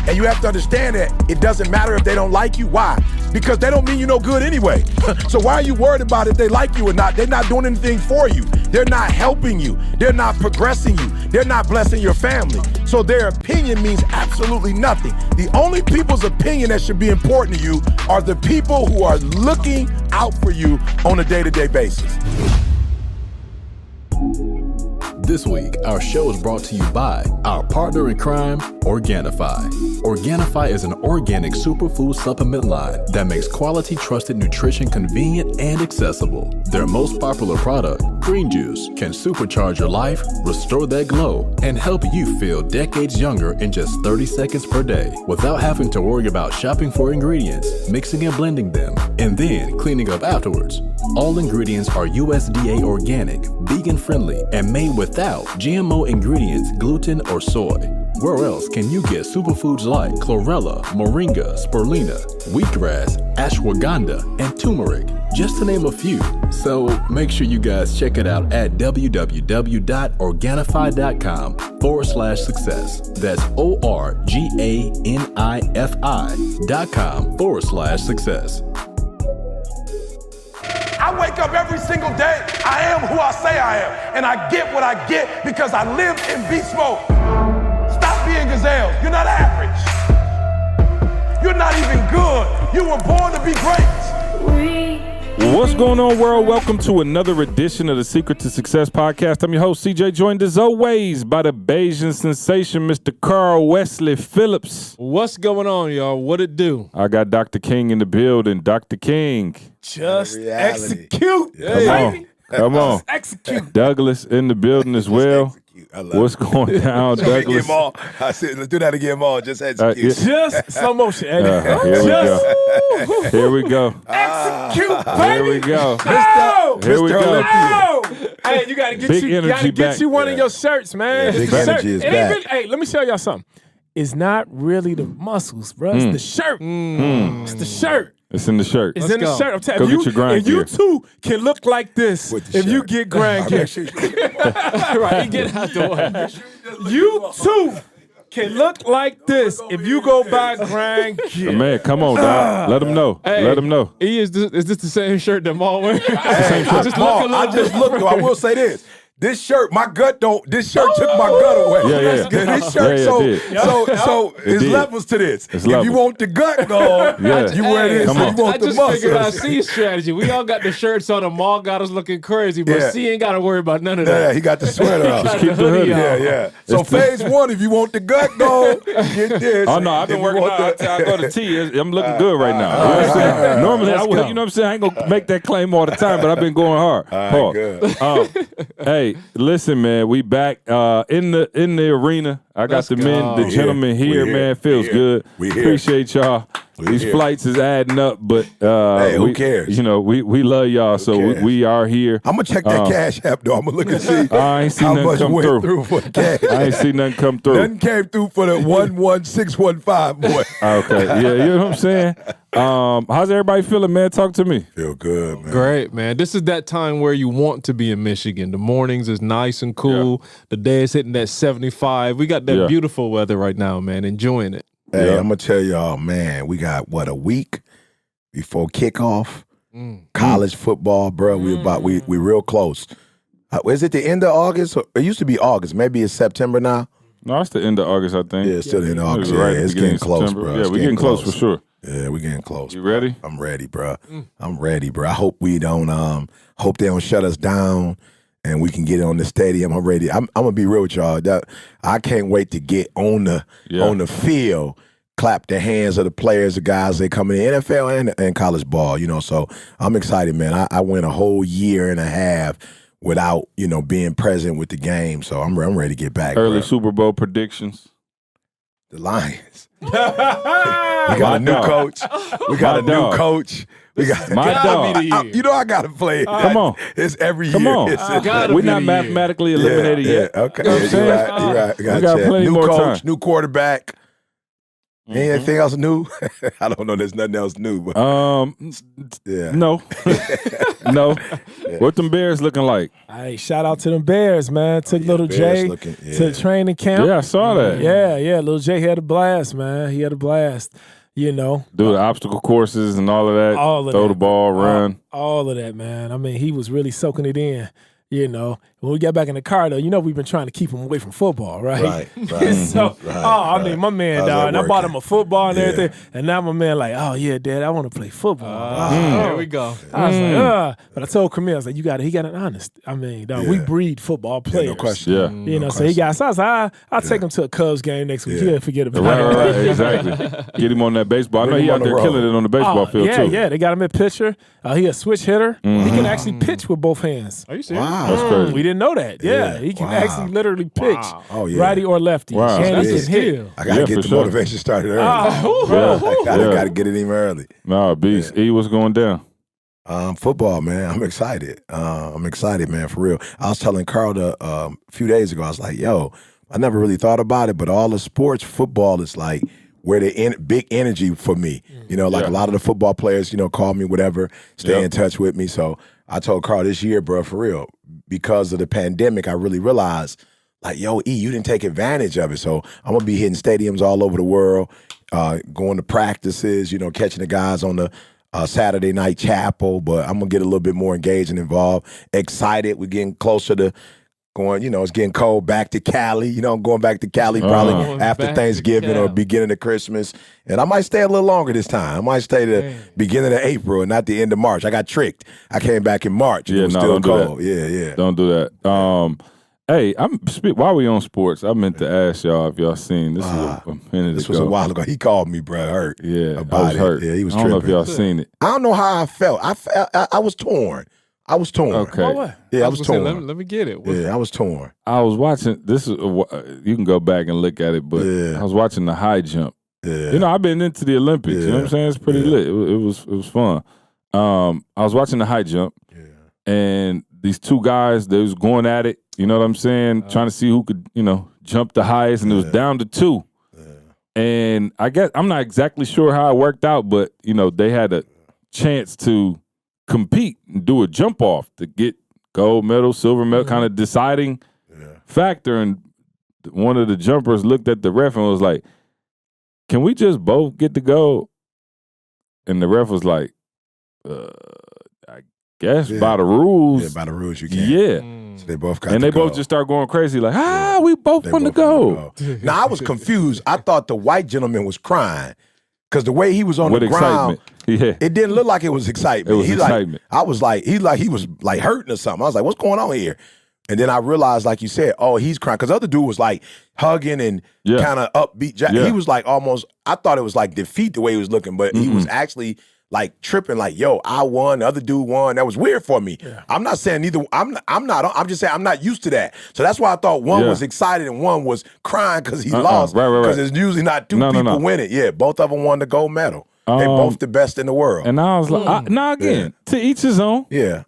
And you have to understand that it doesn't matter if they don't like you. Why? Because they don't mean you no good anyway. So why are you worried about if they like you or not? They're not doing anything for you. They're not helping you. They're not progressing you. They're not blessing your family. So their opinion means absolutely nothing. The only people's opinion that should be important to you are the people who are looking out for you on a day-to-day basis. This week, our show is brought to you by our partner in crime, Organifi. Organifi is an organic superfood supplement line that makes quality, trusted nutrition convenient and accessible. Their most popular product, Green Juice, can supercharge your life, restore that glow, and help you feel decades younger in just 30 seconds per day without having to worry about shopping for ingredients, mixing and blending them, and then cleaning up afterwards. All ingredients are USDA organic, vegan-friendly, and made without GMO ingredients, gluten, or soy. Where else can you get superfoods like chlorella, moringa, spirulina, wheatgrass, ashwagandha, and turmeric, just to name a few? So make sure you guys check it out at www.organifi.com/success. That's ORGANIFI.com/success. I wake up every single day. I am who I say I am. And I get what I get because I live in beast mode. Stop being gazelles. You're not average. You're not even good. You were born to be great. What's going on, world? Welcome to another edition of the Secret to Success podcast. I'm your host, CJ, joined as always by the Bayesian sensation, Mr. Carl Wesley Phillips. What's going on, y'all? What it do? I got Dr. King in the building. Dr. King. Just execute. Come on. Execute. Douglas in the building as well. What's going down, Douglas? I said, let's do that again, Maul. Just execute. Just slow motion, Eddie. Here we go. Execute, baby. Here we go. Here we go. Hey, you gotta get Big energy back. one of your shirts, man. Yeah, big the energy is back. really, hey, let me show y'all something. It's not really the muscles, bro. It's the shirt. It's the shirt. It's in the shirt. It's in the shirt. I'm telling Go you, get your grind if you gear. too can look like this, if you get grind gear. Right, you get out the way. You too can look like this if you go buy grind gear. Man, come on, dog. Let them know. Hey, Let them know. Is this the same shirt that Maul wears? I just look. I will say this. This shirt, this shirt took my gut away. Yeah. This shirt, Yeah, it did. so It it's did. levels to this. It's If levels. you want the gut gone, you wear this. Come If on. you want I the just figured out muscles. C's strategy. We all got the shirts on, and Maul got us looking crazy, but Yeah. C ain't got to worry about none of Yeah, that. he got the sweater on. Just keep the hoodie on. Yeah. So phase one, if you want the gut gone, get this. Oh, no, I've been If you working want out. the- I go to T. I'm looking good right now. You know what I'm saying? Normally, I would, you know what I'm saying? I ain't going to make that claim all the time, but I've been going hard. All right, Pause. Hey, listen, man, we back in the arena. I got the men, the gentlemen here, man. Feels good. We here. Appreciate y'all. These here. flights is adding up, but Hey, who we, cares? You know, we love y'all, so cares? we are here. I'm gonna check that cash app though. I'm gonna look and see I ain't seen how nothing much come went through. through for the cash. I ain't seen nothing come through. Nothing came through for the 11615 boy. Okay, yeah, you know what I'm saying? How's everybody feeling, man? Talk to me. Feel good, man. Great, man. This is that time where you want to be in Michigan. The mornings is nice and cool. The day is hitting that 75. We got that beautiful weather right now, man. Enjoying it. Hey, Yeah. I'm gonna tell y'all, man. We got a week before kickoff. College football, bro. We real close. Is it the end of August? It used to be August. Maybe it's September now. No, it's the end of August, I think. Yeah, it's still the end of August. Right Yeah, at the it's beginning getting of close, September. bro. Yeah, It's we're getting close for sure. Yeah, we're getting close. You bro. ready? I'm ready, bro. I'm ready, bro. I hope we don't. Hope they don't shut us down, and we can get on the stadium. I'm ready. I'm gonna be real with y'all. I can't wait to get on the field, clap the hands of the players, the guys that come in the NFL and college ball. You know, so I'm excited, man. I went a whole year and a half without being present with the game, so I'm ready to get back. Early bro. Super Bowl predictions. The Lions. We got a new coach. We got a new coach. We got My dog. I gotta play it. Come on. It's every Come year. on. We're not mathematically eliminated yet. Okay. You know what I'm saying? You're right. We got plenty new more coach, time. new quarterback. Anything else new? I don't know. There's nothing else new. But yeah. No. No. What them Bears looking like? Hey, shout out to them Bears, man. Took little Bears Jay to training camp. Yeah, I saw that. Yeah. Little Jay had a blast, man. He had a blast. You know. Do the obstacle courses and all of that. All of Throw that. the ball, run. All of that, man. I mean, he was really soaking it in. You know, when we got back in the car, though, you know we've been trying to keep him away from football, right? Right. I mean, my man, How's dog, that and I bought him a football and Yeah. everything, and now my man like, oh yeah, Dad, I want to play football. There we go. I was like, but I told Camille, I was like, he got an honest. I mean, dog, we breed football players. No question. Yeah. You know, so he got. So I was like, I'll take him to a Cubs game next week. Yeah. He'll forget about Right, it. exactly. Get him on that baseball. I know Bring he him out on the there road. killing it on the baseball field too. Yeah, they got him at pitcher. He a switch hitter. He can actually pitch with both hands. Are you serious? Wow. That's crazy. We didn't know that. Yeah, Yeah. he can Wow. actually literally pitch, Oh, yeah. righty or lefty. Wow. And That's he a can hit. skill. I gotta Yeah, get for the sure. motivation started early. Yeah. Gotta get it in early. No, beast. E, what's going down? Football, man. I'm excited. Man, for real. I was telling Carl a few days ago, I was like, yo, I never really thought about it, but all the sports, football is like where the big energy for me. You know, like a lot of the football players, you know, call me, whatever, stay in touch with me. So I told Carl this year, bro, for real, because of the pandemic, I really realized, like, yo, E, you didn't take advantage of it. So I'm going to be hitting stadiums all over the world, going to practices, you know, catching the guys on the Saturday night chapel, but I'm going to get a little bit more engaged and involved. Excited. We're getting closer to going, you know, it's getting cold, back to Cali. You know, I'm going back to Cali probably after back to Thanksgiving or Cali. beginning of Christmas. And I might stay a little longer this time. I might stay to beginning of April and not the end of March. I got tricked. I came back in March and it was still don't do that. cold. Yeah. Don't do that. Hey, while we on sports, I meant to ask y'all if y'all seen this. Was a minute This ago. was a while ago. He called me, bro, hurt. Yeah, about I was it. hurt. Yeah, he was I don't know if tripping. y'all seen it. I don't know how I felt. I was torn. Okay. What? Yeah, I was gonna say, torn. let me get it. Yeah, I was torn. I was watching. This is you can go back and look at it, but Yeah. I was watching the high jump. Yeah. You know, I've been into the Olympics. You know what I'm saying? It's pretty lit. It was fun. I was watching the high jump, and these two guys, they was going at it. You know what I'm saying? Trying to see who could, you know, jump the highest, and it was down to two. And I guess I'm not exactly sure how it worked out, but you know, they had a chance to compete and do a jump off to get gold medal, silver medal, kind of deciding factor. And one of the jumpers looked at the ref and was like, "Can we just both get the gold?" And the ref was like, "I guess by the rules, Yeah, by the rules you can. yeah." So they both got And to they go. both just start going crazy, like, we both They want to both wanted go. to go. Now I was confused. I thought the white gentleman was crying because the way he was on With the ground, excitement. Yeah. it didn't look like it was excitement. It was excitement. I was like, he was like hurting or something. I was like, what's going on here? And then I realized, like you said, oh, he's crying because the other dude was like hugging and kind of upbeat. Yeah. He was like almost. I thought it was like defeat the way he was looking, but he was actually like tripping, like, yo, I won, the other dude won. That was weird for me. I'm not saying neither. I'm not. I'm just saying I'm not used to that. So that's why I thought one was excited and one was crying because he lost. Right. Because it's usually not two people winning. Yeah, both of them won the gold medal. They both the best in the world. And I was like, to each his own. Yeah.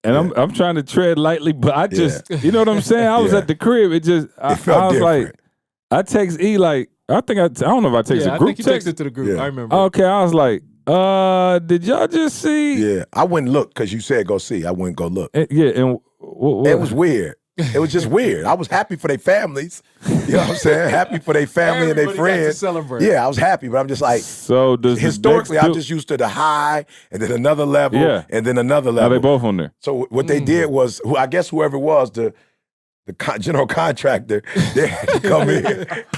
And I'm trying to tread lightly, but I just, you know what I'm saying? I was Yeah. at the crib. It just, I felt was different. like, I text E like, I don't know if I text Yeah, a I group think you text. texted to the group. Yeah. I remember. Okay, I was like, did y'all just see? Yeah. I wouldn't look because you said go see. I wouldn't go look. And what? It was weird. It was just weird. I was happy for their families. You know what I'm saying? Happy for their family and their Everybody got to friends. celebrate. Yeah, I was happy, but I'm just like, So does historically, the I'm next just used to the high and then another level and then another Are level. they both on there? So what they did was, I guess whoever it was, the general contractor, they had to come in.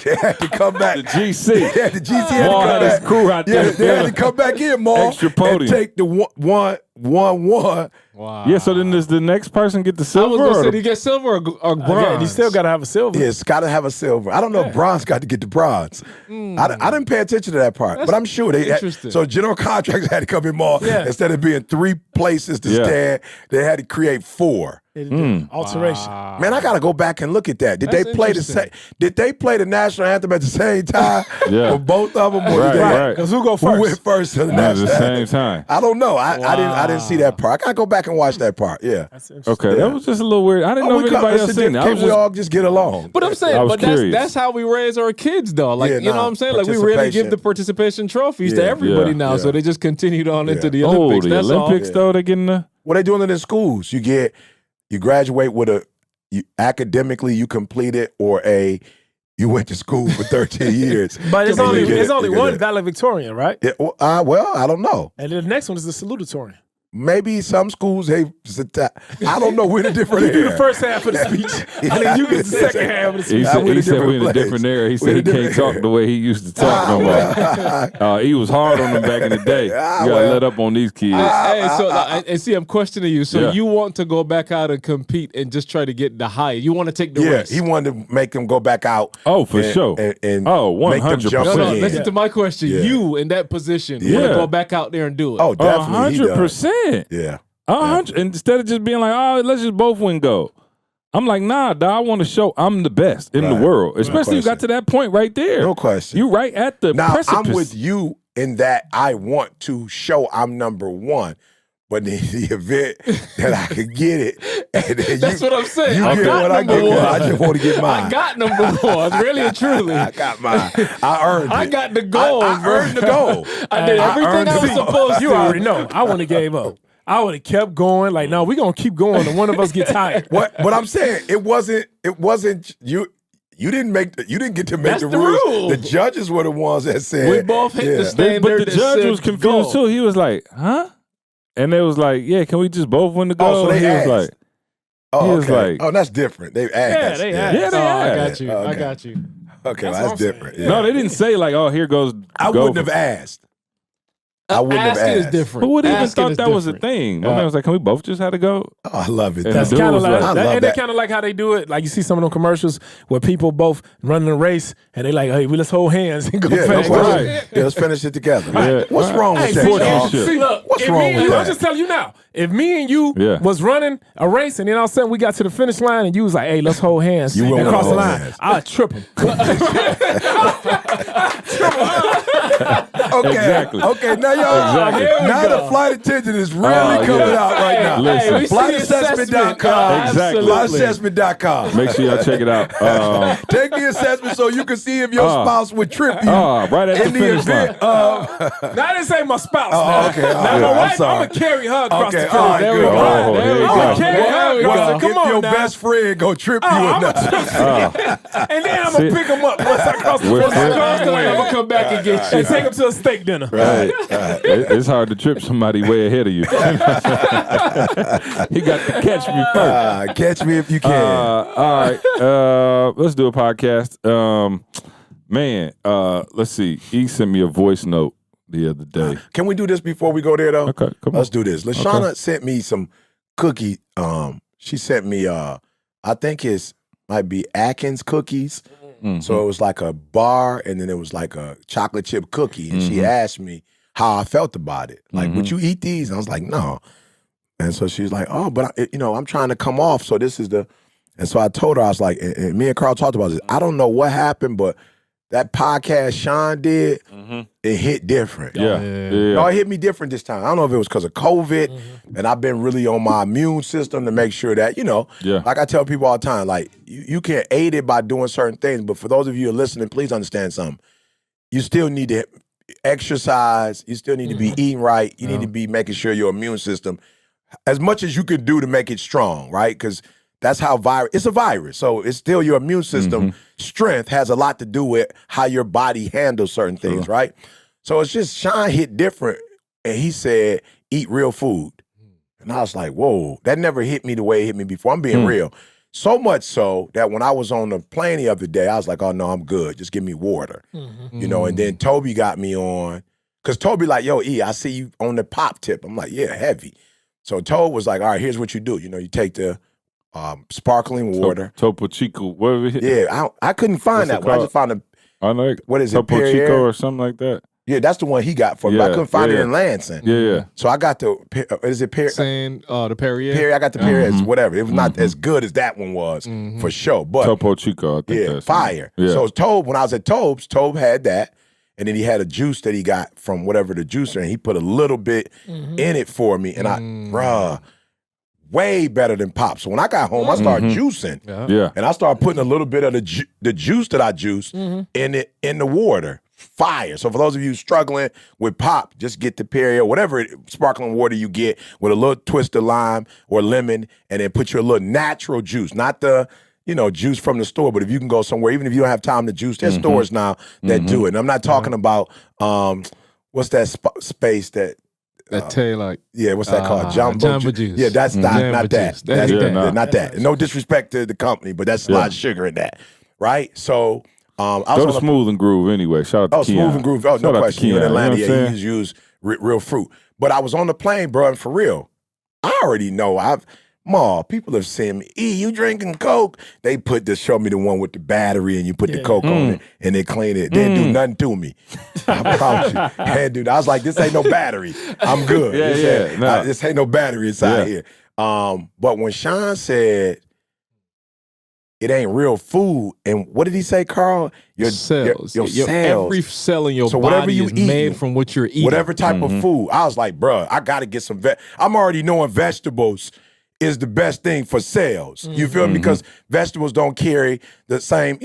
They had to come back. The GC. Yeah, the GC had to Maul come had his back. crew out there. Yeah, they had to come back in, Maul, Extra podium. and take the one. Wow. Yeah, so then does the next person get the I was silver? going to or say, the- do you get silver or bronze? Yeah, you still got to have a silver. Yeah, it's got to have a silver. I don't know if bronze got to get the bronze. I didn't pay attention to that part, but I'm sure they. interesting. So general contractors had to come in more instead of being 3 places to stand. They had to create 4. Alteration. Man, I gotta go back and look at that. Did That's they play the interesting. same? Did they play the national anthem at the same time? Yeah. For both of them. Or Right, did they, right. Because who go Who first? went first to the At national the same anthem? time. I don't know. I didn't see that part. I gotta go back and watch that part. Yeah. That's interesting. Okay, Yeah. that was just a little weird. I didn't know if anybody else seen it. I Can't was we just, all just get along? But I'm I saying, was but curious. that's how we raise our kids, though. Like, Yeah, you know what I'm saying? Like, we really give the participation trophies to Yeah. everybody Yeah. now, Yeah. so they just continued on into the oh, Olympics. the That's Olympics, all. though, they're getting the. Well, they doing it in schools. You graduate with academically you completed, or you went to school for 13 years. But it's And only you get it's it. only You get one it. valedictorian, right? Yeah, well, I don't know. And then the next one is the salutatorian. Maybe some schools, I don't know. We're in a different You do the era. first half of the speech, and then you get the second half of the He speech. said, we're in a we're in a different different place. era. He We're said in he a can't different talk era. the way he used to talk no more. He was hard on them back in the day. You got to let up on these kids. Hey, so and see, I'm questioning you. So Yeah. you want to go back out and compete and just try to get the high? You want to take the Yeah, risk? he wanted to make them go back out. Oh, for sure. And Oh, make them jump 100%. no, again. listen to my question. Yeah. You in that position, you want Yeah. to go back out there and do it? Oh, definitely. he does. 100%. Yeah. 100. Instead of just being like, oh, let's just both win gold. I'm like, nah, dog, I want to show I'm the best in the Right. world. Especially you got to that point right there. No question. You right at the Now, precipice. I'm with you in that I want to show I'm number one. But in the event that I could get it, and then That's what I'm saying. You I get got what I number get. one. I just want to get mine. I got number one, really and truly. I got mine. I earned it. I got the gold, I bro. earned the gold. I did everything earned I was the gold. supposed to. You already know. I wouldn't have gave up. I would have kept going. Like, no, we're gonna keep going, and one of us get tired. What I'm saying, it wasn't you. You didn't get to make That's the the rules. rule. The judges were the ones that said We both hit the standard. but the that judge said was confused gold. too. He was like, huh? And they was like, yeah, can we just both win the gold? so they he asked. was like, Oh, He was okay. like- Oh, that's different. They asked. they yeah. asked. yeah, they Oh, I asked. got you. Okay. I got you. Okay, That's well, what I'm that's different. Yeah. No, they didn't say like, oh, here goes. I go wouldn't for- have asked. I wouldn't have Asking is asked. different. Who would even Asking thought is that was a different. thing? My man was like, can we both just have to go? Oh, I love it. And That's the dude kind of was like, like- I that, love and they that. kind of like how they do it. Like you see some of them commercials where people both running a race and they like, hey, let's hold hands and go Yeah, no fast. question. Right. Yeah, let's finish it together. Yeah. What's wrong with Hey, that, see, y'all? Sportsmanship. see, look, What's if wrong me and with you, that? I'll just tell you now. If me and you Yeah. was running a race and then all of a sudden we got to the finish line and you was like, hey, let's hold hands You and won't cross the hold line, hands. I'll trip him. Okay, Exactly. okay. Now y'all, Exactly. now the flight attendant is really Oh, coming yeah. out right now. Listen. we see Flightassessment.com. Exactly. Flightassessment.com. Make sure y'all check it out. Take the assessment so you can see if your spouse would trip you Right at the in the finish line. event of. Now, I didn't say my spouse. Oh, now. okay. Now, All my right, I'm wife, sorry. I'm going to carry her across Okay, the finish all right, There we good. go. Oh, There there we you go. go. I'm carrying her There we across go. the Come If on your now. best friend go trip you or I'm not. and then I'm going to pick him up once I cross the We're finish fair. line. I'm gonna come back and get you. And take him to a steak dinner. Right. It's hard to trip somebody way ahead of you. You got to catch me first. Catch me if you can. All right. Let's do a podcast. Let's see. He sent me a voice note the other day. Can we do this before we go there, though? Okay, come on. Let's do this. LaShawna sent me some cookie. She sent me, I think might be Atkins cookies. Mm-hmm. So it was like a bar, and then it was like a chocolate chip cookie. And she asked me how I felt about it. Like, would you eat these? And I was like, no. And so she was like, oh, but I'm trying to come off. So this is the. And so I told her, I was like, and me and Carl talked about this. I don't know what happened, but that podcast Sean did, it hit different. Yeah. No, it hit me different this time. I don't know if it was because of COVID, and I've been really on my immune system to make sure that, Yeah. like I tell people all the time, like, you can aid it by doing certain things, but for those of you who are listening, please understand something. You still need to exercise. You still need to be eating right. You need to be making sure your immune system, as much as you can do to make it strong, right? Because that's how it's a virus. So it's still your immune system strength has a lot to do with how your body handles certain things, right? So it's just Sean hit different. And he said, eat real food. And I was like, whoa, that never hit me the way it hit me before. I'm being real. So much so that when I was on the plane the other day, I was like, oh no, I'm good. Just give me water. And then Toby got me on. Because Toby like, yo, E, I see you on the pop tip. I'm like, yeah, heavy. So Toby was like, all right, here's what you do. You take the sparkling water. Topo Chico. What was it? Yeah, I couldn't find What's it that one. I called? just found I know. what is it, Topo Perrier? Chico or something like that. Yeah, that's the one he got for me. But I couldn't find it in Lansing. Yeah. So I got the, is it Perrier? The Perrier? Perrier, I got the Perrier, whatever. It was not as good as that one was, for sure. But Topo Chico, I think that's fire. Yeah. So Tobe, when I was at Tobe's, Tobe had that. And then he had a juice that he got from whatever the juicer, and he put a little bit in it for me. And bruh, way better than Pop. So when I got home, I started juicing. Yeah. And I started putting a little bit of the juice that I juiced in the water. Fire. So for those of you struggling with Pop, just get the Perrier, whatever sparkling water you get with a little twist of lime or lemon, and then put your little natural juice, not the juice from the store. But if you can go somewhere, even if you don't have time to juice, there's stores now that do it. And I'm not talking about what's that space that tail like what's that called? Jumbo juice. Yeah, that's not that. Juice. That's not that. Juice. No disrespect to the company, but that's a lot of sugar in that, right? So I was Go to Smooth and Groove anyway. Shout out to Keon. Smooth and Groove. Oh, no question. You in Atlanta, you know what I'm you use real fruit. But I was on the plane, bro, and for real, I already know. People have seen me. You drinking Coke? They show me the one with the battery, and you put the Coke on it, and they clean it. They didn't do nothing to me. I promise you. Hey, dude, I was like, this ain't no battery. I'm good. This ain't no battery inside here. But when Sean said it ain't real food, and what did he say, Carl? Your cells. Your cells. Every cell in your so body is made from what you're eating. Whatever type of food. I was like, bruh, I got to get some I'm already knowing vegetables is the best thing for cells. You feel me? Because vegetables don't carry the same,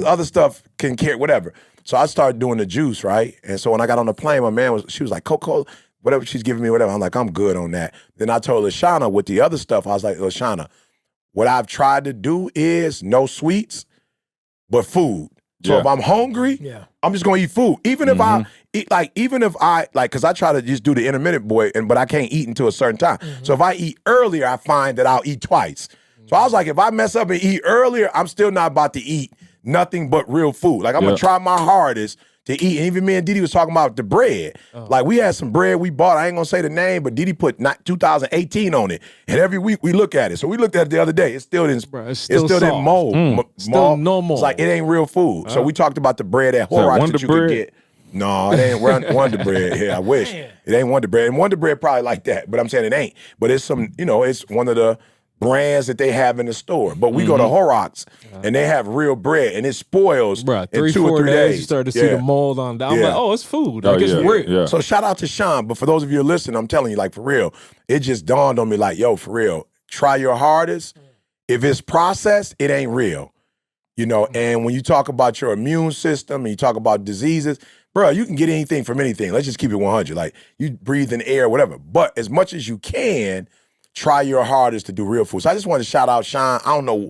other stuff can carry whatever. So I started doing the juice, right? And so when I got on the plane, she was like, Coca-Cola, whatever she's giving me, whatever. I'm like, I'm good on that. Then I told Lashana with the other stuff, I was like, Lashana, what I've tried to do is no sweets, but food. So if I'm hungry, I'm just gonna eat food. Even if I eat, because I try to just do the intermittent but I can't eat until a certain time. So if I eat earlier, I find that I'll eat twice. So I was like, if I mess up and eat earlier, I'm still not about to eat nothing but real food. Like I'm gonna try my hardest to eat. And even me and Didi was talking about the bread. Like we had some bread we bought. I ain't gonna say the name, but Didi put 2018 on it. And every week we look at it. So we looked at it the other day. It still didn't mold. Still no mold. It's like it ain't real food. So we talked about the bread at Horrocks that you could get. No, it ain't Wonder Bread. Yeah, I wish. It ain't Wonder Bread. And Wonder Bread probably like that. But I'm saying it ain't. But it's some, it's one of the brands that they have in the store. But we go to Horrocks and they have real bread and it spoils in 2 or 3 days. You start to see the mold on that. I'm like, oh, it's food. Like it's real. Yeah. So shout out to Sean. But for those of you listening, I'm telling you, like for real, it just dawned on me like, yo, for real, try your hardest. If it's processed, it ain't real. And when you talk about your immune system and you talk about diseases, bro, you can get anything from anything. Let's just keep it 100. Like you breathe in air, whatever. But as much as you can, try your hardest to do real food. So I just want to shout out Sean. I don't know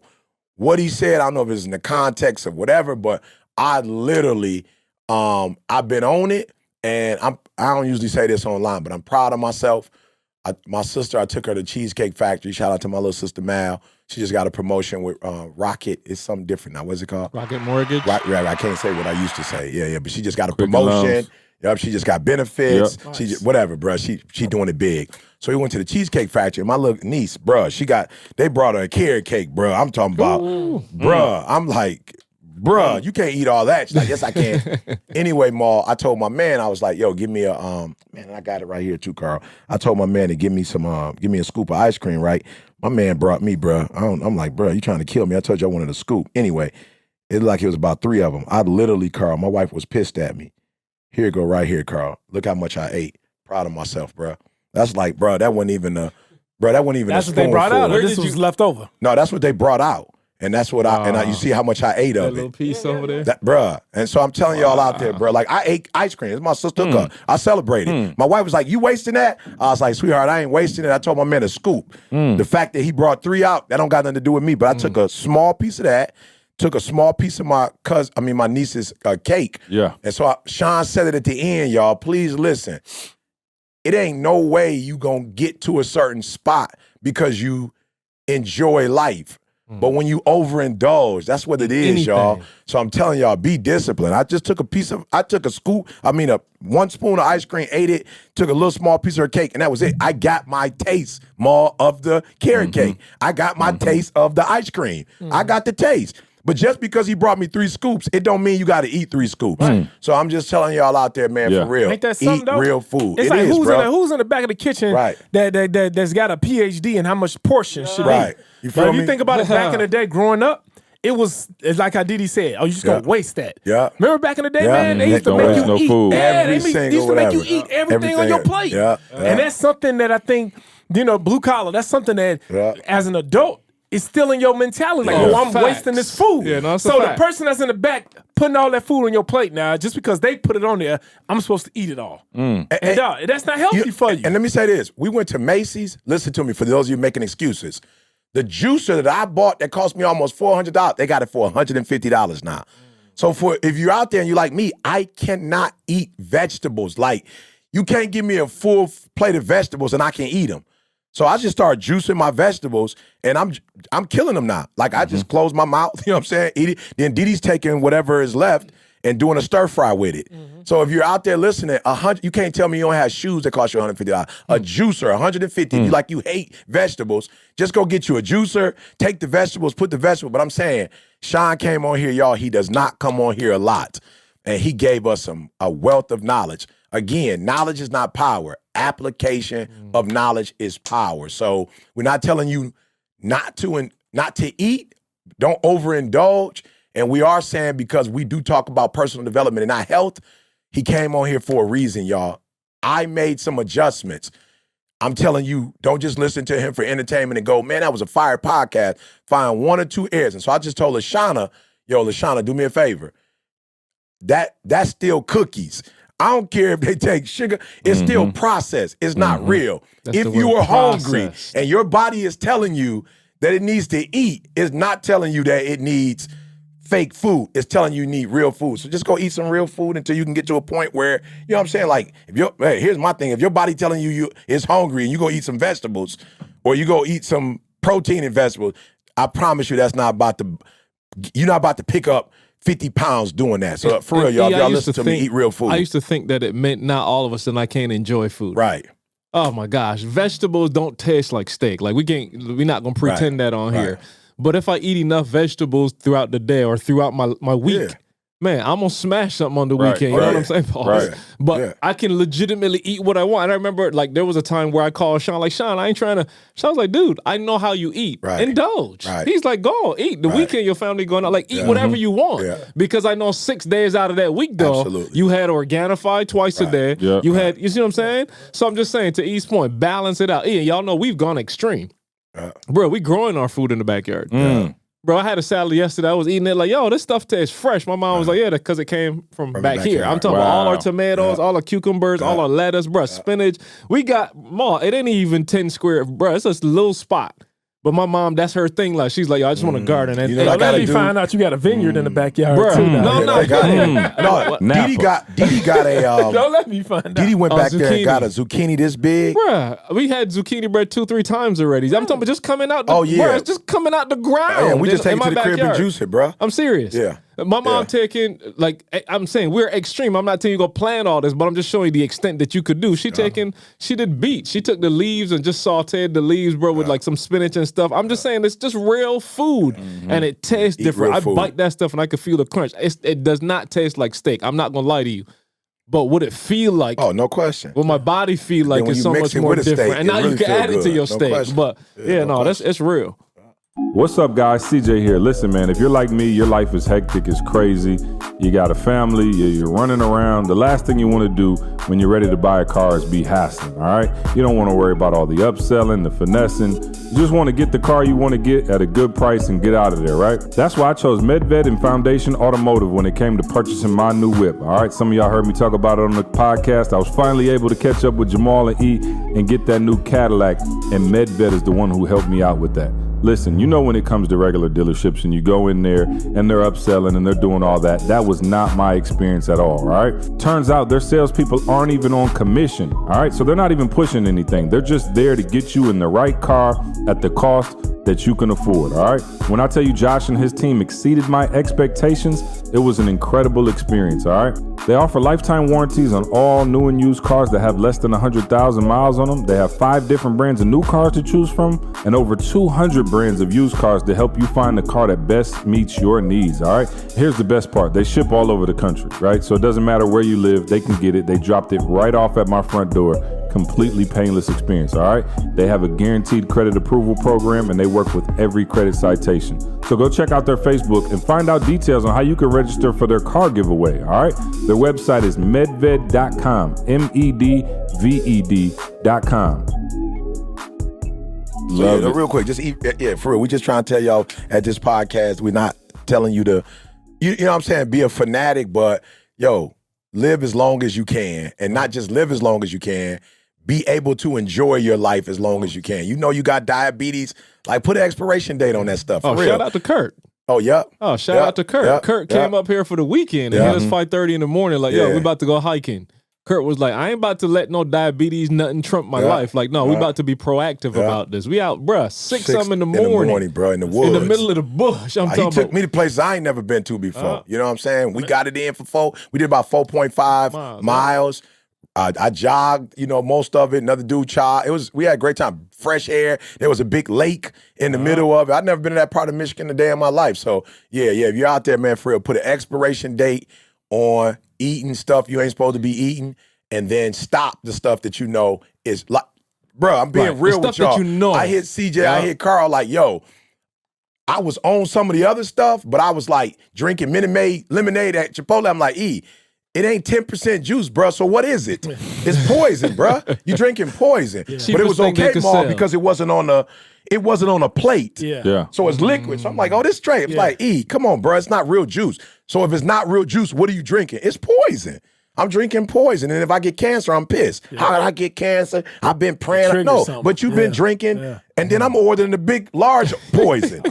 what he said. I don't know if it's in the context of whatever, but I literally, I've been on it, and I don't usually say this online, but I'm proud of myself. My sister, I took her to Cheesecake Factory. Shout out to my little sister Mal. She just got a promotion with Rocket. It's something different now. What's it called? Rocket Mortgage? I can't say what I used to say. Yeah, but she just got a promotion. Yep, she just got benefits. Yep. She just, whatever, bro. She doing it big. So we went to the Cheesecake Factory. And my little niece, bro, they brought her a carrot cake, bro. I'm talking about, bro. I'm like, bro, you can't eat all that. She's like, yes, I can. Anyway, Ma, I told my man, I was like, yo, give me a man. I got it right here too, Carl. I told my man to give me a scoop of ice cream, right? My man brought me, bro. I'm like, bro, you trying to kill me? I told you I wanted a scoop. Anyway, it looked like it was about 3 of them. I literally, Carl, my wife was pissed at me. Here you go, right here, Carl. Look how much I ate. Proud of myself, bro. That's like, bro, that wasn't even a spoonful. That's what they brought out. Or this was left over. No, that's what they brought out. And that's what you see how much I ate of it. Little piece over there. Bruh. And so I'm telling y'all out there, bro, like I ate ice cream. It's my sister cooked. I celebrated. My wife was like, you wasting that? I was like, sweetheart, I ain't wasting it. I told my man to scoop. The fact that he brought 3 out, that don't got nothing to do with me. But I took a small piece of that, took a small piece of my niece's cake. Yeah. And so Sean said it at the end, y'all. Please listen. It ain't no way you gonna get to a certain spot because you enjoy life. But when you overindulge, that's what it is, y'all. So I'm telling y'all, be disciplined. I just took one spoon of ice cream, ate it, took a little small piece of her cake, and that was it. I got my taste, Ma, of the carrot cake. I got my taste of the ice cream. I got the taste. But just because he brought me 3 scoops, it don't mean you got to eat 3 scoops. So I'm just telling y'all out there, man, for real. Ain't that something, eat though? real food. It's it like is, bro. who's in the back of the kitchen that's got a PhD in how much portions should Right. eat. You feel If me? you think about it, back in the day, growing up, it's like how Didi said, oh, you just gonna waste that. Yeah. Remember back in the day, Yeah. man, they used to Don't make waste you no eat. food. Yeah, Every they single used to make you whatever. eat everything on your plate. Yeah. And that's something that I think, blue collar, that's something that as an adult, it's still in your mentality. Like, I'm wasting this food. Yeah, no, it's a so the fact. person that's in the back putting all that food on your plate now, just because they put it on there, I'm supposed to eat it all. And that's not healthy for you. And let me say this. We went to Macy's. Listen to me, for those of you making excuses. The juicer that I bought that cost me almost $400, they got it for $150 now. So if you're out there and you're like me, I cannot eat vegetables. Like, you can't give me a full plate of vegetables and I can eat them. So I just started juicing my vegetables, and I'm killing them now. Like, I just close my mouth, you know what I'm saying? Eat it. Then Didi's taking whatever is left and doing a stir fry with it. So if you're out there listening, you can't tell me you don't have shoes that cost you $150. A juicer, $150. If you hate vegetables, just go get you a juicer, take the vegetables, put the vegetable. But I'm saying, Sean came on here, y'all. He does not come on here a lot. And he gave us a wealth of knowledge. Again, knowledge is not power. Application of knowledge is power. So we're not telling you not to eat. Don't overindulge. And we are saying, because we do talk about personal development and not health, he came on here for a reason, y'all. I made some adjustments. I'm telling you, don't just listen to him for entertainment and go, man, that was a fire podcast. Find 1 or 2 errors. And so I just told LaShawna, do me a favor. That's still cookies. I don't care if they take sugar. It's still processed. It's not real. That's if the you word, are hungry processed. and your body is telling you that it needs to eat, it's not telling you that it needs fake food. It's telling you need real food. So just go eat some real food until you can get to a point where, you know what I'm saying? Like, here's my thing. If your body telling you is hungry and you go eat some vegetables or you go eat some protein and vegetables, I promise you you're not about to pick up 50 pounds doing that. So for real, y'all listen to me, eat real food. I used to think that it meant not all of a sudden I can't enjoy food. Right. Oh my gosh, vegetables don't taste like steak. Like we're not gonna pretend that on here. But if I eat enough vegetables throughout the day or throughout my week, man, I'm gonna smash something on the weekend. You know what I'm saying, Paul? But I can legitimately eat what I want. And I remember, like, there was a time where I called Sean, like, Sean, I ain't trying to. Sean's like, dude, I know how you eat. Indulge. He's like, go eat. The weekend, your family going out, like, eat whatever you want. Because I know 6 days out of that week, though, you had Organifi twice a day. You had, you see what I'm saying? So I'm just saying, to East's point, balance it out. Ian, y'all know we've gone extreme. Bro, we growing our food in the backyard. Bro, I had a salad yesterday. I was eating it like, yo, this stuff tastes fresh. My mom was like, yeah, because it came from back here. I'm talking about all our tomatoes, all our cucumbers, all our lettuce, bro, spinach. We got, it ain't even 10 square, bro. It's just a little spot. But my mom, that's her thing. Like, she's like, yo, I just want a garden. And let me find out you got a vineyard in the backyard, bro, too. No, Didi got a. Don't let me find out. Didi went back there and zucchini. got a zucchini this big. Bruh, we had zucchini bread 2-3 times already. I'm talking about just coming out. Bruh, it's just coming out the ground. Yeah, we just take it in to my the crib and backyard. juice it, bro. I'm serious. Yeah. My mom taking, like, I'm saying we're extreme. I'm not telling you go plan all this, but I'm just showing you the extent that you could do. She did beets. She took the leaves and just sauteed the leaves, bro, with like some spinach and stuff. I'm just saying it's just real food and it tastes different. I bite that stuff and I can feel the crunch. It does not taste like steak. I'm not gonna lie to you. But would it feel like? Oh, no question. Will my body feel like it's so much more different? And now you can add it to your steak. But it's real. What's up, guys? CJ here. Listen, man, if you're like me, your life is hectic, it's crazy. You got a family, you're running around. The last thing you want to do when you're ready to buy a car is be hassling, all right? You don't want to worry about all the upselling, the finessing. You just want to get the car you want to get at a good price and get out of there, right? That's why I chose MedVet and Foundation Automotive when it came to purchasing my new whip, all right? Some of y'all heard me talk about it on the podcast. I was finally able to catch up with Jamal and E and get that new Cadillac, and MedVet is the one who helped me out with that. Listen, you know when it comes to regular dealerships and you go in there and they're upselling and they're doing all that, that was not my experience at all, all right? Turns out their salespeople aren't even on commission, all right? So they're not even pushing anything. They're just there to get you in the right car at the cost that you can afford, all right? When I tell you Josh and his team exceeded my expectations, it was an incredible experience, all right? They offer lifetime warranties on all new and used cars that have less than 100,000 miles on them. They have 5 different brands of new cars to choose from and over 200 brands of used cars to help you find the car that best meets your needs, all right? Here's the best part. They ship all over the country, right? So it doesn't matter where you live, they can get it. They dropped it right off at my front door. Completely painless experience, all right? They have a guaranteed credit approval program and they work with every credit citation. So go check out their Facebook and find out details on how you can register for their car giveaway, all right? Their website is medved.com, medved.com. Love it. Real quick, just for real, we just trying to tell y'all at this podcast, we're not telling you to, you know what I'm saying, be a fanatic, but yo, live as long as you can, and not just live as long as you can, be able to enjoy your life as long as you can. You know you got diabetes, like put an expiration date on that stuff. For real. Shout out to Kurt. Oh, yep. Oh, shout out to Kurt. Yep. Kurt came up here for the weekend and hit us 5:30 in the morning, like, yo, we about to go hiking. Kurt was like, I ain't about to let no diabetes, nothing trump my life. Like, no, we about to be proactive about this. We out, bruh, 6-something in the morning, bro, in the woods. In the middle of the bush. He took me to places I ain't never been to before. You know what I'm saying? We got it in for we did about 4.5 miles. I jogged, you know, most of it. Another dude jogged. We had a great time. Fresh air. There was a big lake in the middle of it. I've never been to that part of Michigan a day in my life. So, yeah, if you're out there, man, for real, put an expiration date on eating stuff you ain't supposed to be eating, and then stop the stuff that you know is like, bro, I'm being real with y'all. That you know. I hit CJ, I hit Carl, like, yo, I was on some of the other stuff, but I was like drinking Minute Maid lemonade at Chipotle. I'm like, it ain't 10% juice, bro. So what is it? It's poison, bro. You drinking poison. Yeah. But it was okay, Maul, because it wasn't on a plate. Yeah. So it's liquid. So I'm like, oh, this straight. It's like, come on, bro. It's not real juice. So if it's not real juice, what are you drinking? It's poison. I'm drinking poison, and if I get cancer, I'm pissed. Yeah. How did I get cancer? I've been praying. No, but you've been drinking, and then I'm ordering the big, large poison.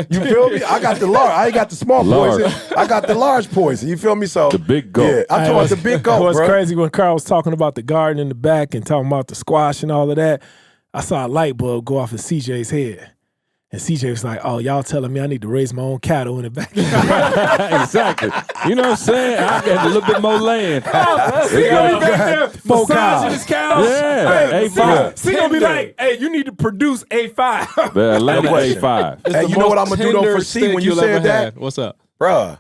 You feel me? I got the large. I ain't got the small poison. I got the large poison. You feel me? So the big goat. Yeah, I'm talking about the big goat, It was bro. crazy when Carl was talking about the garden in the back and talking about the squash and all of that. I saw a light bulb go off in CJ's head. And CJ was like, oh, y'all telling me I need to raise my own cattle in the back. Exactly. You know what I'm saying? I got a little bit more land. Four cows. His cows. Yeah. Hey, A5. C gonna be like, hey, you need to produce A5. The Atlanta A5. Hey, you know what I'm going to do, though, for C when you said that? What's up? Bruh,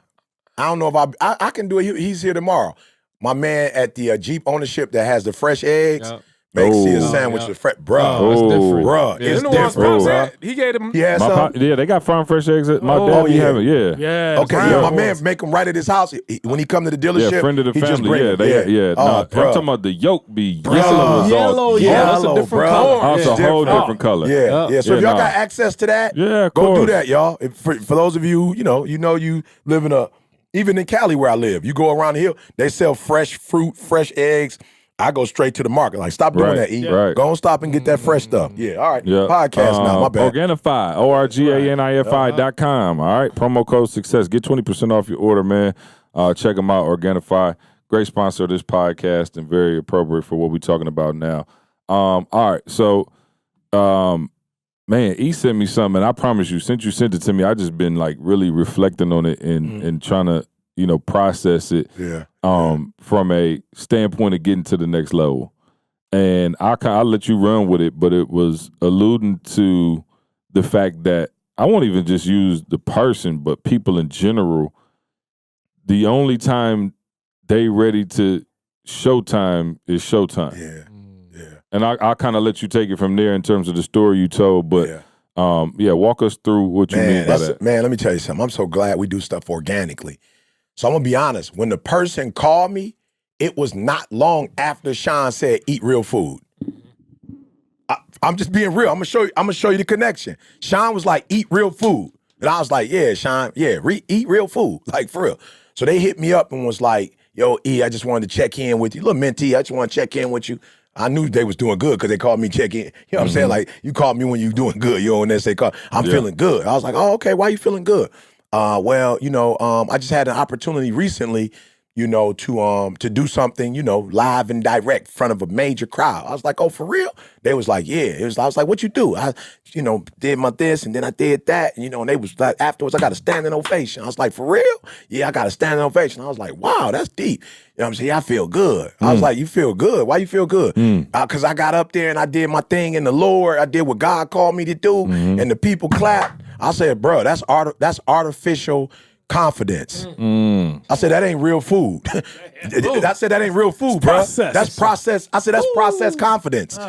I don't know if I can do it. He's here tomorrow. My man at the Jeep ownership that has the fresh eggs. Yep. Makes a sandwich with fresh, bro. It's different. Bro, it's different, bro. He gave them. He had some. They got farm fresh eggs. My dad be having, Yeah. Okay, my man make them right at his house. When he come to the dealership, yeah, friend of the he just family. bring them. No, I'm talking about the yolk be Yellow. That's a different color. Oh, it's a whole different color. Yeah. So if y'all got access to that, go do that, y'all. For those of you, you live in even in Cali where I live, you go around the hill, they sell fresh fruit, fresh eggs. I go straight to the market. Like, stop doing that, E. Right. Go and stop and get that fresh stuff. Yeah, all right. Podcast now, my bad. Organifi, ORGANIFI.com. All right. Promo code SUCCESS. Get 20% off your order, man. Check them out, Organifi. Great sponsor of this podcast and very appropriate for what we're talking about now. All right. So, man, E sent me something, and I promise you, since you sent it to me, I just been, like, really reflecting on it and trying to, process it from a standpoint of getting to the next level. And I'll let you run with it, but it was alluding to the fact that I won't even just use the person, but people in general, the only time they ready to showtime is showtime. Yeah. And I'll kind of let you take it from there in terms of the story you told, but walk us through what you mean by that. Man, let me tell you something. I'm so glad we do stuff organically. So I'm going to be honest. When the person called me, it was not long after Sean said, eat real food. I'm just being real. I'm gonna show you the connection. Sean was like, eat real food. And I was like, yeah, Sean, eat real food. Like, for real. So they hit me up and was like, yo, E, I just wanted to check in with you. Little mentee, I just want to check in with you. I knew they was doing good because they called me check in. You know what I'm saying? Like, you called me when you doing good. You know, and they say, I'm feeling good. I was like, oh, okay, why you feeling good? I just had an opportunity recently, to do something, live and direct in front of a major crowd. I was like, oh, for real? They was like, yeah. I was like, what you do? I, did my this and then I did that. And they was like, afterwards, I got a standing ovation. I was like, for real? Yeah, I got a standing ovation. I was like, wow, that's deep. You know what I'm saying? I feel good. I was like, you feel good? Why you feel good? Because I got up there and I did my thing in the Lord. I did what God called me to do, and the people clapped. I said, bro, that's artificial confidence. I said, that ain't real food. I said, that ain't real food, bro. That's process. I said, that's process confidence.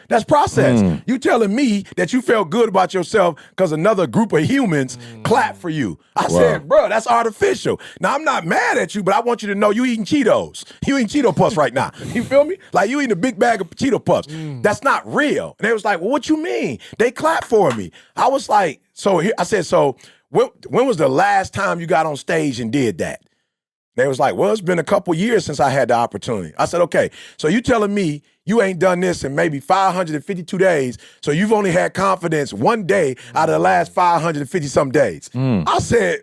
That's process. You telling me that you felt good about yourself because another group of humans clapped for you. I said, bro, that's artificial. Now, I'm not mad at you, but I want you to know you eating Cheetos. You eating Cheeto Puffs right now. You feel me? Like you eating a big bag of Cheeto Puffs. That's not real. And they was like, well, what you mean? They clapped for me. I was like, I said, when was the last time you got on stage and did that? They was like, well, it's been a couple years since I had the opportunity. I said, okay, so you telling me you ain't done this in maybe 552 days, so you've only had confidence one day out of the last 550-some days. I said,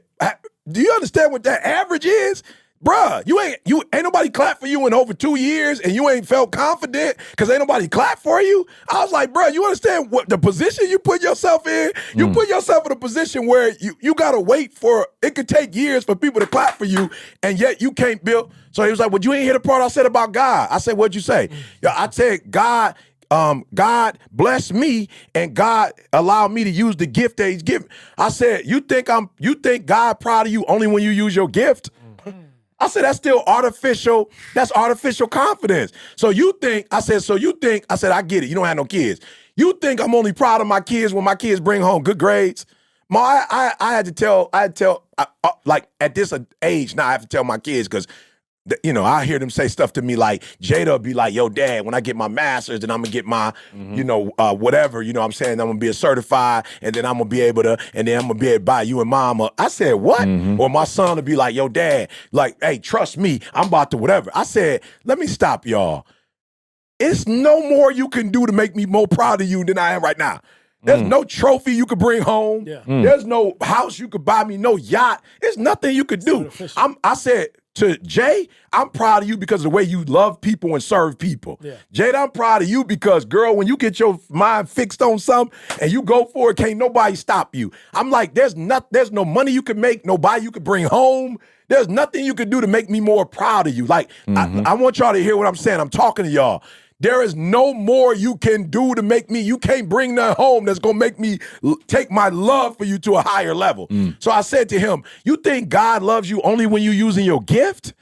do you understand what that average is? Bruh, you ain't nobody clap for you in over 2 years and you ain't felt confident because ain't nobody clap for you. I was like, bruh, you understand what the position you put yourself in? You put yourself in a position where you gotta wait for, it could take years for people to clap for you, and yet you can't build. So he was like, well, you ain't hear the part I said about God. I said, what'd you say? I said, God blessed me and God allowed me to use the gift that he's given. I said, you think God proud of you only when you use your gift? I said, that's still artificial. That's artificial confidence. I said, I get it. You don't have no kids. You think I'm only proud of my kids when my kids bring home good grades? I had to tell, like at this age now, I have to tell my kids because, I hear them say stuff to me like, Jada be like, yo, dad, when I get my master's, then I'm going to get my, whatever, what I'm saying, I'm going to be a certified, and then I'm going to be able to, and then I'm going to be able to buy you and mama. I said, what? Or my son will be like, yo, dad, like, hey, trust me, I'm about to whatever. I said, let me stop y'all. It's no more you can do to make me more proud of you than I am right now. There's no trophy you could bring home. Yeah. There's no house you could buy me, no yacht. There's nothing you could do. I said to Jay, I'm proud of you because of the way you love people and serve people. Yeah. Jade, I'm proud of you because, girl, when you get your mind fixed on something and you go for it, can't nobody stop you. I'm like, there's no money you could make, nobody you could bring home. There's nothing you could do to make me more proud of you. Like, I want y'all to hear what I'm saying. I'm talking to y'all. There is no more you can do to make me, you can't bring that home that's going to make me take my love for you to a higher level. So I said to him, you think God loves you only when you're using your gift?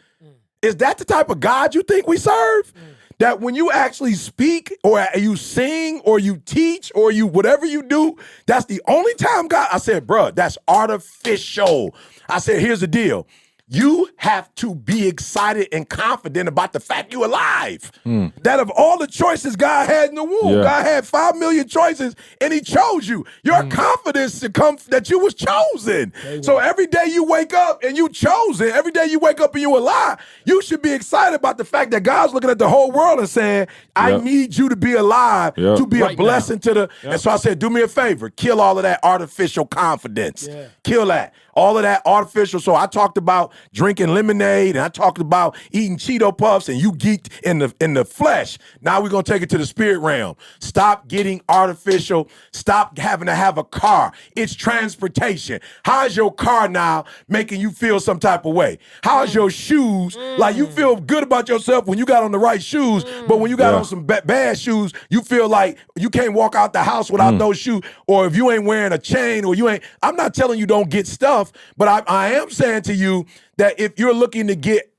Is that the type of God you think we serve? That when you actually speak or you sing or you teach or you whatever you do, that's the only time God, I said, bruh, that's artificial. I said, here's the deal. You have to be excited and confident about the fact you're alive. That of all the choices God had in the womb, God had 5 million choices and he chose you. Your confidence to come that you was chosen. So every day you wake up and you chosen, every day you wake up and you alive, you should be excited about the fact that God's looking at the whole world and saying, I need you to be alive to be a blessing to the, and so I said, do me a favor, kill all of that artificial confidence. Kill that. All of that artificial. So I talked about drinking lemonade and I talked about eating Cheeto Puffs and you geeked in the flesh. Now we're going to take it to the spirit realm. Stop getting artificial. Stop having to have a car. It's transportation. How's your car now making you feel some type of way? How's your shoes? Like you feel good about yourself when you got on the right shoes, but when you got on some bad shoes, you feel like you can't walk out the house without those shoes. Or if you ain't wearing a chain or I'm not telling you don't get stuff, but I am saying to you that if you're looking to get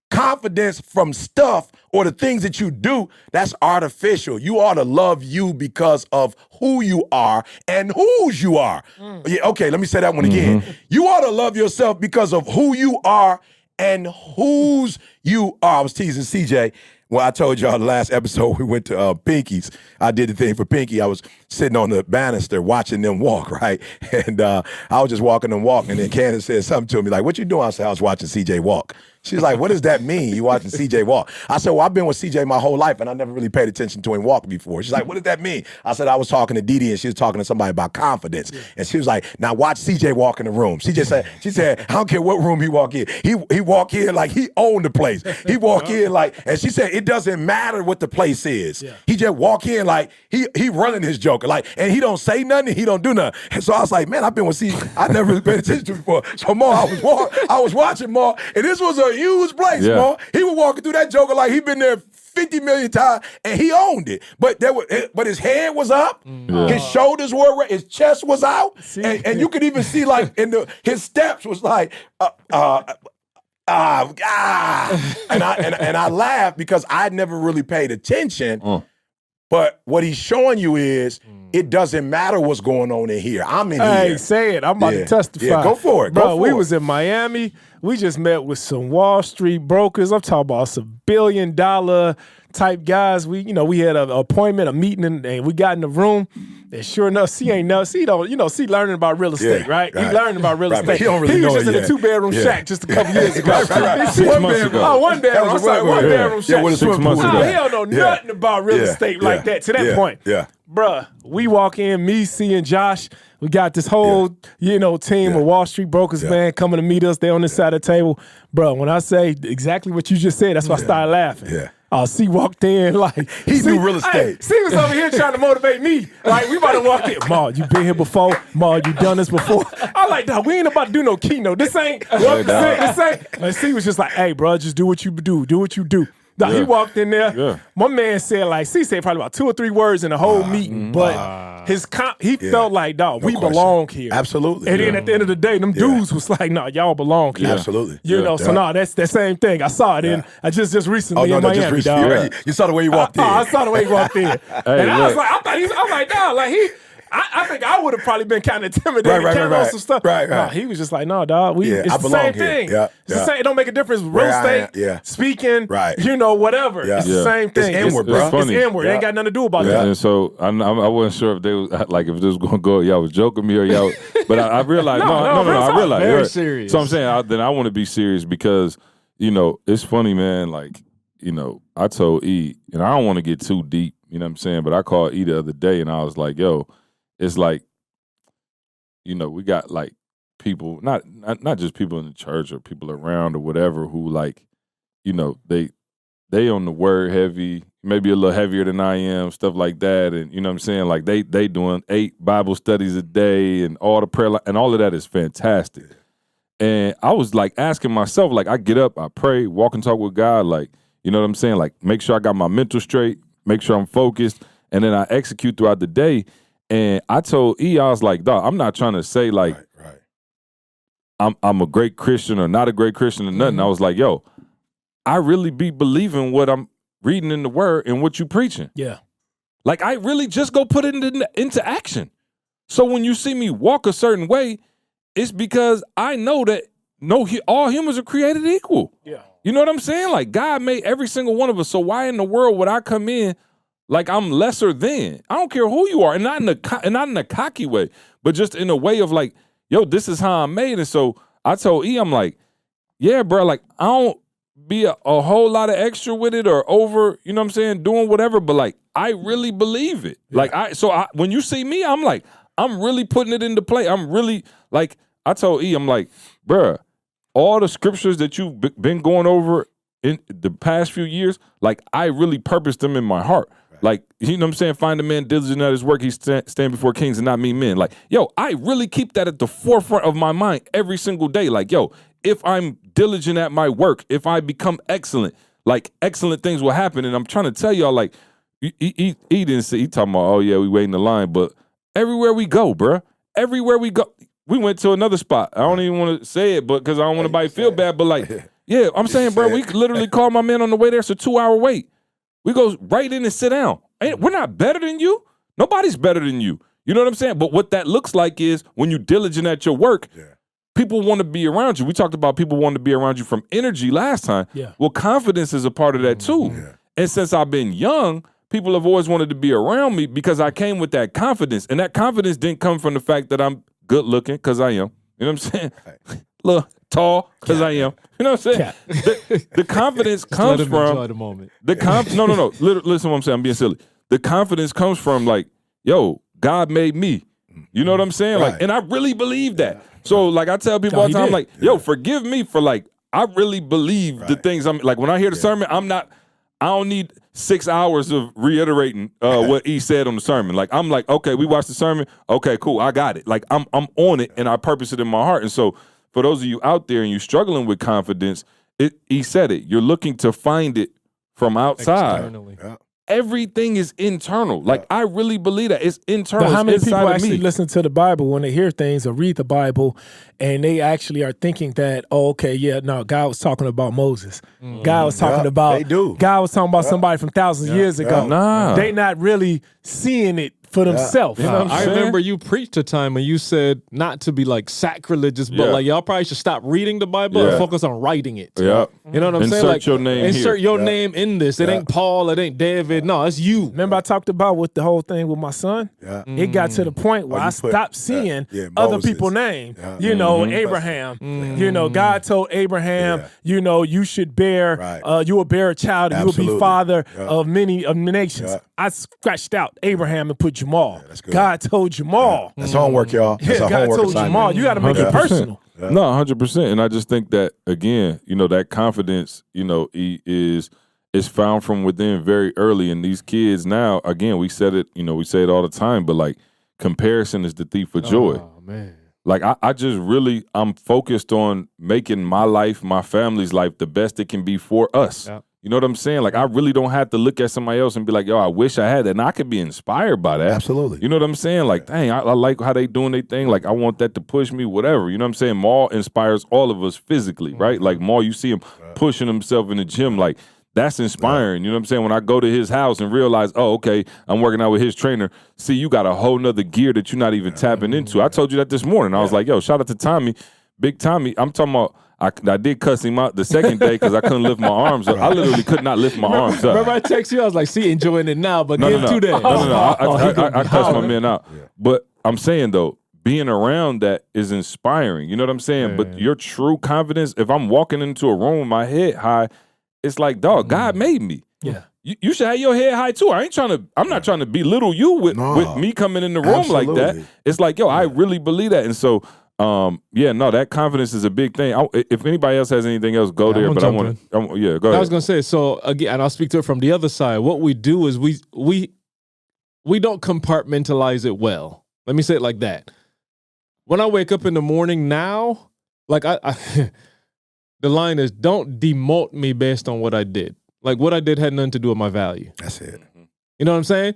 confidence from stuff or the things that you do, that's artificial. You ought to love you because of who you are and whose you are. Yeah, okay, let me say that one again. You ought to love yourself because of who you are and whose you are. I was teasing CJ. Well, I told y'all the last episode we went to Pinky's. I did the thing for Pinky. I was sitting on the banister watching them walk, right? And I was just walking and then Candace said something to me like, what you doing? I said, I was watching CJ walk. She's like, what does that mean? You watching CJ walk? I said, well, I've been with CJ my whole life, and I never really paid attention to him walk before. She's like, what does that mean? I said, I was talking to Didi, and she was talking to somebody about confidence. And she was like, now watch CJ walk in the room. She said, I don't care what room he walk in. He walk in like he owned the place. He walk in like, and she said, it doesn't matter what the place is. Yeah. He just walk in like he running his joker. Like, and he don't say nothing, he don't do nothing. And so I was like, man, I've been with CJ. I never really paid attention to before. So Ma, I was watching Ma, and this was a huge place, Ma. He was walking through that joker like he been there 50 million times, and he owned it. But his head was up, his shoulders were, his chest was out, and you could even see like his steps was like, and I laughed because I never really paid attention. But what he's showing you is it doesn't matter what's going on in here. I'm in here. Hey, say it. I'm about to testify. Yeah, go for it. Bro, we was in Miami. We just met with some Wall Street brokers. I'm talking about some billion-dollar type guys. We had an appointment, a meeting, and we got in the room. And sure enough, C learning about real estate, right? He learning about real estate. He don't really was know just it in a yet. 2-bedroom shack just a couple years ago. 6 months ago. Oh, one bedroom. I'm sorry, one bedroom shack. with a swimming pool. He don't know nothing about real estate like that to that point. Yeah. Bruh, we walk in, me, C, and Josh. We got this whole, team of Wall Street brokers, man, coming to meet us. They on this side of the table. Bruh, when I say exactly what you just said, that's why I started laughing. Yeah. C walked in like he knew real estate. C was over here trying to motivate me. Like, we about to walk in. Ma, you been here before? Ma, you done this before? I'm like, dog, we ain't about to do no keynote. This ain't 1%. This ain't. And C was just like, hey, bro, just do what you do. Do what you do. Dog, he walked in there. Yeah. My man said, like, C said probably about 2 or 3 words in the whole meeting, but he felt like, dog, we belong here. Absolutely. And then at the end of the day, them dudes was like, nah, y'all belong here. Absolutely. So that's the same thing. I saw it in, I just recently in Miami, dog. You saw the way he walked in. I saw the way he walked in. And I was like, I'm like, dog, like I think I would have probably been kind of intimidated, carrying on some stuff. Right. No, he was just like, no, dog, it's the same thing. Yeah. It's the same. It don't make a difference. Real estate, speaking, whatever. Yeah. It's the same thing. It's inward, bro. It's inward. It ain't got nothing to do about that. And so I wasn't sure if they was like if this was gonna go. Y'all was joking me or y'all. But I realized no. I realized very serious. So I'm saying I want to be serious because it's funny, man. Like I told E, and I don't want to get too deep. You know what I'm saying? But I called E the other day, and I was like, yo, it's like. We got like people, not just people in the church or people around or whatever who like, they on the word heavy, maybe a little heavier than I am, stuff like that. And you know what I'm saying? Like they doing 8 Bible studies a day and all the prayer, and all of that is fantastic. And I was like asking myself, like I get up, I pray, walk and talk with God, like, you know what I'm saying? Like make sure I got my mental straight, make sure I'm focused, and then I execute throughout the day. And I told E, I was like, dog, I'm not trying to say like I'm a great Christian or not a great Christian or nothing. I was like, yo, I really be believing what I'm reading in the word and what you preaching. Yeah. Like I really just go put it into action. So when you see me walk a certain way, it's because I know that all humans are created equal. Yeah. You know what I'm saying? Like God made every single one of us. So why in the world would I come in like I'm lesser than? I don't care who you are, and not in a cocky way, but just in a way of like, yo, this is how I'm made. And so I told E, I'm like, yeah, bro, like I don't be a whole lot of extra with it or over, you know what I'm saying, doing whatever, but like I really believe it. Yeah. Like when you see me, I'm like, I'm really putting it into play. I'm really like, I told E, I'm like, bro, all the scriptures that you've been going over in the past few years, like I really purposed them in my heart. Like, you know what I'm saying? Find a man diligent at his work, he stand before kings and not mean men. Like, yo, I really keep that at the forefront of my mind every single day. Like, yo, if I'm diligent at my work, if I become excellent, like excellent things will happen. And I'm trying to tell y'all, like, he didn't say, he talking about, oh yeah, we wait in the line. But everywhere we go, bruh, everywhere we go, we went to another spot. I don't even want to say it, but because I don't want anybody to feel bad. But like, yeah, I'm saying, bro, we literally called my man on the way there. It's a 2-hour wait. We go right in and sit down. We're not better than you. Nobody's better than you. You know what I'm saying? But what that looks like is when you're diligent at your work, people want to be around you. We talked about people wanting to be around you from energy last time. Yeah. Well, confidence is a part of that too. Yeah. And since I've been young, people have always wanted to be around me because I came with that confidence. And that confidence didn't come from the fact that I'm good looking, because I am. You know what I'm saying? Look, tall, because I am. You know what I'm saying? The confidence comes Let him from enjoy the moment. No. Listen to what I'm saying. I'm being silly. The confidence comes from like, yo, God made me. You know what I'm saying? Right. Like, and I really believe that. So like I tell people all the time, did. like, yo, forgive me for like, I really believe the things I'm like when I hear the sermon, I don't need 6 hours of reiterating what he said on the sermon. Like I'm like, okay, we watched the sermon. Okay, cool, I got it. Like I'm on it and I purpose it in my heart. And so for those of you out there and you're struggling with confidence, he said it. You're looking to find it from outside. Externally. Yeah. Everything is internal. Like I really believe that it's internal. But how many it's people inside of actually me. listen to the Bible when they hear things or read the Bible and they actually are thinking that, oh, okay, yeah, no, God was talking about Moses. God was talking about they do. God was talking about somebody from thousands of years ago. Nah. They not really seeing it for themselves. You know what I'm I saying? remember you preached a time when you said not to be like sacrilegious, but Yeah. like y'all probably should stop reading the Bible Yeah. and focus on writing it. Yeah. You know what I'm saying? Insert Like your name insert here. your name in this. It ain't Paul, it ain't David. No, it's you. Remember I talked about with the whole thing with my son? Yeah. It got to the point where Oh, I you put- stopped seeing yeah, other Moses. people's name. Yeah. You know, Abraham. You know, God told Abraham, Yeah. you know, you should bear, Right. you will bear a child and you will be Absolutely. father Yeah. of many of nations. Yeah. I scratched out Abraham and put Jamal. that's good. God told Jamal. That's homework, y'all. That's Yeah, a God homework told assignment. Jamal, you got to make it 100%. personal. No, 100%. And I just think that again, you know, that confidence, you know, is found from within very early. And these kids now, again, we said it, you know, we say it all the time, but like comparison is the thief of joy. Oh man. Like I just really, I'm focused on making my life, my family's life, the best it can be for us. Yeah. You know what I'm saying? Like I really don't have to look at somebody else and be like, yo, I wish I had that. And I could be inspired by that. Absolutely. You know what I'm saying? Like, dang, I like how they doing their thing. Like I want that to push me, whatever. You know what I'm saying? Maul inspires all of us physically, right? Like Maul, you see him pushing himself in the gym. Like that's inspiring. You know what I'm saying? When I go to his house and realize, oh, okay, I'm working out with his trainer. See, you got a whole nother gear that you're not even tapping into. I told you that this morning. I was like, yo, shout out to Tommy, Big Tommy. I'm talking about, I did cuss him out the second day because I couldn't lift my arms up. I literally could not lift my arms up. Remember I text you? I was like, see, enjoying it now, but No, give no. 2 days. I cussed my man out. But I'm saying though, being around that is inspiring. You know what I'm saying? But your true confidence, if I'm walking into a room with my head high, it's like, dog, God made me. Yeah. You should have your head high too. I'm not trying to belittle you with me coming in the room like that. Absolutely. It's like, yo, I really believe that. And so that confidence is a big thing. If anybody else has anything else, go there. I'm But I gonna want jump to, go ahead. I was gonna say, so again, and I'll speak to it from the other side. What we do is we don't compartmentalize it well. Let me say it like that. When I wake up in the morning now, like I the line is, don't demote me based on what I did. Like what I did had nothing to do with my value. That's it. You know what I'm saying?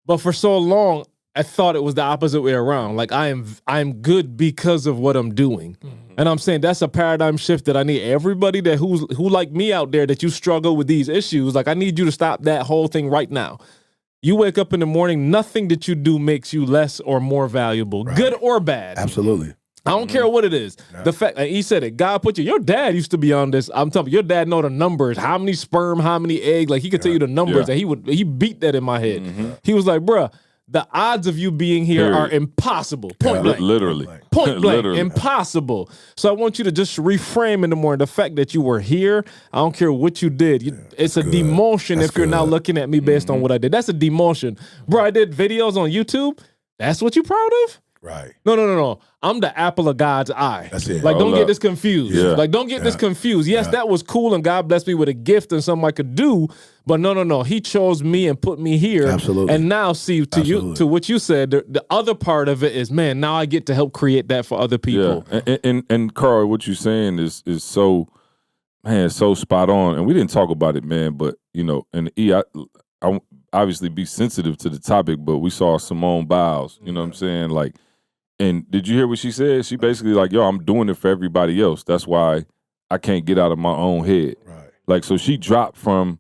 But for so long, I thought it was the opposite way around. Like I'm good because of what I'm doing. And I'm saying that's a paradigm shift that I need everybody that who like me out there, that you struggle with these issues. Like I need you to stop that whole thing right now. You wake up in the morning, nothing that you do makes you less or more valuable, good or bad. Absolutely. I don't care what it is. The fact, and he said it, God put you, your dad used to be on this. I'm telling you, your dad know the numbers, how many sperm, how many eggs, like he could tell you the numbers, and he beat that in my head. He was like, bruh, the odds of you being here Period. are impossible. Point blank. Literally. Point blank, Literally. impossible. So I want you to just reframe in the morning the fact that you were here. I don't care what you did. It's a demotion That's if you're now good. looking at me based on what I did. That's a demotion. Bro, I did videos on YouTube. That's what you proud of? Right. No. I'm the apple of God's eye. That's it. Like, don't Hold get up. this confused. Yeah. Like, don't get this confused. Yes, that was cool, and God blessed me with a gift and something I could do. But no. He chose me and put me here. Absolutely. And now, see, to what you said, the other part of it is, man, now I get to help create that for other people. Yeah. And Carl, what you're saying is so, man, so spot on. And we didn't talk about it, man, but, you know, and I obviously be sensitive to the topic, but we saw Simone Biles, you know what I'm saying? Like, and did you hear what she said? She basically like, yo, I'm doing it for everybody else. That's why I can't get out of my own head. Right. Like, so she dropped from,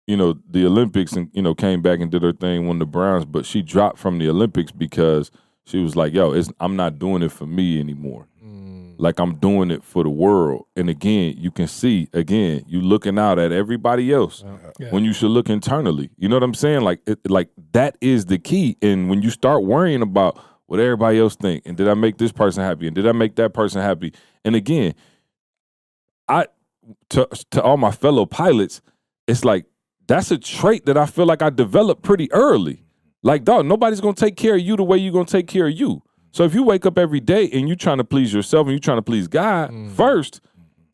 you know, the Olympics and, you know, came back and did her thing, won the bronze, but she dropped from the Olympics because she was like, yo, I'm not doing it for me anymore. Like, I'm doing it for the world. And again, you can see, you looking out at everybody else when you should look internally. You know what I'm saying? Like, that is the key. And when you start worrying about what everybody else think, and did I make this person happy, and did I make that person happy? And again, to all my fellow pilots, it's like that's a trait that I feel like I developed pretty early. Like, dog, nobody's gonna take care of you the way you're gonna take care of you. So if you wake up every day and you're trying to please yourself and you're trying to please God first,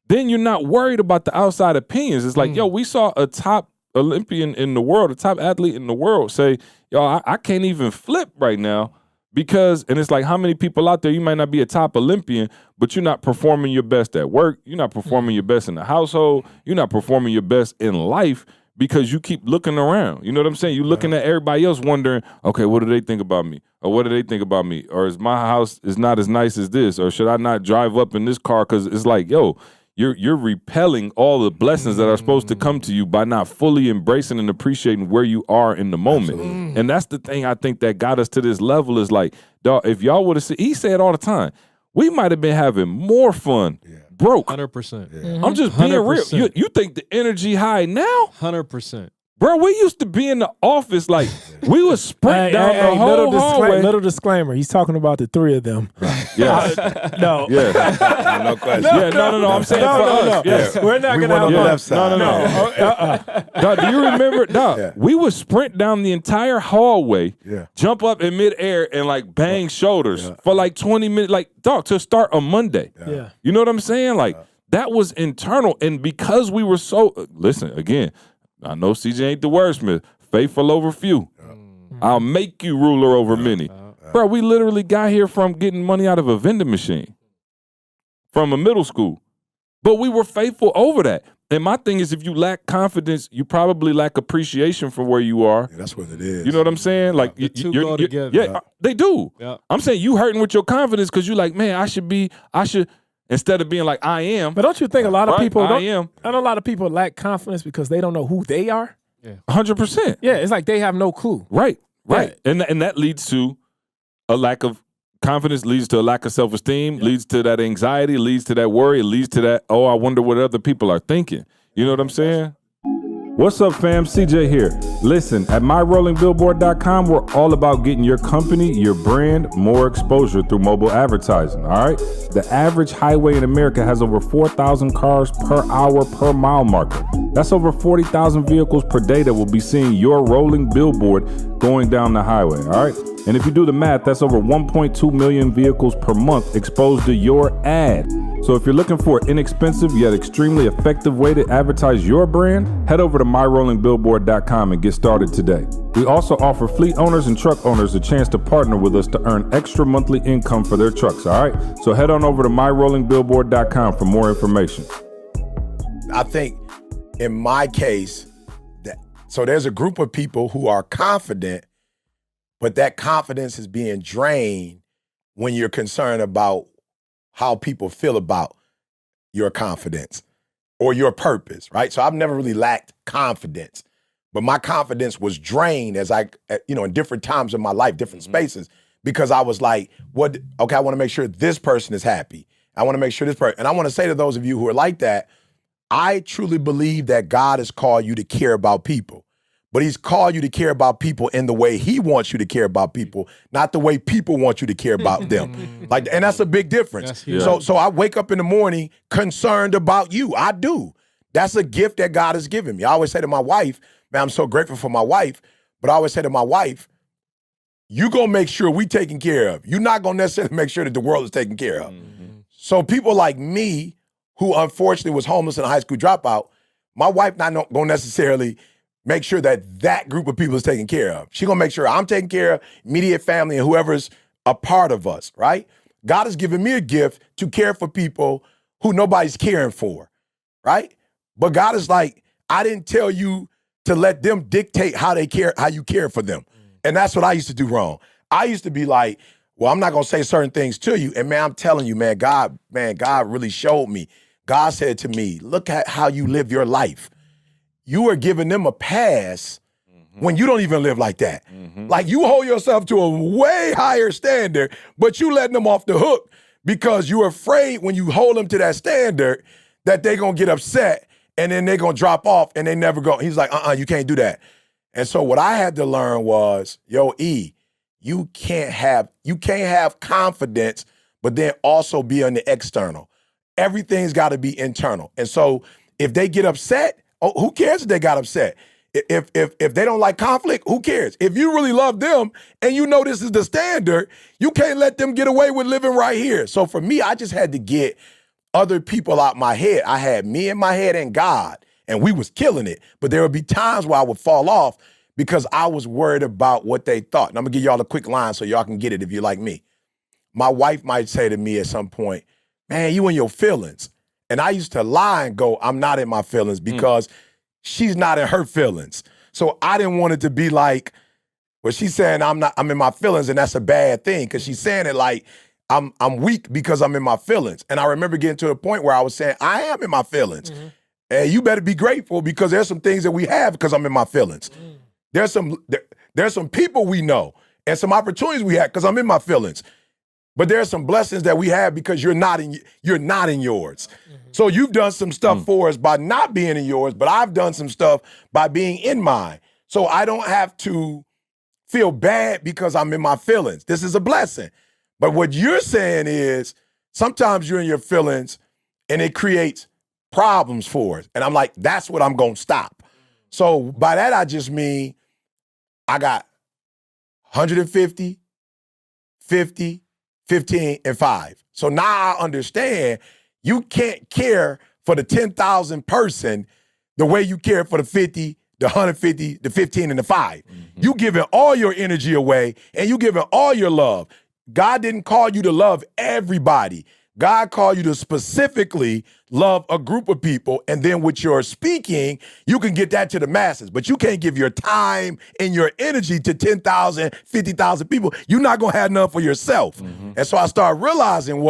then you're not worried about the outside opinions. It's like, yo, we saw a top Olympian in the world, a top athlete in the world say, yo, I can't even flip right now because, and it's like, how many people out there, you might not be a top Olympian, but you're not performing your best at work. You're not performing your best in the household. You're not performing your best in life because you keep looking around. You know what I'm saying? You're looking at everybody else wondering, okay, what do they think about me? Or what do they think about me? Or is my house is not as nice as this? Or should I not drive up in this car? Because it's like, yo, you're repelling all the blessings that are supposed to come to you by not fully embracing and appreciating where you are in the moment. And that's the thing I think that got us to this level is like, dog, if y'all would have said, he said all the time, we might have been having more fun broke. 100%. I'm just being real. You think the energy high now? 100%. Bro, we used to be in the office like we would sprint down the whole hallway. Little disclaimer. He's talking about the three of them. Yes. No. Yeah. No question. No. I'm saying for us. Yes. We're not We going to went on the have left side. No. Dog, do you remember? Dog, we would sprint down the entire hallway, jump up in midair and like bang shoulders for like 20 minutes. Like, dog, to start a Monday. Yeah. You know what I'm saying? Like, that was internal. And because we were so, listen, again, I know CJ ain't the wordsmith. Faithful over few. I'll make you ruler over many. Bro, we literally got here from getting money out of a vending machine from a middle school. But we were faithful over that. And my thing is, if you lack confidence, you probably lack appreciation for where you are. Yeah, that's what it is. You know what I'm saying? Like, The two go together. Yeah, they do. Yeah. I'm saying you hurting with your confidence because you like, man, I should, instead of being like, I am. But don't you think a lot of people I know a lot of people lack confidence because they don't know who they are? 100%. Yeah, it's like they have no clue. Right. Yeah. And that leads to a lack of confidence, leads to a lack of self-esteem, leads to that anxiety, leads to that worry, leads to that, oh, I wonder what other people are thinking. You know what I'm saying? What's up, fam? CJ here. Listen, at myrollingbillboard.com, we're all about getting your company, your brand, more exposure through mobile advertising, all right? The average highway in America has over 4,000 cars per hour per mile marker. That's over 40,000 vehicles per day that will be seeing your rolling billboard going down the highway, all right? And if you do the math, that's over 1.2 million vehicles per month exposed to your ad. So if you're looking for an inexpensive yet extremely effective way to advertise your brand, head over to myrollingbillboard.com and get started today. We also offer fleet owners and truck owners a chance to partner with us to earn extra monthly income for their trucks, all right? So head on over to myrollingbillboard.com for more information. I think in my case, so there's a group of people who are confident, but that confidence is being drained when you're concerned about how people feel about your confidence or your purpose, right? So I've never really lacked confidence, but my confidence was drained as in different times in my life, different spaces, because I was like, I want to make sure this person is happy. I want to make sure this person, and I want to say to those of you who are like that, I truly believe that God has called you to care about people. But he's called you to care about people in the way he wants you to care about people, not the way people want you to care about them. And that's a big difference. So I wake up in the morning concerned about you. I do. That's a gift that God has given me. I always say to my wife, man, I'm so grateful for my wife, but I always say to my wife, you gonna make sure we taken care of. You're not gonna necessarily make sure that the world is taken care of. So people like me, who unfortunately was homeless and a high school dropout, my wife not gonna necessarily make sure that group of people is taken care of. She's gonna make sure I'm taking care of immediate family and whoever's a part of us, right? God has given me a gift to care for people who nobody's caring for, right? But God is like, I didn't tell you to let them dictate how you care for them. And that's what I used to do wrong. I used to be like, well, I'm not gonna say certain things to you. And man, I'm telling you, God really showed me. God said to me, look at how you live your life. You are giving them a pass when you don't even live like that. Like you hold yourself to a way higher standard, but you letting them off the hook because you're afraid when you hold them to that standard that they're gonna get upset and then they're gonna drop off and they never go. He's like, you can't do that. And so what I had to learn was, you can't have confidence, but then also be on the external. Everything's got to be internal. And so If they get upset, who cares if they got upset? If they don't like conflict, who cares? If you really love them and you know this is the standard, you can't let them get away with living right here. So for me, I just had to get other people out my head. I had me in my head and God, and we was killing it. But there would be times where I would fall off because I was worried about what they thought. And I'm gonna give y'all a quick line so y'all can get it if you like me. My wife might say to me at some point, man, you in your feelings. And I used to lie and go, I'm not in my feelings because she's not in her feelings. So I didn't want it to be like, well, she's saying I'm in my feelings, and that's a bad thing because she's saying it like I'm weak because I'm in my feelings. And I remember getting to a point where I was saying, I am in my feelings. Mm-hmm. And you better be grateful because there's some things that we have because I'm in my feelings. Mm. There's some people we know and some opportunities we have because I'm in my feelings. But there's some blessings that we have because you're not in yours. Mm-hmm. So you've done some stuff for us by not being in yours, but I've done some stuff by being in mine. So I don't have to feel bad because I'm in my feelings. This is a blessing. But what you're saying is sometimes you're in your feelings and it creates problems for us. And I'm like, that's what I'm going to stop. So by that, I just mean I got 150, 50, 15, and 5. So now I understand you can't care for the 10,000 person the way you care for the 50, the 150, the 15, and the 5. Mm-hmm. You giving all your energy away and you giving all your love. God didn't call you to love everybody. God called you to specifically love a group of people, and then with your speaking, you can get that to the masses. But you can't give your time and your energy to 10,000, 50,000 people. You're not going to have none for yourself. Mm-hmm. And so I started realizing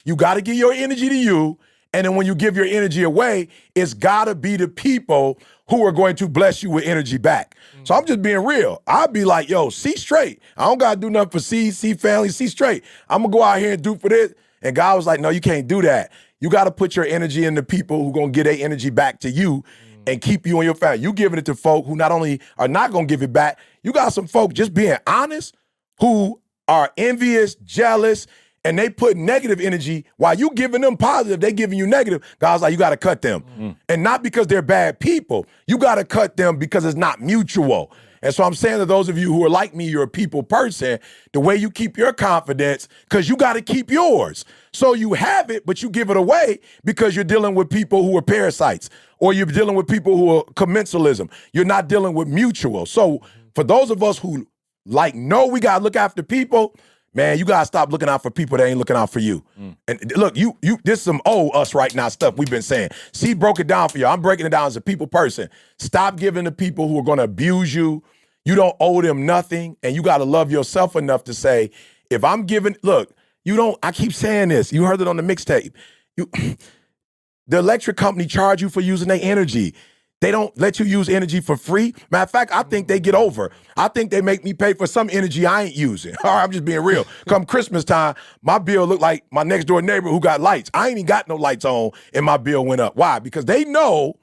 you got to give your energy to you, and then when you give your energy away, it's got to be the people who are going to bless you with energy back. Mm-hmm. So I'm just being real. I'll be like, yo, see straight. I don't got to do nothing for see family, see straight. I'm going to go out here and do for this. And God was like, no, you can't do that. You got to put your energy in the people who going to get their energy back to you and keep you and your family. You giving it to folk who not only are not going to give it back, you got some folk just being honest who are envious, jealous, and they put negative energy while you giving them positive, they giving you negative. God's like, you got to cut them. Mm-hmm. And not because they're bad people. You got to cut them because it's not mutual. And so I'm saying to those of you who are like me, you're a people person, the way you keep your confidence, because you got to keep yours. So you have it, but you give it away because you're dealing with people who are parasites, or you're dealing with people who are commensalism. You're not dealing with mutual. So for those of us who know we got to look after people, man, you got to stop looking out for people that ain't looking out for you. And look, you this is some us right now stuff we've been saying. C broke it down for you. I'm breaking it down as a people person. Stop giving to people who are going to abuse you. You don't owe them nothing, and you got to love yourself enough to say, if I'm giving, I keep saying this. You heard it on the mixtape. The electric company charge you for using their energy. They don't let you use energy for free. Matter of fact, I think they get over. I think they make me pay for some energy I ain't using. All right, I'm just being real. Come Christmas time, my bill looked like my next door neighbor who got lights. I ain't even got no lights on, and my bill went up. Why? Because they know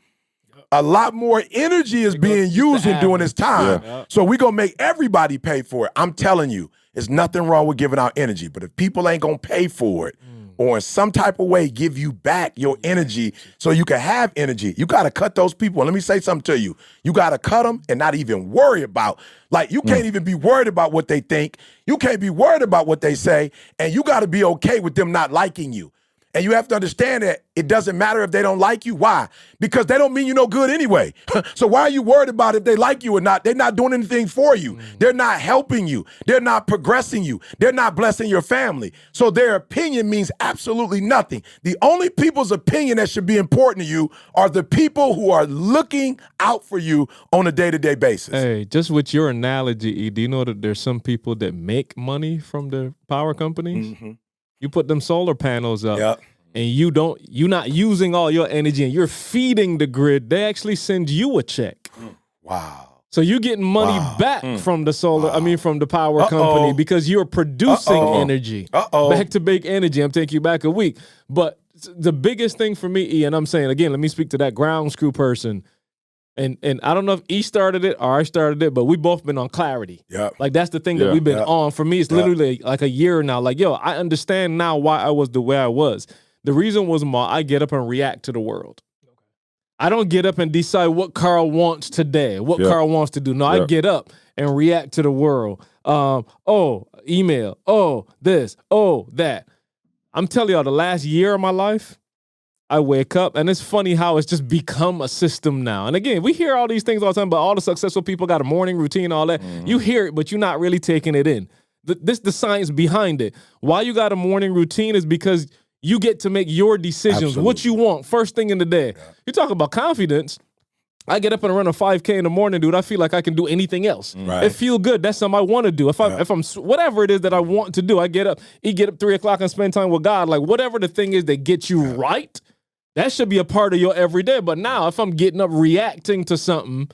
a lot more energy is being used during this time. Yeah. So we're going to make everybody pay for it. I'm telling you, there's nothing wrong with giving out energy. But if people ain't going to pay for it or in some type of way give you back your energy so you can have energy, you got to cut those people. And let me say something to you. You got to cut them and not even worry about, you can't even be worried about what they think. You can't be worried about what they say. And you got to be okay with them not liking you. And you have to understand that it doesn't matter if they don't like you. Why? Because they don't mean you no good anyway. So why are you worried about if they like you or not? They're not doing anything for you. They're not helping you. They're not progressing you. They're not blessing your family. So their opinion means absolutely nothing. The only people's opinion that should be important to you are the people who are looking out for you on a day-to-day basis. Hey, just with your analogy, E, do you know that there's some people that make money from the power companies? Mm-hmm. You put them solar panels up and you're not using all your energy and you're feeding the grid. They actually send you a check. Wow. So you're getting money back from the from the power company because you're producing energy. Back to big energy. I'm taking you back a week. But the biggest thing for me, E, and I'm saying, again, let me speak to that ground screw person. And I don't know if E started it or I started it, but we both been on clarity. Yep. Like that's the thing that we've been on. For me, it's literally like a year now. Like, yo, I understand now why I was the way I was. The reason was, I get up and react to the world. I don't get up and decide what Carl wants today, what Carl wants to do. No, I get up and react to the world. Email. Oh, this. Oh, that. I'm telling y'all, the last year of my life, I wake up, and it's funny how it's just become a system now. And again, we hear all these things all the time, but all the successful people got a morning routine, all that. You hear it, but you're not really taking it in. The science behind it. Why you got a morning routine is because you get to make your decisions, what you want, first thing in the day. Yeah. You talk about confidence. I get up and run a 5K in the morning, dude. I feel like I can do anything else. Right. It feel good. That's something I want to do. If I'm whatever it is that I want to do, I get up 3 o'clock and spend time with God. Like whatever the thing is that gets you right, that should be a part of your everyday. But now if I'm getting up reacting to something,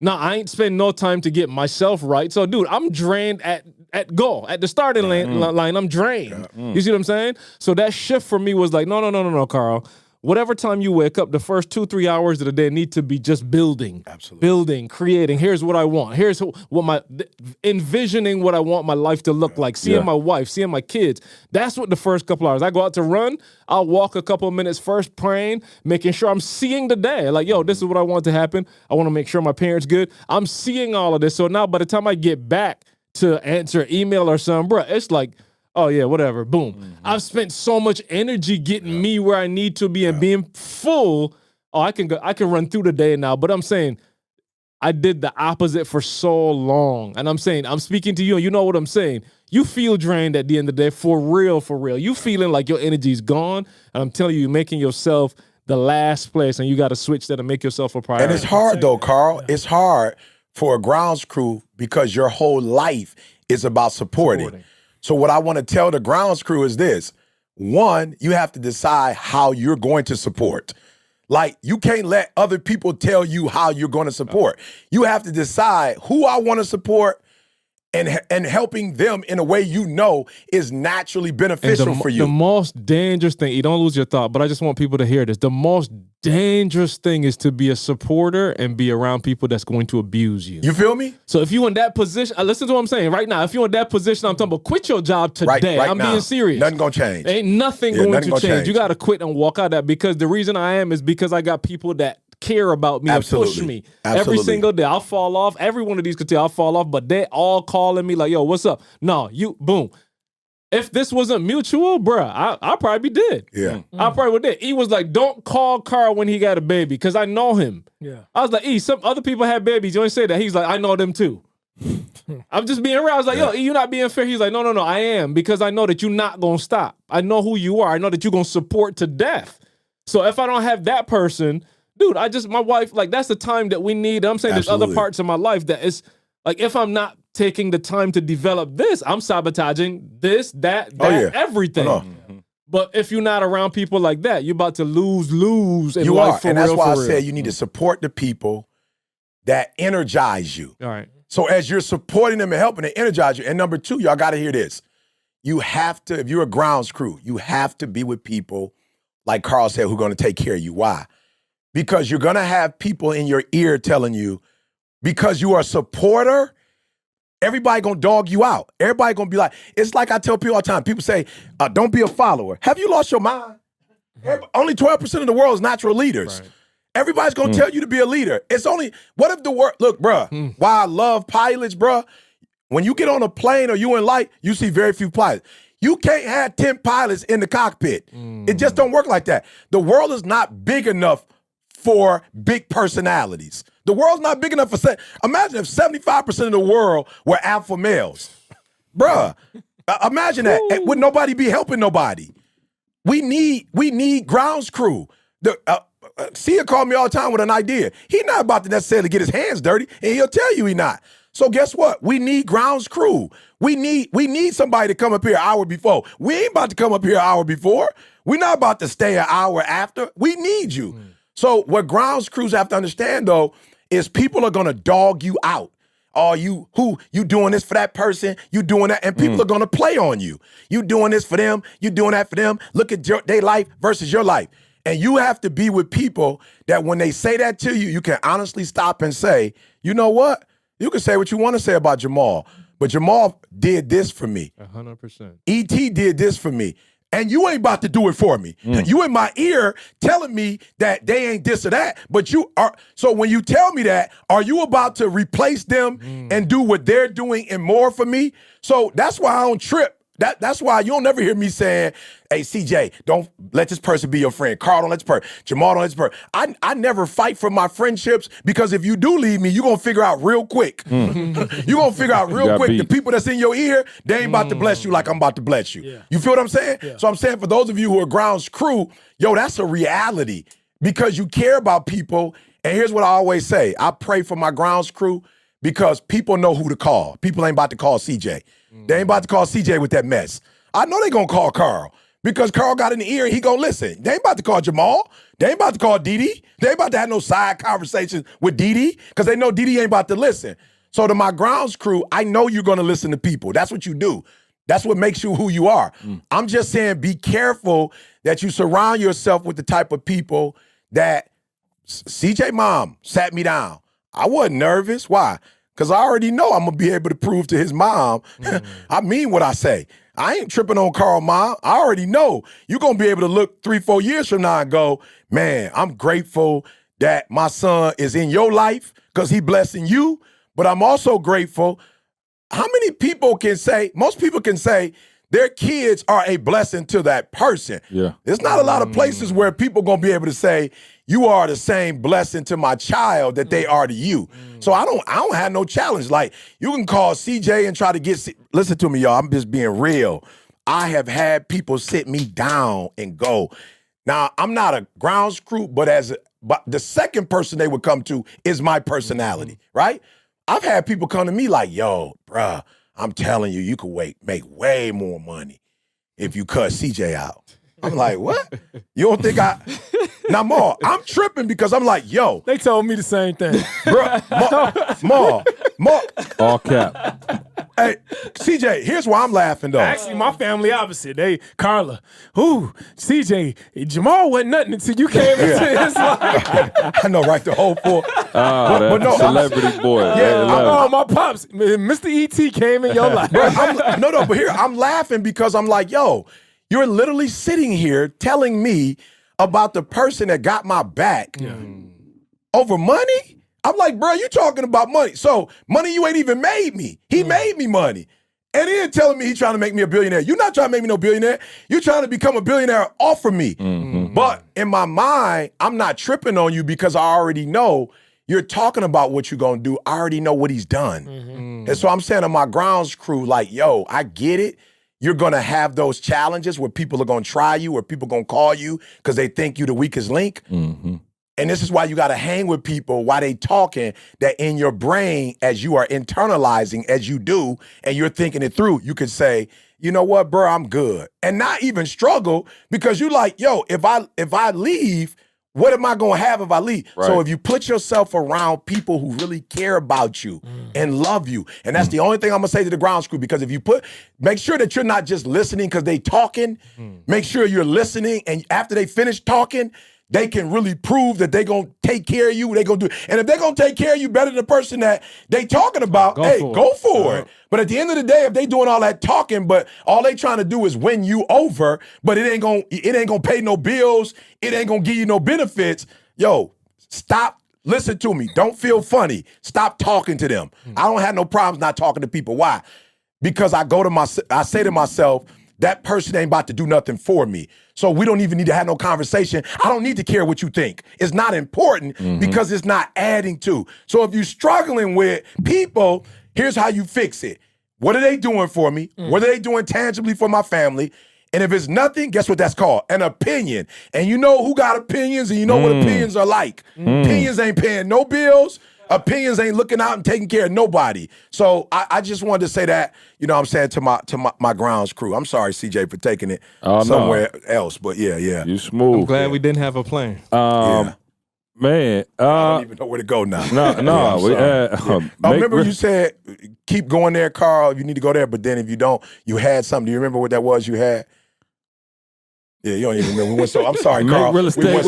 I ain't spend no time to get myself right. So, dude, I'm drained at the starting line. I'm drained. You see what I'm saying? So that shift for me was like, no, Carl. Whatever time you wake up, the first 2-3 hours of the day need to be just building. Absolutely. Building, creating. Here's what I want. Here's what envisioning what I want my life to look like. Seeing my wife, seeing my kids. That's what the first couple hours. I go out to run. I'll walk a couple of minutes first, praying, making sure I'm seeing the day. Like, this is what I want to happen. I want to make sure my parents good. I'm seeing all of this. So now by the time I get back to answer email or something, bro, it's like, oh, yeah, whatever. Boom. Mm-hmm. I've spent so much energy getting me where I need to be and being full. Oh, I can run through the day now. But I'm saying I did the opposite for so long. And I'm saying, I'm speaking to you, and you know what I'm saying. You feel drained at the end of the day, for real, for real. You feeling like your energy's gone. And I'm telling you, you're making yourself the last place, and you got to switch that and make yourself a priority. And it's hard, though, Carl. It's hard for a grounds crew because your whole life is about supporting. So what I want to tell the grounds crew is this. One, you have to decide how you're going to support. Like, you can't let other people tell you how you're going to support. You have to decide who I want to support and helping them in a way is naturally beneficial for you. The most dangerous thing, you don't lose your thought, but I just want people to hear this. The most dangerous thing is to be a supporter and be around people that's going to abuse you. You feel me? So if you're in that position, listen to what I'm saying right now. If you're in that position, I'm talking about quit your job today. Right I'm now. Being serious. Nothing gonna change. Ain't nothing going to change. You got to quit and walk out of that, because the reason I am is because I got people that care about me and push me every single day. I'll fall off. Every one of these could tell I'll fall off, but they all calling me like, yo, what's up? No, boom. If this wasn't mutual, bruh, I'll probably be dead. Yeah. I probably would dead. He was like, don't call Carl when he got a baby, because I know him. Yeah. I was like, some other people have babies. You only say that. He's like, I know them too. I'm just being real. I was like, yo, you're not being fair. He's like, no, I am, because I know that you're not going to stop. I know who you are. I know that you're going to support to death. So if I don't have that person, dude, my wife, like, that's the time that we need. I'm saying there's other parts of my life that is, like, if I'm not taking the time to develop this, I'm sabotaging this, that, everything. But if you're not around people like that, you're about to lose in life for real. And that's why I said you need to support the people that energize you. All right. So as you're supporting them and helping them energize you, and number two, y'all got to hear this. You have to, if you're a grounds crew, you have to be with people, like Carl said, who are going to take care of you. Why? Because you're going to have people in your ear telling you, because you are a supporter, everybody going to dog you out. Everybody going to be like, it's like I tell people all the time. People say, don't be a follower. Have you lost your mind? Only 12% of the world is natural leaders. Right. Everybody's going to tell you to be a leader. It's only, what if the world, look, bruh, why I love pilots, bruh, when you get on a plane or you in light, you see very few pilots. You can't have 10 pilots in the cockpit. It just don't work like that. The world is not big enough for big personalities. The world's not big enough for, imagine if 75% of the world were alpha males. Bruh, imagine that. Would nobody be helping nobody? We need grounds crew. Sia called me all the time with an idea. He's not about to necessarily get his hands dirty, and he'll tell you he's not. So guess what? We need grounds crew. We need somebody to come up here an hour before. We ain't about to come up here an hour before. We're not about to stay an hour after. We need you. So what grounds crews have to understand, though, is people are going to dog you out. Oh, you doing this for that person, you doing that, and people are going to play on you. You doing this for them, you doing that for them. Look at their life versus your life. And you have to be with people that when they say that to you, you can honestly stop and say, you know what? You can say what you want to say about Jamal, but Jamal did this for me. 100%. E.T. did this for me. And you ain't about to do it for me. You in my ear telling me that they ain't this or that, but you are. So when you tell me that, are you about to replace them and do what they're doing and more for me? So that's why I don't trip. That's why you'll never hear me saying, hey, CJ, don't let this person be your friend. Carl, don't let this person. Jamal, don't let this person. I never fight for my friendships because if you do leave me, you're going to figure out real quick. You're going to figure out real quick. The people that's in your ear, they ain't about to bless you like I'm about to bless you. Yeah. You feel what I'm saying? Yeah. So I'm saying for those of you who are Grounds crew, yo, that's a reality because you care about people. And here's what I always say. I pray for my Grounds crew because people know who to call. People ain't about to call CJ. They ain't about to call CJ with that mess. I know they gonna call Carl because Carl got in the ear and he gonna listen. They ain't about to call Jamal. They ain't about to call Didi. They ain't about to have no side conversations with Didi because they know Didi ain't about to listen. So to my Grounds crew, I know you're gonna listen to people. That's what you do. That's what makes you who you are. I'm just saying be careful that you surround yourself with the type of people that CJ mom sat me down. I wasn't nervous. Why? Because I already know I'm going to be able to prove to his mom, I mean what I say. I ain't tripping on Carl, mom. I already know you're going to be able to look 3-4 years from now and go, man, I'm grateful that my son is in your life because he blessing you. But I'm also grateful. How many people can say, most people can say their kids are a blessing to that person. Yeah. There's not a lot of places where people going to be able to say, you are the same blessing to my child that they are to you. So I don't have no challenge. Like you can call CJ and try to get, listen to me, y'all, I'm just being real. I have had people sit me down and go, now I'm not a Grounds crew, but the second person they would come to is my personality, right? I've had people come to me like, yo, bruh, I'm telling you, you could make way more money if you cut CJ out. I'm like, what? You don't think Now, Ma, I'm tripping because I'm like, yo. They told me the same thing. Bro, Ma. All cap. Hey, CJ, here's why I'm laughing, though. Actually, my family opposite. Carla, CJ, Jamal wasn't nothing until you came into his life. I know, right? The whole four. But no, celebrity boy. Yeah, my pops, Mr. E.T. came in your life. But here, I'm laughing because I'm like, yo, you're literally sitting here telling me about the person that got my back over money? I'm like, bro, you talking about money. So money you ain't even made me. He made me money. And then telling me he's trying to make me a billionaire. You're not trying to make me no billionaire. You're trying to become a billionaire off of me. But in my mind, I'm not tripping on you because I already know you're talking about what you're going to do. I already know what he's done. And so I'm saying to my Grounds crew, like, yo, I get it. You're going to have those challenges where people are going to try you, where people are going to call you because they think you're the weakest link. And this is why you got to hang with people while they talking, that in your brain, as you are internalizing, as you do, and you're thinking it through, you could say, you know what, bro, I'm good. And not even struggle because you like, yo, if I leave, what am I going to have if I leave? Right. So if you put yourself around people who really care about you and love you, and that's the only thing I'm going to say to the Grounds crew, because if you make sure that you're not just listening because they talking, make sure you're listening, and after they finish talking, they can really prove that they going to take care of you. They going to do it. And if they're going to take care of you better than the person that they talking about, go for it. But at the end of the day, if they doing all that talking, but all they trying to do is win you over, but it ain't going to pay no bills, it ain't going to give you no benefits, yo, stop. Listen to me. Don't feel funny. Stop talking to them. I don't have no problems not talking to people. Why? Because I say to myself, that person ain't about to do nothing for me. So we don't even need to have no conversation. I don't need to care what you think. It's not important because it's not adding to. So if you're struggling with people, here's how you fix it. What are they doing for me? What are they doing tangibly for my family? And if it's nothing, guess what that's called? An opinion. And you know who got opinions and you know what opinions are like. Opinions ain't paying no bills. Opinions ain't looking out and taking care of nobody. So I just wanted to say that, you know what I'm saying, to my Grounds crew. I'm sorry, CJ, for taking it somewhere else. But yeah. You smooth. I'm glad we didn't have a plan. Man. I don't even know where to go now. No. Remember you said, keep going there, Carl, if you need to go there. But then if you don't, you had something. Do you remember what that was you had? Yeah, you don't even remember. I'm sorry, Carl. Real estate.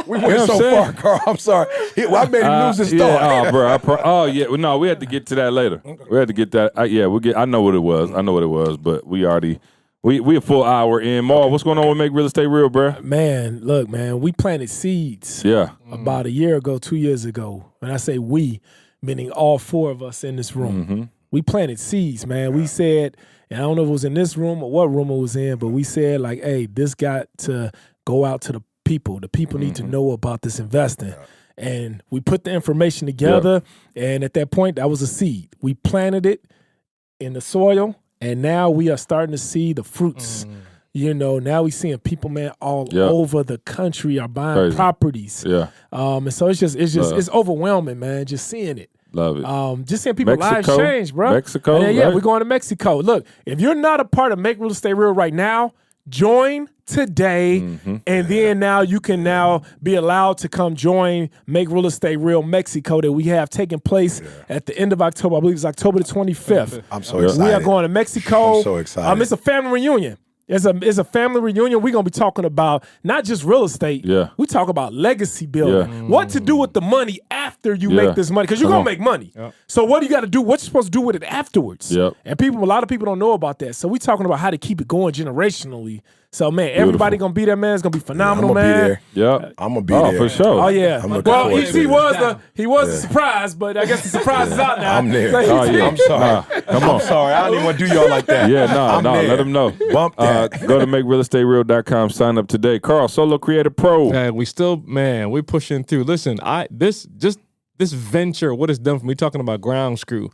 We went so far, Carl. I'm sorry. I made him lose his thought. We had to get to that later. We had to get that. I know what it was. But we already We a full hour in. Maul, what's going on with Make Real Estate Real, bro? Man, look, man, we planted seeds about a year ago, 2 years ago. When I say we, meaning all 4 of us in this room. We planted seeds, man. We said, and I don't know if it was in this room or what room it was in, but we said, like, hey, this got to go out to the people. The people need to know about this investing. And we put the information together, and at that point, that was a seed. We planted it in the soil, and now we are starting to see the fruits. You know, now we seeing people, man, all over the country are buying properties. And so it's overwhelming, man, just seeing it. Love it. Just seeing people's lives change, bro. Mexico, and then, we're going to Mexico. Look, if you're not a part of Make Real Estate Real right now, join today, and then now you can now be allowed to come join Make Real Estate Real Mexico that we have taking place at the end of October. I believe it's October the 25th. I'm so excited. We are going to Mexico. I'm so excited. It's a family reunion. It's a family reunion. We're going to be talking about not just real estate. We talk about legacy building. What to do with the money after you make this money. Because you're going to make money. So what do you got to do? What you supposed to do with it afterwards? And a lot of people don't know about that. So we're talking about how to keep it going generationally. So, man, everybody going to be there, man. It's going to be phenomenal, man. I'm going to be there. For sure. Oh, yeah. Well, he was a surprise, but I guess the surprise is out now. I'm there. So I'm sorry. Come on. I'm sorry. I don't even want to do y'all like that. Let them know. Bump that. Go to MakeRealEstateReal.com. Sign up today. Carl, Solo Creator Pro. We're pushing through. Listen, this venture, what it's done for me, talking about ground screw.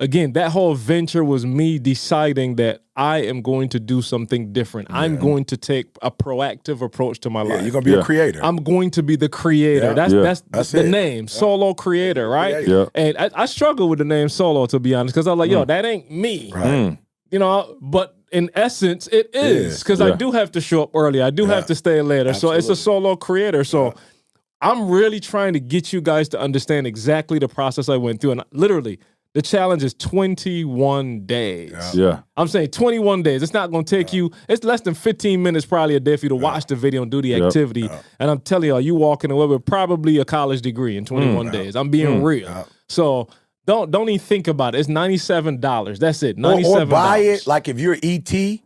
Again, that whole venture was me deciding that I am going to do something different. I'm going to take a proactive approach to my life. You're going to be a creator. I'm going to be the creator. That's the name, Solo Creator, right? And I struggle with the name Solo, to be honest, because I'm like, that ain't me. You know, but in essence, it is, because I do have to show up early. I do have to stay later. Absolutely. So it's a solo creator. So I'm really trying to get you guys to understand exactly the process I went through. And literally, the challenge is 21 days. I'm saying 21 days. It's not going to take you, it's less than 15 minutes probably a day for you to watch the video and do the activity. And I'm telling y'all, you walking away with probably a college degree in 21 days. I'm being real. So don't even think about it. It's $97. That's it. $97. Or buy it, like if you're ET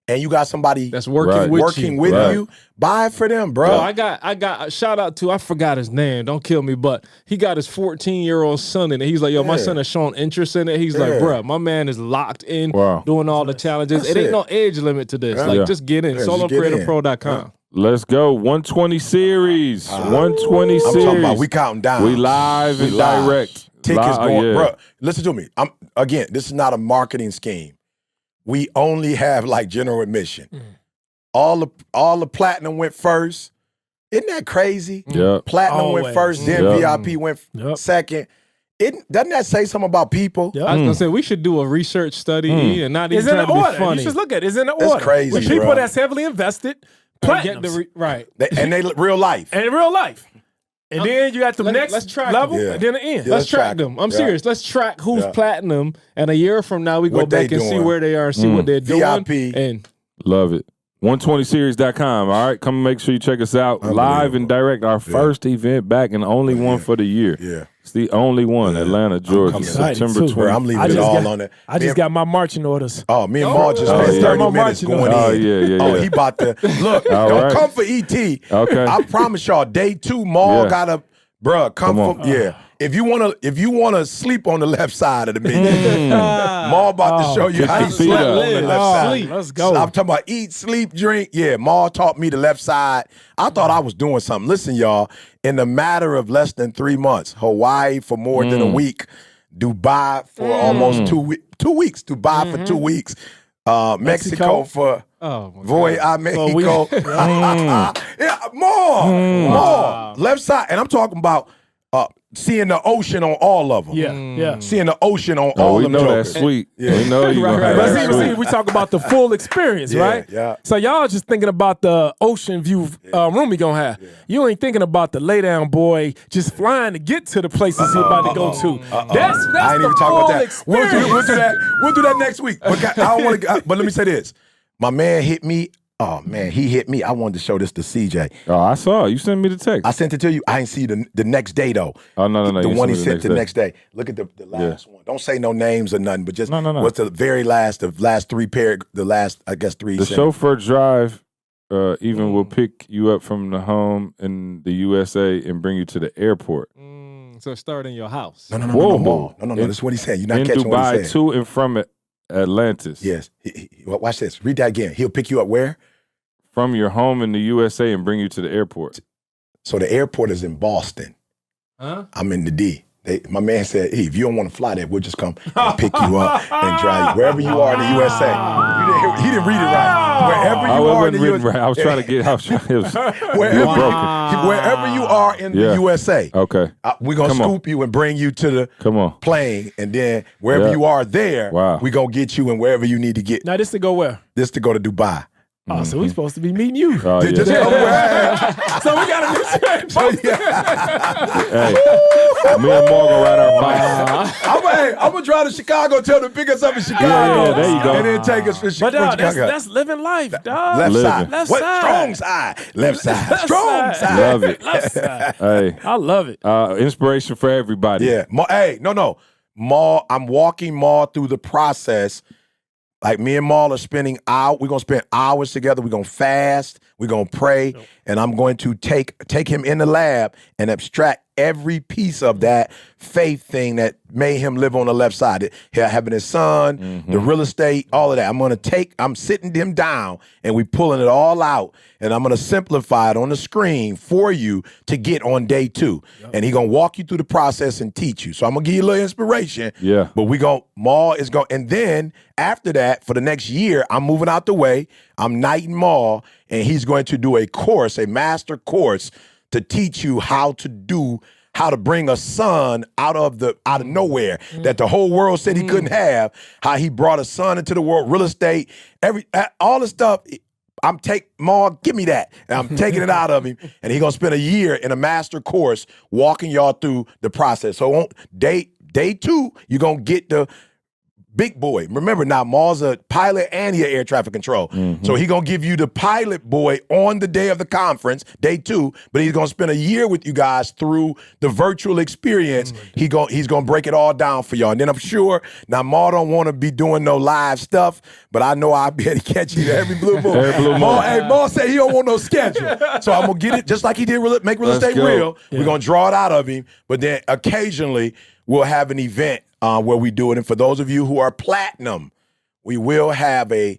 and you got somebody that's working with you, buy it for them, bro. Yo, I got a shout out to, I forgot his name, don't kill me, but he got his 14-year-old son in it. He's like, my son has shown interest in it. He's like, bro, my man is locked in doing all the challenges. It ain't no age limit to this. Just get in. SoloCreatorPro.com. Let's go. 120 series. 120 series. I'm talking about, we counting down. We live and direct. Tickets going, bro. Listen to me. Again, this is not a marketing scheme. We only have like general admission. All the platinum went first. Isn't that crazy? Platinum went first, then VIP went second. Doesn't that say something about people? I was gonna say we should do a research study and not even try to be funny. You should look at it. It's in the order. It's crazy, With people bro. that's heavily invested, platinum, And they real life. and in real life. And then you got the next level, and then the end. Let's track them. I'm serious. Let's track who's platinum, and a year from now we go What back they and see doing. where they are, and see what they're doing. VIP. And Love it. 120series.com. All right, come make sure you check us out live and direct. Our first event back and only one for the year. It's the only one, Atlanta, Georgia, September 20th. I'm leaving it all on it. I just got my marching orders. Oh, me and Maul just spent 30 minutes going in. Oh, he about to look. All Don't right. come for ET. Okay. I promise y'all, day 2, Maul got a come on. from If you wanna sleep on the left side of the menu, Maul about to show you how to your sleep feet on up. the left side. Let's go. I'm talking about eat, sleep, drink. Yeah, Maul taught me the left side. I thought I was doing something. Listen, y'all, in the matter of less than 3 months, Hawaii for more than a week, Dubai for almost 2 weeks, Dubai for 2 weeks, Mexico for Voy a Mexico. More. Left side. And I'm talking about seeing the ocean on all of them. Seeing the ocean on all of them. We know jokers. that's sweet. We know you gonna have But that see, sweet. we talk about the full experience, right? So y'all just thinking about the ocean view room we gonna have. You ain't thinking about the lay down boy just flying to get to the places he about to go to. That's I ain't the even talking full about that. experience. We'll do that. We'll do that next week. But I don't want to. But let me say this: my man hit me Oh man, he hit me. I wanted to show this to CJ. Oh, I saw it. You sent me the text. I sent it to you. I didn't see the next day though. Oh no. The You one he sent sent the next day. Look at the last one. Don't say no names or nothing, but just what's the very last, the last three I guess three. The chauffeur drive even will pick you up from the home in the USA and bring you to the airport. So start in your house. No. This is what he said. You're not catching what he Dubai said. to and from Atlantis. Yes. Watch this. Read that again. He'll pick you up where? From your home in the USA and bring you to the airport. So the airport is in Boston. Huh? I'm in the D. My man said, hey, if you don't want to fly there, we'll just come and pick you up and drive you wherever you are in the USA. He didn't read it right. Wherever you are in the USA. Right. I was trying to get. Wherever you are in the USA. Okay. We're going to scoop you and bring you to the plane. And then wherever you are there, we're going to get you and wherever you need to get. Now, this to go where? This to go to Dubai. Oh, so we supposed to be meeting you. Oh, yeah. So we got to meet you. Hey, me and Morgan ride our bikes. I'm going to drive to Chicago, tell them to pick us up in Chicago. Yeah, there you go. And then take us for Chicago. But dog, that's living life, dog. Left side. Left what? side. Strong side. Left side. Strong side. Love it. Left side. Hey, I love it. inspiration for everybody. Yeah. Maul, I'm walking Maul through the process. Like me and Maul are spending hours. We're going to spend hours together. We're going to fast. We're going to pray. And I'm going to take him in the lab and abstract every piece of that faith thing that made him live on the left side. Having his son, the real estate, all of that. I'm sitting him down and we pulling it all out. And I'm going to simplify it on the screen for you to get on day 2. Yep. And he's going to walk you through the process and teach you. So I'm going to give you a little inspiration. Yeah. But Maul is going, and then after that, for the next year, I'm moving out the way. I'm knighting Maul, and he's going to do a master course to teach you how to bring a son out of nowhere that the whole world said he couldn't have, how he brought a son into the world, real estate, all the stuff. Maul, give me that. And I'm taking it out of him. And he's going to spend a year in a master course walking y'all through the process. So on day 2, you're going to get the big boy. Remember now, Maul's a pilot and he air traffic control. So he's going to give you the pilot boy on the day of the conference, day 2, but he's going to spend a year with you guys through the virtual experience. He's going to break it all down for y'all. And then I'm sure, now Maul don't want to be doing no live stuff, but I know I'll be able to catch you every blue moon. Maul said he don't want no schedule. So I'm going to get it just like he did make real estate real. Yeah. We're going to draw it out of him, but then occasionally we'll have an event where we do it. And for those of you who are platinum, we will have a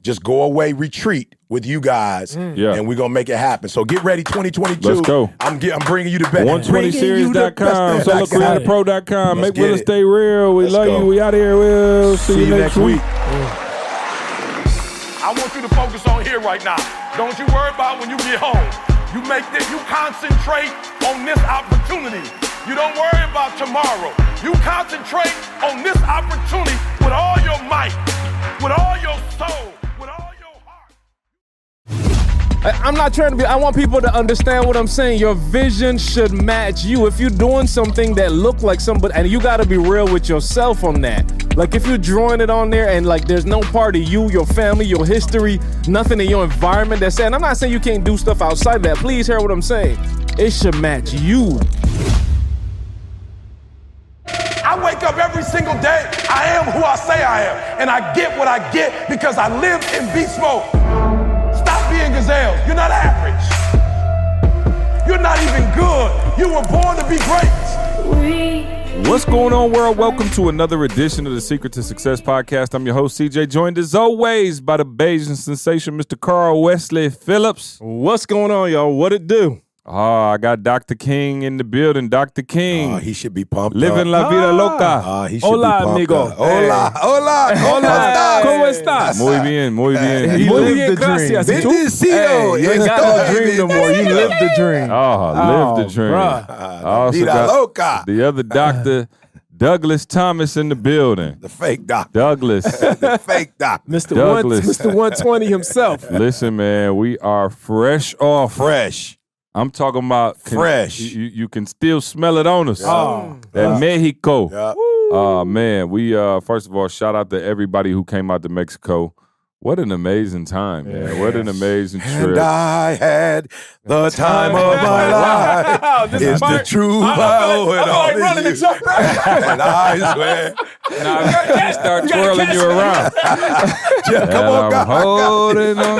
just go away retreat with you guys, and we're going to make it happen. So get ready, 2022. Let's go. I'm bringing you the best. 120series.com, solocreatorpro.com. Make real estate real. We love you. We out of here. We'll see you next week. I want you to focus on here right now. Don't you worry about when you get home. You concentrate on this opportunity. You don't worry about tomorrow. You concentrate on this opportunity with all your might, with all your soul, with all your heart. I'm not trying to be, I want people to understand what I'm saying. Your vision should match you. If you're doing something that look like somebody, and you gotta be real with yourself on that. Like if you're drawing it on there and like there's no part of you, your family, your history, nothing in your environment that's saying, I'm not saying you can't do stuff outside of that. Please hear what I'm saying. It should match you. I wake up every single day. I am who I say I am. And I get what I get because I live in beast mode. Stop being gazelles. You're not average. You're not even good. You were born to be great. What's going on, world? Welcome to another edition of the Secret to Success podcast. I'm your host, CJ, joined as always by the Bayesian sensation, Mr. Carl Wesley Phillips. What's going on, y'all? What it do? I got Dr. King in the building. Dr. King. He should be pumped Living up. la vida loca. He should Hola, be pumped amigo. up. Hola, hola, Hola, ¿cómo estás? Muy bien, muy bien. He Muy lived bien, the dream. gracias. Bendecido. You ain't got no dream no more. You live the dream. Live the dream. bruh. I also Vida got loca. the other doctor, Douglas Thomas, in the building. The fake doctor. Douglas. The fake doctor. Mr. Douglas. Mr. 120 himself. Listen, man, we are fresh off. Fresh. I'm talking about Fresh. You can still smell it on us. Oh. That Mexico. Yeah. Man, we first of all, shout out to everybody who came out to Mexico. What an amazing time, man. What an amazing trip. And I had the time of my life. It's the true power and all this. And I swear. Now I start twirling you around. Come on, I'm God. holding on.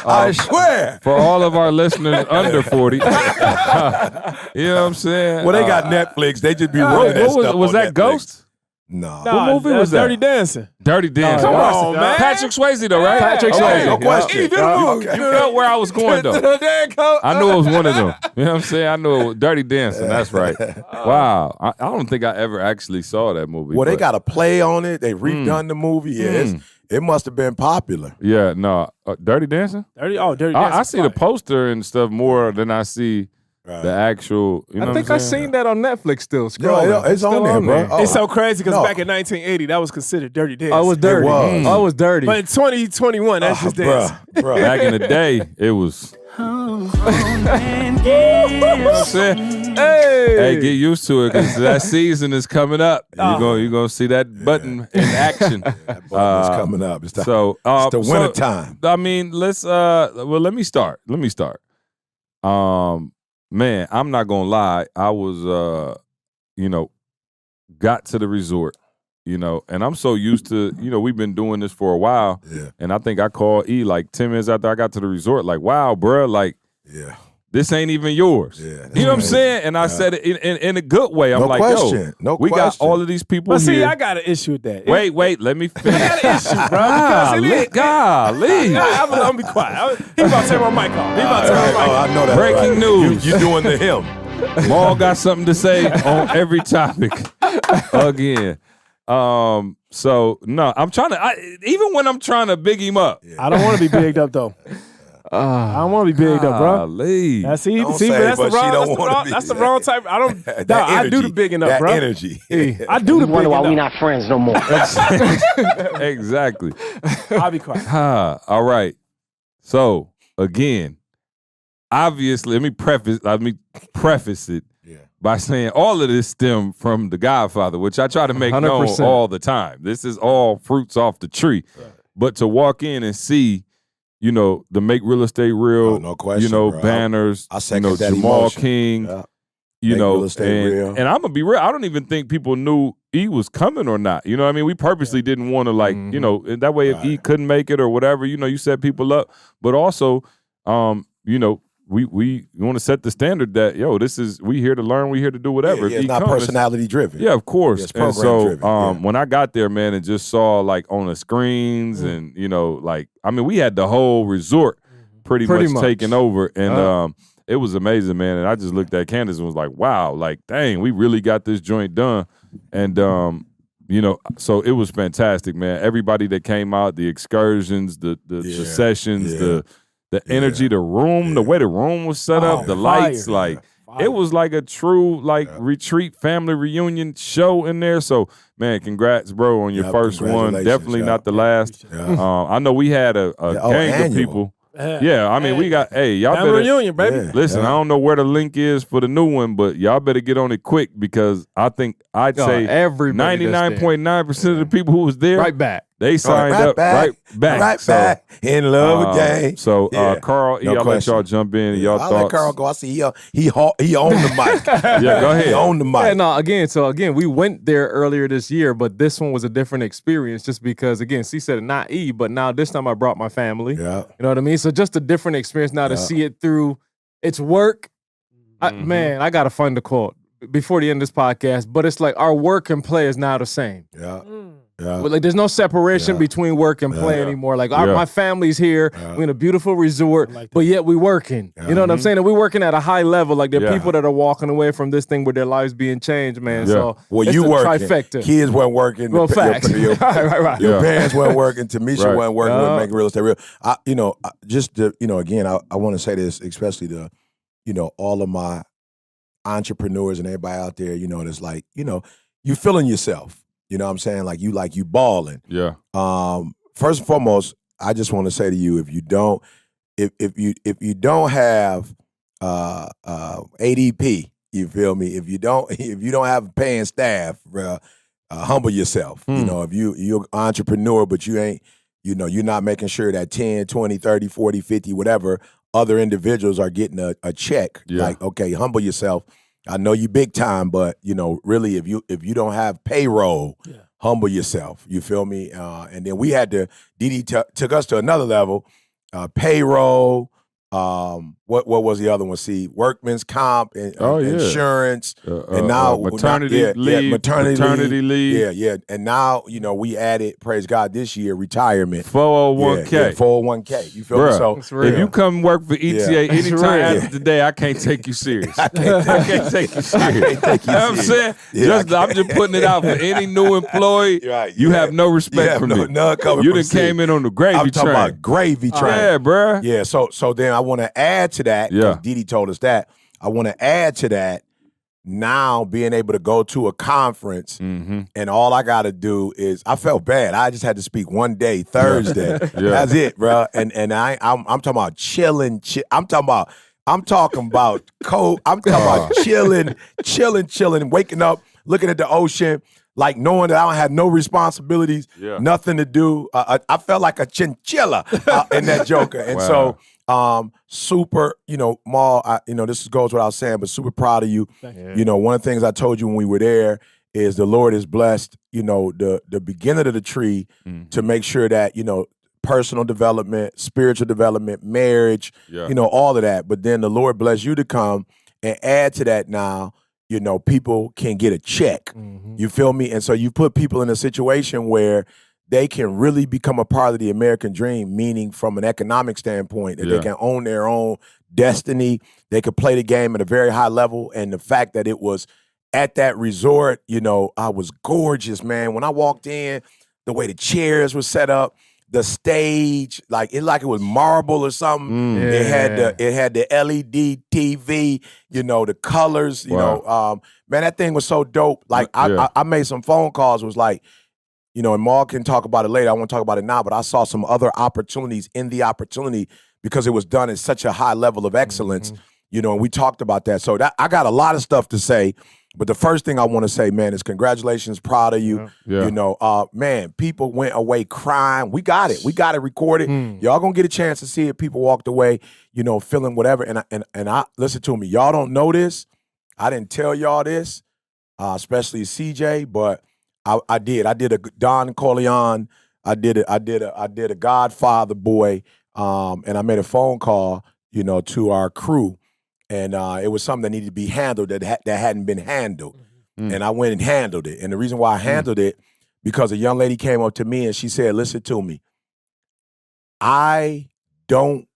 I swear. For all of our listeners under 40. You know what I'm saying? Well, they got Netflix. They just be running that stuff. Was on that Netflix. Ghost? No. What movie was that? Dirty Dancing. Dirty Dancing. Come on, man. Patrick Swayze, though, right? Patrick Swayze. No question. You felt where I was going, though. I knew it was one of them. You know what I'm saying? I knew it was Dirty Dancing. That's right. Wow. I don't think I ever actually saw that movie. Well, they got a play on it. They redone the movie. Yeah, it must have been popular. Yeah, no. Dirty Dancing? Dirty Dancing. I see the poster and stuff more than I see the actual. You know I think what I'm I saying? seen that on Netflix still. No, Scrolling. it's on there, bro. Oh, It's so crazy because no. back in 1980, that was considered Dirty Dancing. I was dirty. was. I was dirty. But in 2021, that's just dancing. Bruh. Back in the day, it was. You know what I'm saying? Hey, get used to it because that season is coming up. You're gonna see that button in action. That button is coming up. It's the, So it's the winter time. I mean, let's well, let me start. Man, I'm not gonna lie. I was got to the resort, and I'm so used to, we've been doing this for a while. Yeah. And I think I called E like 10 minutes after I got to the resort, like, wow, bruh, like Yeah. this ain't even yours. Yeah, You know what I'm saying? And I said it in a good way. I'm No like, question. yo, we got all of these people But see, here. I got an issue with that. Wait, let me finish. I got an issue, bro. Because it is. Golly. I'm gonna be quiet. He about to turn my mic off. He about to turn my mic off. I know that. Breaking right. news. You doing the him. Maul got something to say on every topic again. So no, I'm trying to. Even when I'm trying to big him up, I don't want to be bigged up though. I don't want to be bigged up, bro. golly. That's Don't but say, that's but the she wrong. don't That's the wanna wrong. be- That's the wrong type. I don't. That Nah, I do energy, the bigging up, that bro. energy. I do the Wonder bigging why we up. not friends no more. Exactly. I'll be quiet. All right. So again, obviously, let me preface it Yeah. by saying all of this stemmed from The Godfather, which I try to make known 100%. all the time. This is all fruits off the tree. Right. But to walk in and see, the Make Real Estate Real, Oh, no question, bro. banners, I second that Jamal emotion. King, Yeah. Make Make Real Estate Real. and I'm gonna be real. I don't even think people knew E was coming or not. You know what I mean? We purposely didn't want to that way if E couldn't make it or whatever, you set people up. But also, we want to set the standard that we here to learn, we here to do whatever. Yeah, If it's E not comes, personality driven. yeah, of course. It's And program so driven, yeah. when I got there, man, and just saw like on the screens and we had the whole resort pretty much taken over, and it was amazing, man. And I just looked at Candace and was like, wow, like dang, we really got this joint done. And so it was fantastic, man. Everybody that came out, the excursions, the sessions, yeah. the energy, the room, the way the room was set up, the lights, fire. it was like a true retreat family reunion show in there. So man, congrats, bro, on your Yeah, first one. congratulations, Definitely yeah. not the last. Yeah. I know we had a gang of annual. people. Yeah, I mean we got y'all Family better reunion, baby. Yeah. listen. I don't know where the link is for the new one, but y'all better get on it quick because I think I'd say everybody that's there. 99.9% of the people who was there, Right back. they signed Right up back. right back. Right So, back. In love again. So Yeah. Carl, No I'll let question. y'all jump in. Y'all I'll thoughts? let Carl go. I see he owned the mic. Yeah, go ahead. He owned the mic. Yeah, no, again, we went there earlier this year, but this one was a different experience just because, again, she said not E, but now this time I brought my family. Yeah. You know what I mean? So just a different experience now to see it through its work. Man, I got to find the quote before the end of this podcast, but it's like our work and play is now the same. Yeah. Yeah. But like, there's no separation between work and play anymore. Like, my family's here. We're in a beautiful resort, but yet we working. You know what I'm saying? And we're working at a high level. Like, there are people that are walking away from this thing with their lives being changed, man. So, Well, it's you a working. trifecta. Kids weren't working. Well, facts. Your right. Your parents weren't working. Tamisha Right. weren't working. With Make Real Estate Real. Again, I want to say this, especially to, all of my entrepreneurs and everybody out there, that's like, you feeling yourself. You know what I'm saying? Like you balling. Yeah. First and foremost, I just want to say to you, if you don't have ADP, you feel me? If you don't have paying staff, humble yourself. If you're an entrepreneur, but you ain't you're not making sure that 10, 20, 30, 40, 50, whatever other individuals are getting a check. Like, okay, humble yourself. I know you big time, but really, if you don't have payroll, humble yourself. You feel me? And then we had to. Didi took us to another level. Payroll. What was the other one? See, workman's comp and insurance, and now maternity leave, maternity leave. Yeah. And now we added, praise God, this year retirement, 401k, 401k. You feel me? So if you come work for ETA anytime after today, I can't take you serious. I can't take you serious. I'm saying, I'm just putting it out for any new employee. You have no respect for me. None coming you from done came in on the gravy train. I'm talking about gravy train. Yeah, bro. Yeah. So then I want to add to that. Yeah. Didi told us that. I want to add to that. Now being able to go to a conference and all I got to do is, I felt bad. I just had to speak one day, Thursday. That's it, bro. And I'm talking about chilling. I'm talking about cold. I'm talking about chilling, waking up, looking at the ocean, like knowing that I don't have no responsibilities, nothing to do. I felt like a chinchilla in that joker. And so super, Maul, this goes without saying, but super proud of you. One of the things I told you when we were there is the Lord has blessed, the beginning of the tree to make sure that, personal development, spiritual development, marriage, all of that. But then the Lord bless you to come and add to that now, people can get a check. You feel me? And so you put people in a situation where they can really become a part of the American dream, meaning from an economic standpoint, that they can own their own destiny. They could play the game at a very high level. And the fact that it was at that resort, I was gorgeous, man. When I walked in, the way the chairs were set up, the stage, it was marble or something. It had the LED TV, the colors, man, that thing was so dope. I made some phone calls, was like, and Maul can talk about it later. I won't talk about it now, but I saw some other opportunities in the opportunity because it was done at such a high level of excellence, and we talked about that. So I got a lot of stuff to say, but the first thing I want to say, man, is congratulations, proud of you. Man, people went away crying. We got it recorded. Y'all gonna get a chance to see it. People walked away, feeling whatever. And I listen to me. Y'all don't know this. I didn't tell y'all this, especially CJ, but I did. I did a Don Corleone. I did a Godfather boy. And I made a phone call, to our crew, and it was something that needed to be handled that hadn't been handled, and I went and handled it. And the reason why I handled it, because a young lady came up to me and she said, "Listen to me. I don't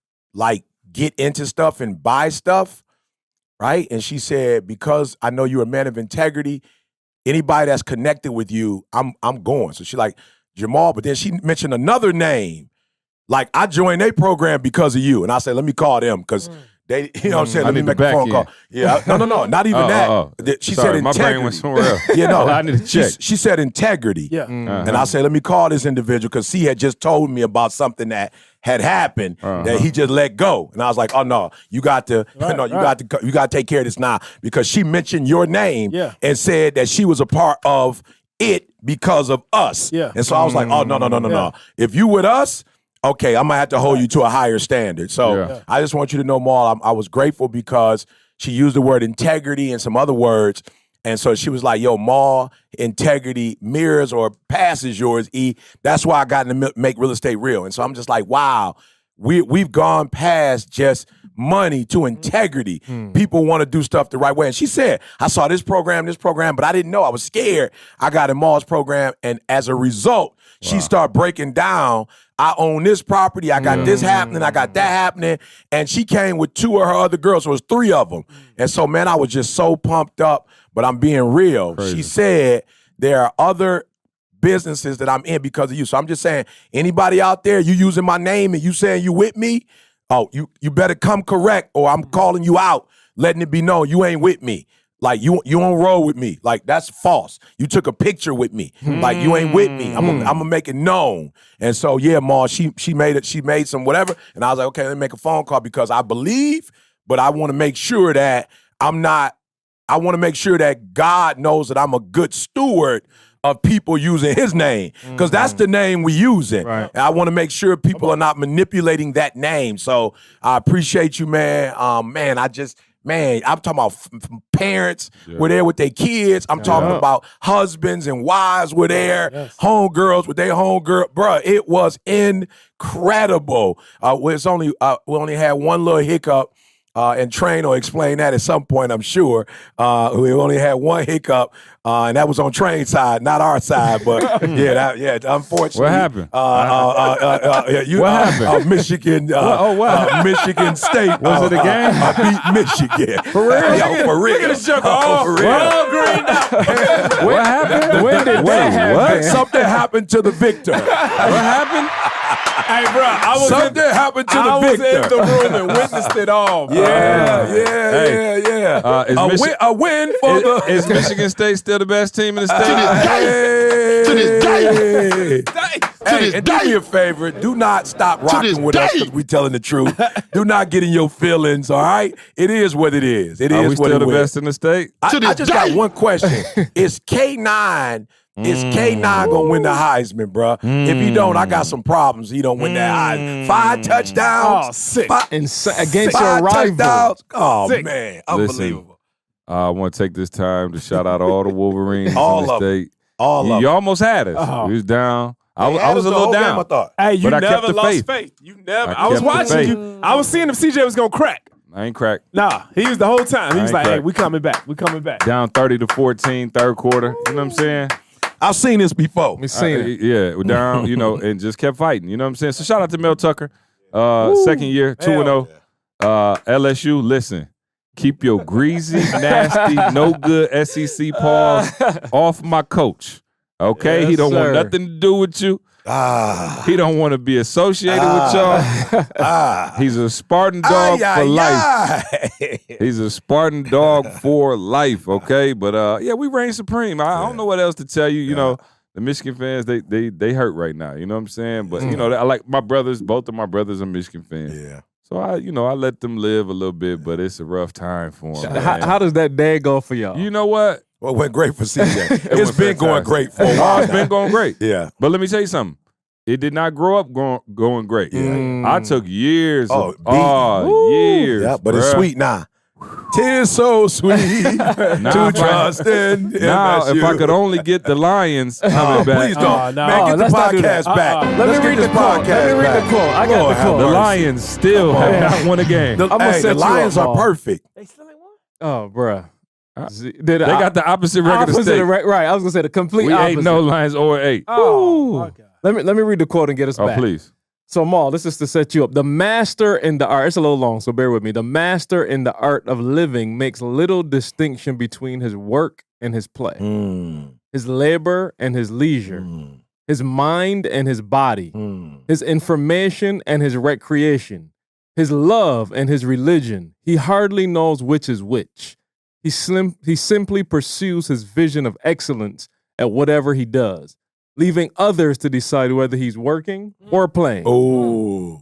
get into stuff and buy stuff, right?" And she said, "Because I know you're a man of integrity. Anybody that's connected with you, I'm going." So she like, "Jamal," but then she mentioned another name. Like, I joined their program because of you. And I said, let me call them because they, what I'm saying? Let me make a phone call. Yeah, no, not even that. She said integrity. My brain went somewhere else. I need to check. She said integrity. Yeah. And I said, let me call this individual because he had just told me about something that had happened that he just let go. And I was like, oh no, you got to, you got to take care of this now, because she mentioned your name and said that she was a part of it because of us. Yeah. And so I was like, oh no. If you with us, okay, I'm gonna have to hold you to a higher standard. So I just want you to know, Maul, I was grateful because she used the word integrity and some other words. And so she was like, yo, Maul, integrity mirrors or passes yours, E. That's why I got to make real estate real. And so I'm just like, wow, we've gone past just money to integrity. People want to do stuff the right way. And she said, I saw this program, but I didn't know. I was scared. I got in Maul's program. And as a result, she started breaking down, I own this property, I got this happening, I got that happening. And she came with two of her other girls, so it was three of them. And so, man, I was just so pumped up, but I'm being real. Crazy. She said there are other businesses that I'm in because of you. So I'm just saying, anybody out there, you using my name and you saying you with me, you better come correct, or I'm calling you out, letting it be known you ain't with me. Like, you don't roll with me. Like, that's false. You took a picture with me. Like, you ain't with me. I'm gonna make it known. And so, yeah, Ma, she made it. She made some whatever. And I was like, okay, let me make a phone call because I believe, but I want to make sure that I want to make sure that God knows that I'm a good steward of people using his name because that's the name we using. Right. And I want to make sure people are not manipulating that name. So I appreciate you, man. Man, I'm talking about parents were there with their kids. I'm talking about husbands and wives were there. Homegirls with their homegirl. Bruh, it was incredible. We only had one little hiccup. And Train will explain that at some point, I'm sure. We only had one hiccup, and that was on Train's side, not our side. But unfortunately, What happened? What happened? Michigan. Michigan State. Was it a game? Beat Michigan. For real? Yo, for real. Look at the sugar. For real. Green out. What happened? When did that happen? What? Something happened to the victor. What happened? Hey, bro, Something happened to the I was victor. in the room and witnessed it all. Bro. Yeah. A win for the. Is Michigan State still the best team in the state? To this day. Hey, And do me a favor. Do not stop rocking with us because we telling the truth. Do not get in your feelings, all right? It is what it is. It Are we is what still it the is. best in the state? I just got one question. Is K9 gonna win the Heisman, bruh? If he don't, I got some problems. He don't win that Heisman. 5 touchdowns. Oh, sick. Against your 5 rival. touchdowns. Oh, Sick. man. Listen, Unbelievable. I want to take this time to shout out all the Wolverines All in the of 'em. state. All of You them. almost had us. Oh. We was down. I They had was us a the little whole game, down. I thought. Hey, you But I kept never the lost faith. You never. I I was kept the watching faith. you. I was seeing if CJ was gonna crack. I ain't cracked. Nah, he was the whole time. He I was ain't like, "Hey, cracked. we coming back. We coming back." Down 30-14, third quarter. You know what I'm saying? I've seen this before. We seen it. Yeah, we're down, and just kept fighting. You know what I'm saying? So shout out to Mel Tucker. Second year, 2-0. LSU, listen. Keep your greasy, nasty, no good SEC paws off my coach. Okay? Yes, He don't sir. want nothing to do with you. He don't want to be associated with y'all. He's a Spartan dog for life. He's a Spartan dog for life, okay? But we reign supreme. I don't know what else to tell you. You know, the Michigan fans, they hurt right now. You know what I'm saying? But I like my brothers, both of my brothers are Michigan fans. Yeah. So I let them live a little bit, but it's a rough time for them. How does that day go for y'all? You know what? Well, it went great for CJ. It's went been going fantastic. great for a while. It's been going great. Yeah. But let me tell you something. It did not grow up going great. I took years. Years. Yeah, but it's bruh. sweet now. 'Tis so sweet to trust in Now, MSU. if I could only get the Lions coming back. Please don't. no. Man, get the let's not do that. podcast back. Let Let's me get read this the quote. podcast Let me read back. the quote. I got Lord the have quote. The mercy. Lions still have not won a game. I'ma set The you Lions up, are Paul. perfect. Oh, bruh. They got the opposite record of state. Right. I was gonna say the complete We opposite. ain't no Lions or 8. Ooh. okay. Let me read the quote and get us Oh, back. please. So, Maul, this is to set you up. The master in the art, it's a little long, so bear with me. The master in the art of living makes little distinction between his work and his play, his labor and his leisure, his mind and his body, his information and his recreation, his love and his religion. He hardly knows which is which. He simply pursues his vision of excellence at whatever he does, leaving others to decide whether he's working or playing. Oh.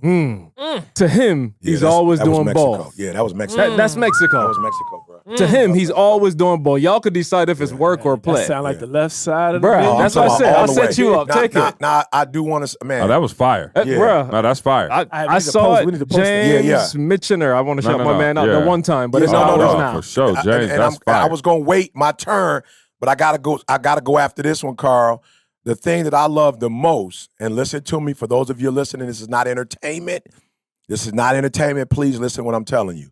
To him, he's always doing both. Yeah, that was Mexico. That's Mexico. That was Mexico, bro. To him, he's always doing both. Y'all could decide if it's work or play. That sound like the left side of the Bruh, building. that's what I said. I set you up. Take it. Nah, I do want to, man. Oh, that was fire. Bruh, No, that's fire. I saw we need to it. post that. James Mitchener. I want to shout my man out yeah. the one time, but Yeah, it's no, always no. now. For sure, James. And That's fire. I was gonna wait my turn, but I gotta go after this one, Carl. The thing that I love the most, and listen to me, for those of you listening, this is not entertainment. This is not entertainment. Please listen to what I'm telling you.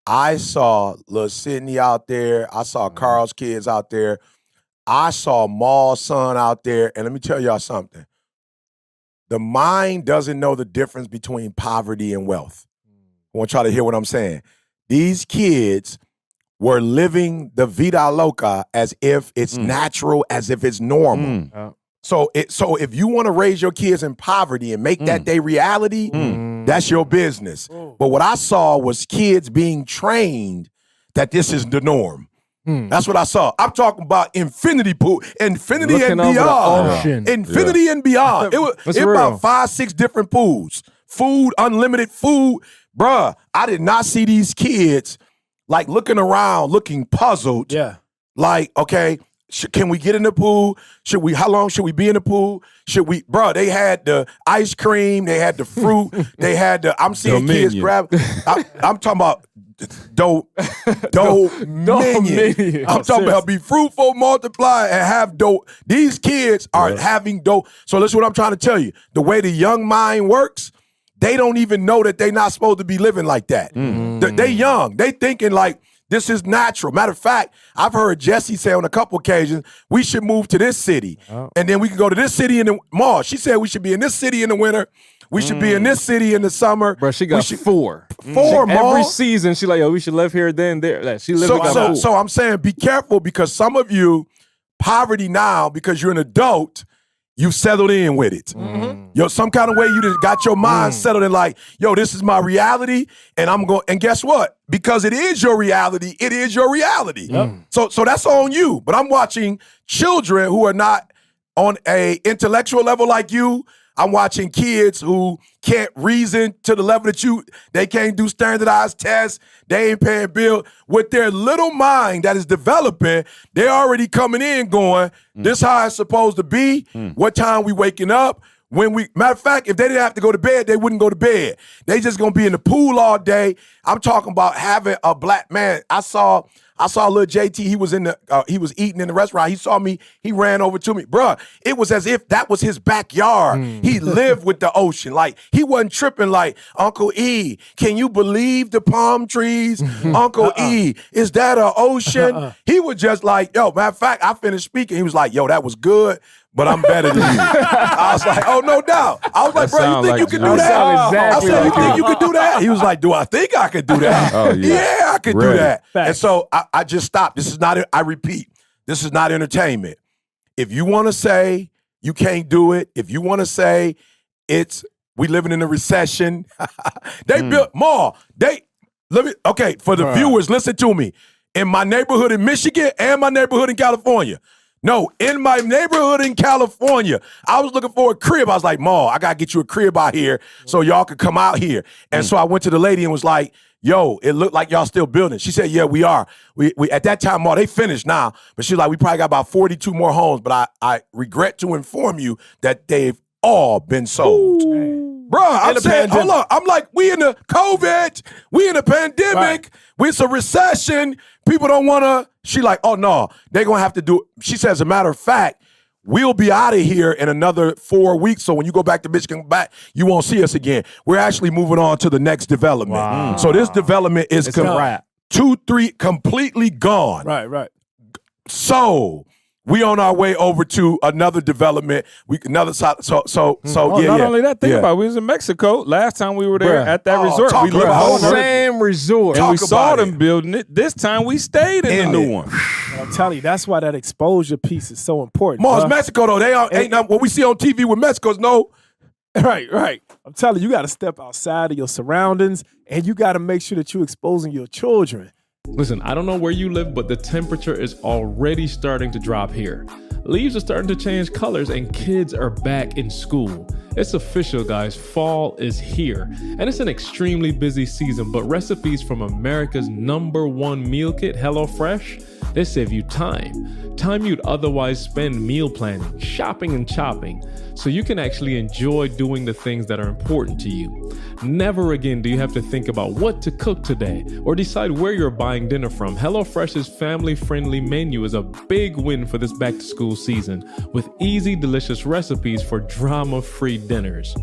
I saw little Sydney out there. I saw Carl's kids out there. I saw Maul's son out there. And let me tell y'all something. The mind doesn't know the difference between poverty and wealth. I want y'all to hear what I'm saying. These kids were living the vida loca as if it's natural, as if it's normal. So if you want to raise your kids in poverty and make that their reality, that's your business. But what I saw was kids being trained that this is the norm. That's what I saw. I'm talking about infinity pool, infinity Looking Oh, and over the beyond. ocean. Infinity and beyond. It was That's about real. 5-6 different pools. Food, unlimited food. Bruh, I did not see these kids like looking around, looking puzzled. Yeah. Like, okay, can we get in the pool? How long should we be in the pool? Bro, they had the ice cream, they had the fruit, they had I'm seeing kids grab. I'm talking about Dominion. I'm talking about be fruitful, multiply, and have dough. These kids are having dough. So listen what I'm trying to tell you. The way the young mind works, they don't even know that they're not supposed to be living like that. They young. They thinking like, this is natural. Matter of fact, I've heard Jesse say on a couple occasions, we should move to this city. And then we can go to this city in the mall. She said we should be in this city in the winter. We should be in this city in the summer. Bro, she got four. Mall. Every season, she like, yo, we should live here, then there. She lives so I'm saying be careful because some of you, poverty now, because you're an adult, you settled in with it. Yo, some kind of way you just got your mind settled in like, yo, this is my reality, and I'm going. And guess what? Because it is your reality, it is your reality. So that's on you. But I'm watching children who are not on a intellectual level like you. I'm watching kids who can't reason to the level that they can't do standardized tests. They ain't paying bills. With their little mind that is developing, they're already coming in going, this how it's supposed to be, what time we waking up. Matter of fact, if they didn't have to go to bed, they wouldn't go to bed. They just gonna be in the pool all day. I'm talking about having a black man. I saw little JT. He was eating in the restaurant. He saw me. He ran over to me, bruh. It was as if that was his backyard. He lived with the ocean. Like he wasn't tripping. Like Uncle E, can you believe the palm trees? Uncle E, is that an ocean? He was just like, yo. Matter of fact, I finished speaking. He was like, yo, that was good, but I'm better than you. I was like, oh, no doubt. I was like, bro, you think you can do that? Exactly I said, you think you can do that? He was like, do I think I could do that? Yeah, I could do that. And so I just stopped. This is not, I repeat, this is not entertainment. If you want to say you can't do it, if you want to say we living in a recession, they built more. Okay, for the viewers, listen to me. In my neighborhood in Michigan and my neighborhood in California. No, in my neighborhood in California, I was looking for a crib. I was like, Ma, I got to get you a crib out here so y'all could come out here. And so I went to the lady and was like, yo, it looked like y'all still building. She said, yeah, we are. We at that time, Ma, they finished now. But she's like, we probably got about 42 more homes. But I regret to inform you that they've all been sold. Bro, I'm saying, hold on. I'm like, we in the COVID. We in the pandemic. It's a recession. People don't want to. She like, oh, no, they're going to have to do it. She says, as a matter of fact, we'll be out of here in another 4 weeks. So when you go back to Michigan, you won't see us again. We're actually moving on to the next development. Wow. So this development is completely gone. Right. So we on our way over to another development. Not only that, think about it. We was in Mexico last time we were there at that resort. We lived the same resort. And we saw them building it. This time we stayed in the new one. I'm telling you, that's why that exposure piece is so important. It's Mexico though. They ain't nothing. What we see on TV with Mexico's no. Right. I'm telling you, you got to step outside of your surroundings, and you got to make sure that you're exposing your children. Listen, I don't know where you live, but the temperature is already starting to drop here. Leaves are starting to change colors and kids are back in school. It's official, guys. Fall is here. And it's an extremely busy season, but recipes from America's #1 meal kit, HelloFresh, they save you time. Time you'd otherwise spend meal planning, shopping, and chopping. So you can actually enjoy doing the things that are important to you. Never again do you have to think about what to cook today or decide where you're buying dinner from. HelloFresh's family-friendly menu is a big win for this back-to-school season with easy, delicious recipes for drama-free dinners.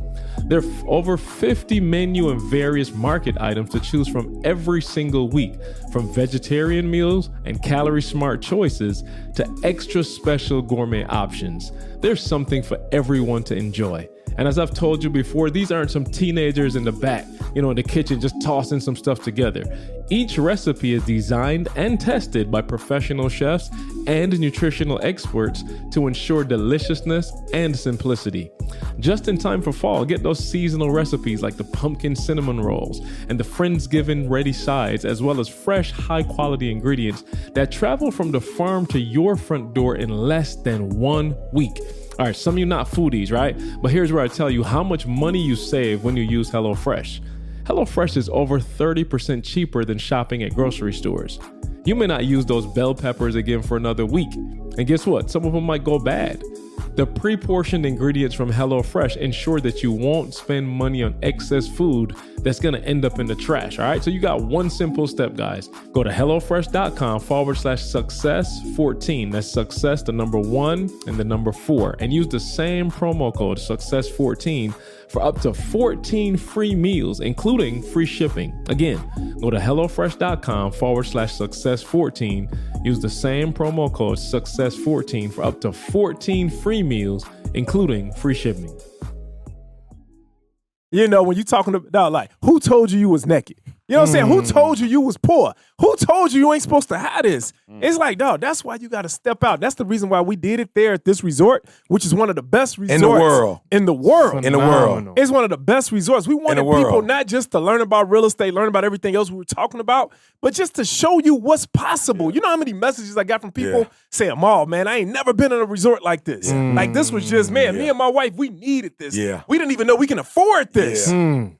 There are over 50 menu and various market items to choose from every single week, from vegetarian meals and calorie-smart choices to extra special gourmet options. There's something for everyone to enjoy. And as I've told you before, these aren't some teenagers in the back, in the kitchen just tossing some stuff together. Each recipe is designed and tested by professional chefs and nutritional experts to ensure deliciousness and simplicity. Just in time for fall, get those seasonal recipes like the pumpkin cinnamon rolls and the Friendsgiving ready sides, as well as fresh, high-quality ingredients that travel from the farm to your front door in less than 1 week. All right, some of you not foodies, right? But here's where I tell you how much money you save when you use HelloFresh. HelloFresh is over 30% cheaper than shopping at grocery stores. You may not use those bell peppers again for another week. And guess what? Some of them might go bad. The pre-portioned ingredients from HelloFresh ensure that you won't spend money on excess food that's going to end up in the trash. All right. So you got one simple step, guys. Go to HelloFresh.com/success14. That's success, the number 1 and the number 4. And use the same promo code success14 for up to 14 free meals, including free shipping. Again, go to HelloFresh.com/success14. Use the same promo code success14 for up to 14 free meals, including free shipping. You know, when you talking about, like, who told you was naked? You know what I'm saying? Who told you was poor? Who told you ain't supposed to have this? It's like, dog, that's why you got to step out. That's the reason why we did it there at this resort, which is one of the best resorts in the world. In the world. In the world. It's one of the best resorts. We wanted people not just to learn about real estate, learn about everything else we were talking about, but just to show you what's possible. You know how many messages I got from people saying, "Maul, man, I ain't never been in a resort like this. Like, this was just, man, me and my wife, we needed this. We didn't even know we can afford this.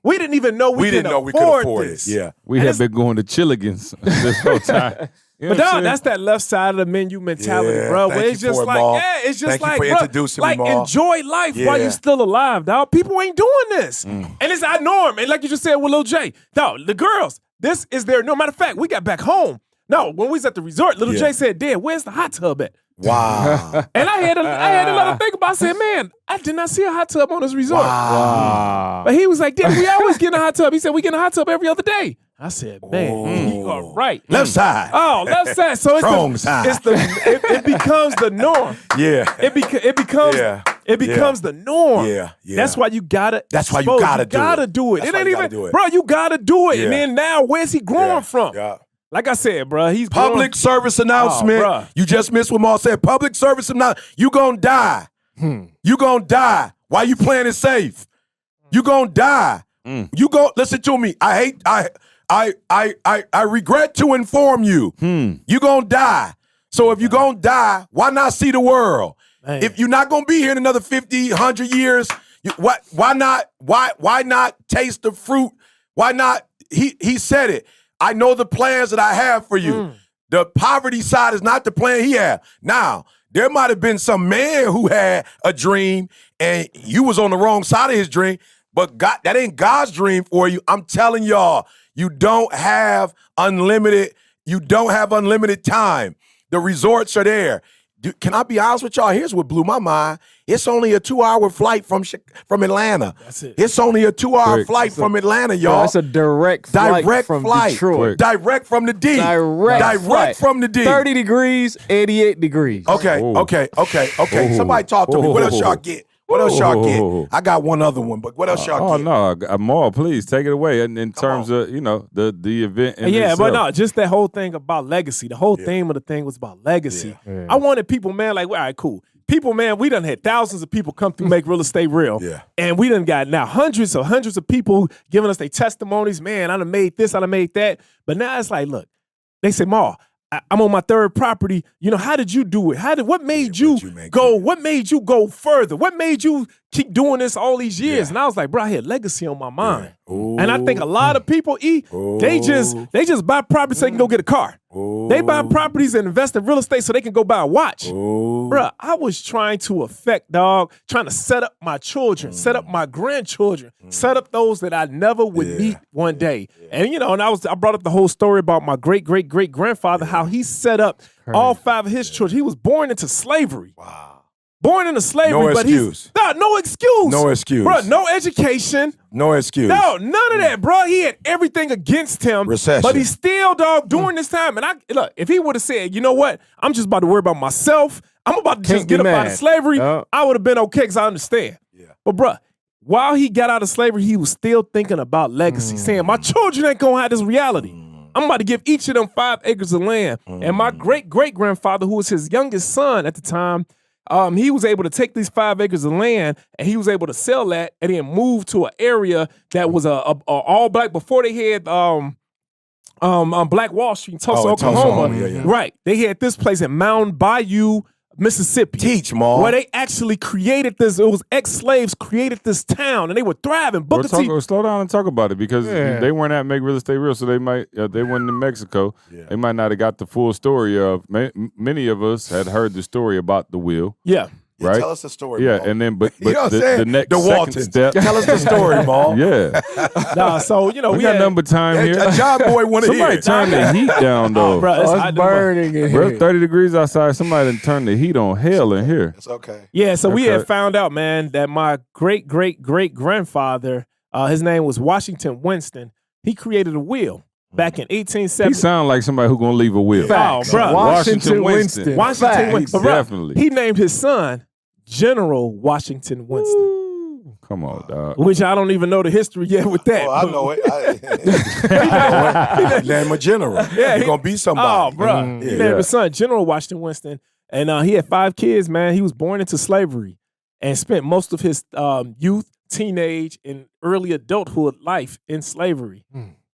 We didn't even know we could afford this. We have been going to Chilligans this whole time. You know but dog, that's that left side of the menu mentality, bro. Where it's just like, it's just like, bro, like enjoy life while you're still alive, dog. People ain't doing this, and it's our norm. And like you just said with Lil J, dog, the girls, this is their no. Matter of fact, we got back home. No, when we was at the resort, Lil J said, "Dad, where's the hot tub at?" Wow. And I had to let him think about it. I said, man, I did not see a hot tub on this resort. Wow. But he was like, Dad, we always get in a hot tub. He said, we get in a hot tub every other day. I said, man, you are right. Left side. Oh, left side. So it's strong side. It becomes the norm. It becomes the norm. That's why you gotta. That's why you gotta do it. It ain't even, bro. You gotta do it. And then now, where's he growing from? Like I said, bro, he's public service announcement. You just missed what Maul said. Public service announcement. You gonna die. You gonna die. Why you playing it safe? You gonna die. You go. Listen to me. I regret to inform you. You gonna die. So if you gonna die, why not see the world? Man. If you're not gonna be here in another 50, 100 years, why not taste the fruit? Why not? He said it. I know the plans that I have for you. The poverty side is not the plan he had. Now, there might have been some man who had a dream and you was on the wrong side of his dream, but God, that ain't God's dream for you. I'm telling y'all, you don't have unlimited time. The resorts are there. Can I be honest with y'all? Here's what blew my mind. It's only a 2-hour flight from Atlanta. That's it. It's only a 2-hour flight from Atlanta, y'all. That's a direct flight from Detroit. Direct from the D. Direct from the D. 30 degrees, 88 degrees. Okay. Somebody talk to me. What else y'all get? What else y'all get? I got one other one, but what else y'all get? Oh, no. Maul, please take it away in terms of, the event. But no, just that whole thing about legacy. The whole theme of the thing was about legacy. I wanted people, man, like, all right, cool. People, man, we done had thousands of people come through Make Real Estate Real. And we done got now hundreds of people giving us their testimonies. Man, I done made this, I done made that. But now it's like, look, they say, Maul, I'm on my third property. How did you do it? What made you go? What made you go further? What made you keep doing this all these years? And I was like, bro, I had legacy on my mind. And I think a lot of people, they just buy property so they can go get a car. They buy properties and invest in real estate so they can go buy a watch. Bro, I was trying to trying to set up my children, set up my grandchildren, set up those that I never would meet one day. And and I brought up the whole story about my great-great-great-grandfather, how he set up all 5 of his children. He was born into slavery. Wow. Born into slavery, but no excuse. No excuse. Bro, no education. No excuse. No, none of that, bro. He had everything against him. Recession. But he's still, during this time. And look, if he would have said, you know what? I'm just about to worry about myself. I'm about to just get up out of slavery. I would have been okay because I understand. But, bro, while he got out of slavery, he was still thinking about legacy, saying, my children ain't going to have this reality. I'm about to give each of them 5 acres of land. And my great-great-grandfather, who was his youngest son at the time, he was able to take these 5 acres of land and he was able to sell that and then move to an area that was a all black before they had Black Wall Street in Tulsa, Oklahoma. Yeah. Right. They had this place at Mound Bayou Mississippi. Teach, Ma. Where they actually created this. It was ex-slaves created this town, and they were thriving. Booker T. Slow down and talk about it because they weren't at Make Real Estate Real, so they might they weren't in Mexico. Yeah. They might not have got the full story of. Many of us had heard the story about the will. Yeah. Right? Tell us the story. Yeah, Ma. and then but you know what I'm the saying? next the second step. Tell us the story, Ma. Yeah. Nah, so we got nothing but time here. A job boy want to hear. Somebody turn the heat down though. It's burning in Bro, here. 30 degrees outside. Somebody done turned the heat on hell in here. It's okay. Yeah, so we had found out, man, that my great-great-great-grandfather, his name was Washington Winston, he created a will back in 1870. He sound like somebody who gonna leave a will. Oh, bro. Washington Winston. Washington Winston. Bro, Definitely. he named his son General Washington Winston. Ooh, come on, dog. Which I don't even know the history yet with that. I know it. He named a general. Yeah, He's going to be somebody. Oh, bro. He named his son General Washington Winston. And he had 5 kids, man. He was born into slavery and spent most of his youth, teenage, and early adulthood life in slavery.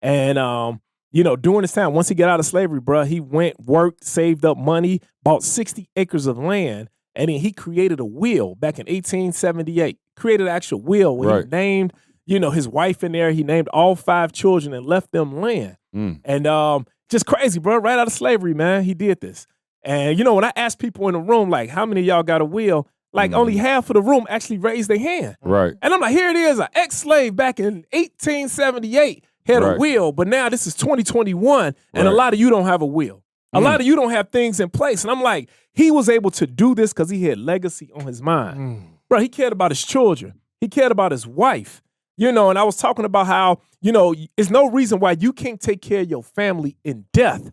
And, during this time, once he got out of slavery, bro, he went, worked, saved up money, bought 60 acres of land, and then he created a will back in 1878. Created an actual will where he named, his wife in there. He named all 5 children and left them land. And just crazy, bro. Right out of slavery, man. He did this. And, when I asked people in the room, like, how many of y'all got a will? Like, only half of the room actually raised their hand. Right. And I'm like, here it is, an ex-slave back in 1878 had a will, but now this is 2021, and a lot of you don't have a will. A lot of you don't have things in place. And I'm like, he was able to do this because he had legacy on his mind. Bro, he cared about his children. He cared about his wife. And I was talking about how, there's no reason why you can't take care of your family in death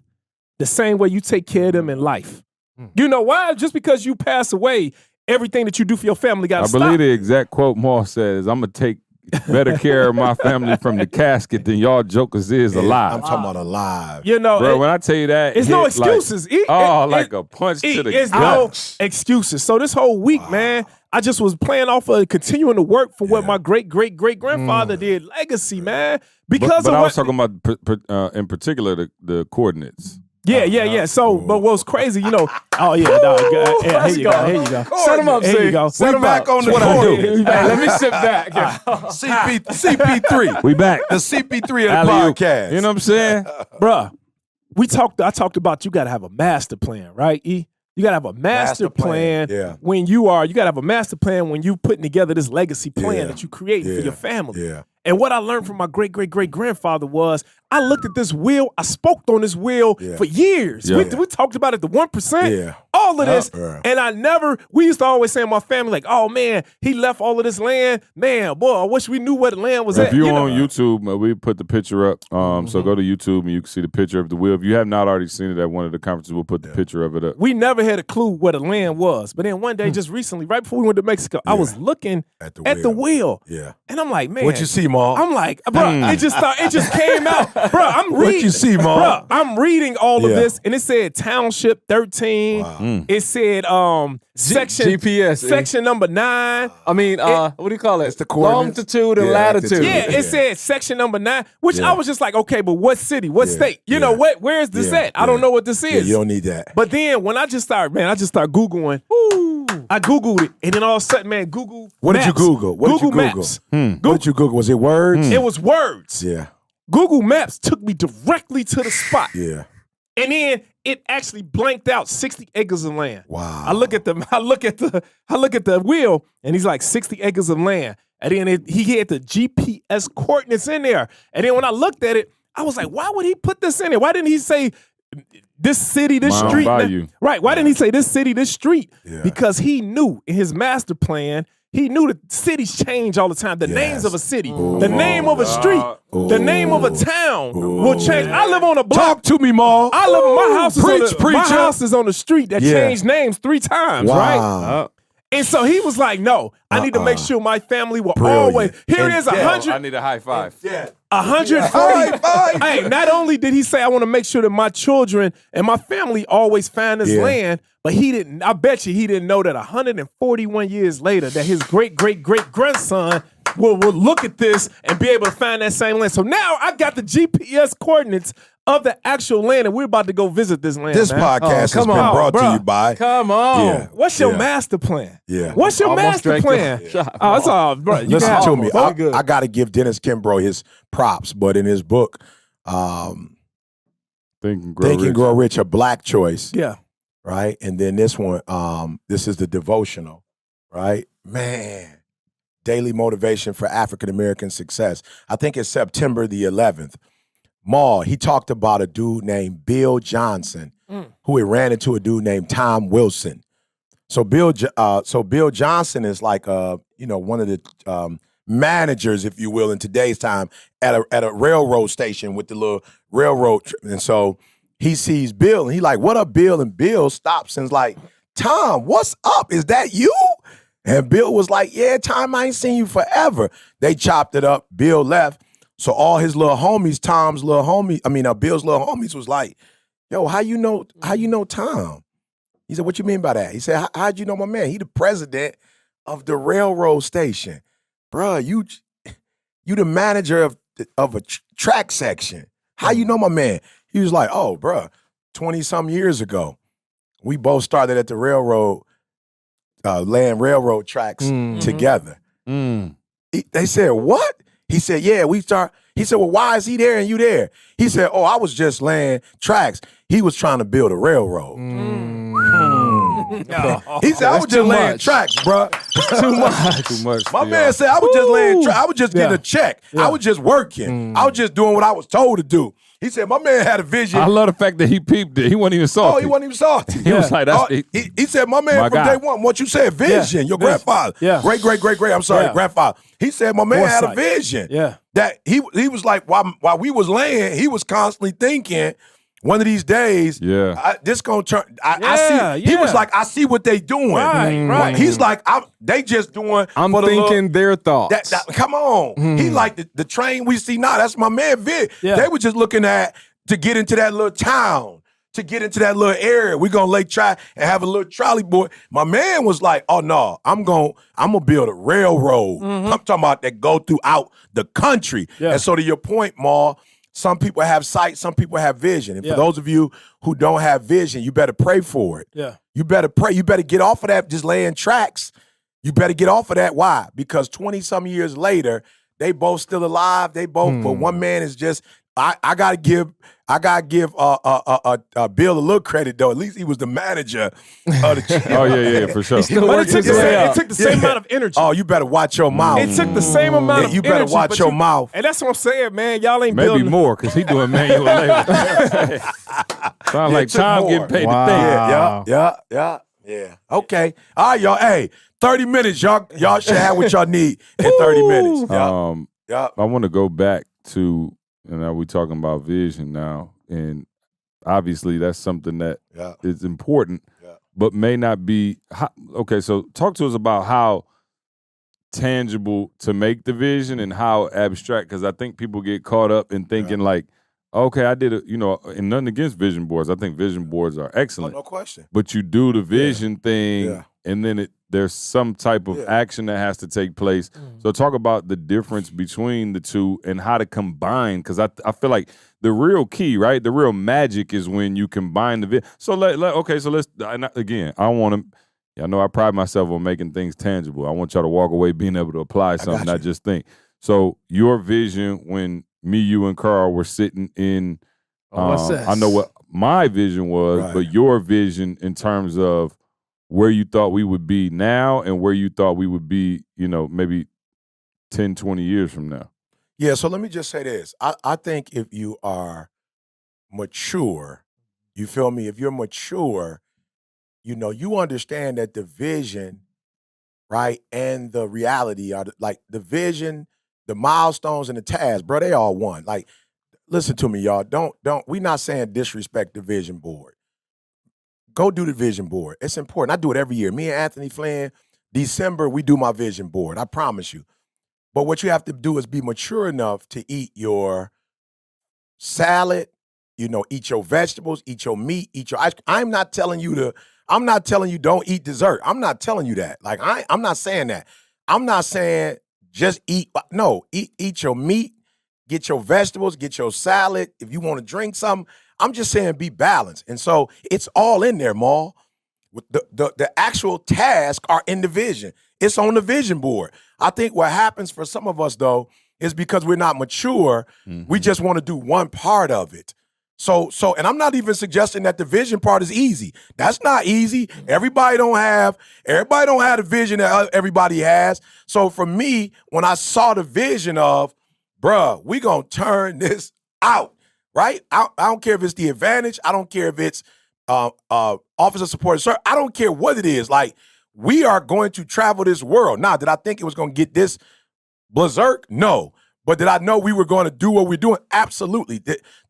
the same way you take care of them in life. You know why? Just because you pass away, everything that you do for your family got to stop. I believe the exact quote Moore says, I'm going to take better care of my family from the casket than y'all jokers is alive. I'm talking about alive. Bro, when I tell you that, it's no excuses. Like a punch to the It's gut. no excuses. So this whole week, man, I just was playing off of continuing to work for what my great-great-great-grandfather did. Legacy, man. Because but of I was talking about, in particular, the coordinates. Yeah. So, but what's crazy, oh, yeah, dog. Here you go. Set him up, Here you go. We back on the court. Let me sit back. CP3. We back. The CP3 of the Alley-oop. podcast. You know what I'm saying? Bruh, I talked about you got to have a master plan, right, E? You got to have a master plan when you got to have a master plan when you putting together this legacy plan that you create for your family. Yeah. And what I learned from my great-great-great-grandfather was I looked at this will. I spoke on this will for years. Yeah. We talked about it, the 1%, Yeah. all of this. And we used to always say in my family, like, oh, man, he left all of this land. Man, boy, I wish we knew where the land was at. If you're on YouTube, we put the picture up. So go to YouTube and you can see the picture of the will. If you have not already seen it at one of the conferences, we'll put the picture of it up. We never had a clue where the land was. But then one day, just recently, right before we went to Mexico, I was looking at the will. Yeah. And I'm like, man. What you see, Ma? I'm like, bro, it just came out. Bro, I'm reading. What you see, Ma? Bro, I'm reading all of this, and it said Township 13. Wow. It said section GPS. section number 9. I mean, what do you call it? It's the coordinates. Longitude and Yeah, latitude. Yeah, it said section number 9, which I was just like, okay, but what city, what state? You know, where is this at? I don't know what this is. Yeah, you don't need that. But then when I just started Googling. I Googled it, and then all of a sudden, man, Google What Maps. did you Google? What did you Google? Maps. What did you Google? Was it words? It was words. Yeah. Google Maps took me directly to the spot. Yeah. And then it actually blanked out 60 acres of land. Wow. I look at the wheel, and he's like 60 acres of land. And then he had the GPS coordinates in there. And then when I looked at it, I was like, why would he put this in there? Why didn't he say this city, this Mile street? value. Right. Why didn't he say this city, this street? Yeah. Because he knew in his master plan, he knew that cities change all the time. The names of a city, the name of a street, the name of a town will change. I live on a block. Talk to me, Ma. I live on my house. My Preacher. house is on the street that changed names 3 times, right? Wow. And so he was like, "No, I need to make sure my family will Brilliant. always." Here it is, I 100. need a high five. Yeah. 140. Hey, not only did he say, I want to make sure that my children and my family always find this land, but he didn't. I bet you he didn't know that 141 years later, that his great-great-great-grandson will look at this and be able to find that same land. So now I got the GPS coordinates of the actual land, and we're about to go visit this land. This man. podcast has come been on, brought to bruh. you by. Come on. Yeah. What's your Yeah. master plan? Yeah. What's your Almost master drank plan? the shot. Oh, it's all, bro. You Listen can to have me. both. I got to give Dennis Kimbrough his props, but in his book, Think and Grow Think Rich. and Grow Rich, a Black choice, Yeah. right? And then this one, this is the devotional, right? Man, daily motivation for African American success. I think it's September the 11th. Maul, he talked about a dude named Bill Johnson who had ran into a dude named Tom Wilson. So Bill Johnson is like one of the managers, if you will, in today's time at a railroad station with the little railroad. And so he sees Bill and he like, "What up, Bill?" And Bill stops and's like, "Tom, what's up? Is that you?" And Bill was like, "Yeah, Tom, I ain't seen you forever." They chopped it up. Bill left. So all his little homies, Bill's little homies was like, "Yo, how you know Tom?" He said, "What you mean by that?" He said, "How'd you know my man? He the president of the railroad station. Bruh, you the manager of a track section. How you know my man?" He was like, "Oh, bruh, 20-some years ago, we both started at the railroad, laying railroad tracks together." They said, "What?" He said, "Yeah, we start." He said, "Well, why is he there and you there?" He said, "Oh, I was just laying tracks. He was trying to build a railroad." He said, "I was just laying tracks, bruh." Too much. My man said, "I was just laying tracks. I was just getting a check. I was just working. I was just doing what I was told to do." He said, "My man had a vision." I love the fact that he peeped it. He wasn't even salty. Oh, he wasn't even salty. He was like, that's he said, "My man My from guy. day one, what you said, vision, your Vision. grandfather, Yeah. great, I'm sorry, Yeah. grandfather." He said, "My man had a Foresight. vision." Yeah. That he was like, while we was laying, he was constantly thinking, one of these days, this gonna turn. I see. He was like, "I see what they doing." Right. He's like, they just doing. I'm for the thinking their thoughts. come on. He like the train we see now. That's my man Vic. Yeah. They were just looking at to get into that little town, to get into that little area. We're gonna try and have a little trolley boy. My man was like, "Oh no, I'm gonna build a railroad." I'm talking about that go throughout the country. Yeah. And so to your point, Maul, some people have sight, some people have vision. And for those of you who don't have vision, you better pray for it. Yeah. You better pray. You better get off of that just laying tracks. You better get off of that. Why? Because 20-some years later, they both still alive. They both, but one man is just, I gotta give Bill a little credit though. At least he was the manager of the team. Oh, yeah, for sure. But it took the same amount of energy. Oh, you better watch your mouth. It took the same amount of You better energy, watch but your mouth. And that's what I'm saying, man. Y'all ain't Maybe building. more, because he doing manual labor. Sounds like took Tom more. getting paid Wow. to think. Yeah. Okay. All right, y'all. Hey, 30 minutes. Y'all should have what y'all need in 30 minutes. Yeah. I want to go back to, we talking about vision now, and obviously that's something that is important, but may not be. Okay, so talk to us about how tangible to make the vision and how abstract, because I think people get caught up in thinking like, okay, I did it, and nothing against vision boards. I think vision boards are excellent. No question. But you do the vision thing, and then there's some type of action that has to take place. So talk about the difference between the two and how to combine, because I feel like the real key, right? The real magic is when you combine the vision. So let's again, I want to. I know I pride myself on making things tangible. I want y'all to walk away being able to apply something, not just think. So your vision when me, you, and Carl were sitting in, I know what my vision was, but your vision in terms of where you thought we would be now and where you thought we would be, maybe 10, 20 years from now. Yeah, so let me just say this. I think if you are mature, you feel me? If you're mature, you understand that the vision, right, and the reality are like the vision, the milestones, and the tasks, bro, they all one. Like, listen to me, y'all. Don't. We not saying disrespect the vision board. Go do the vision board. It's important. I do it every year. Me and Anthony Flynn, December, we do my vision board. I promise you. But what you have to do is be mature enough to eat your salad, eat your vegetables, eat your meat, eat your ice cream. I'm not telling you don't eat dessert. I'm not telling you that. Like, I'm not saying that. I'm not saying just eat. No, eat your meat, get your vegetables, get your salad. If you want to drink something, I'm just saying be balanced. And so it's all in there, Maul. The actual tasks are in the vision. It's on the vision board. I think what happens for some of us, though, is because we're not mature, we just want to do one part of it. So, and I'm not even suggesting that the vision part is easy. That's not easy. Everybody don't have the vision that everybody has. So for me, when I saw the vision of, bruh, we gonna turn this out, right? I don't care if it's the advantage. I don't care if it's officer support, sir. I don't care what it is. Like, we are going to travel this world. Now, did I think it was going to get this berserk? No. But did I know we were going to do what we're doing? Absolutely.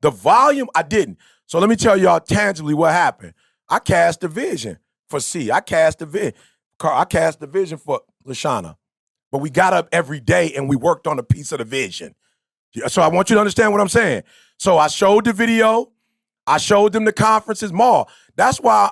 The volume, I didn't. So let me tell y'all tangibly what happened. I cast the vision for C. I cast the vision for Lashana. But we got up every day and we worked on a piece of the vision. So I want you to understand what I'm saying. So I showed the video. I showed them the conferences more. That's why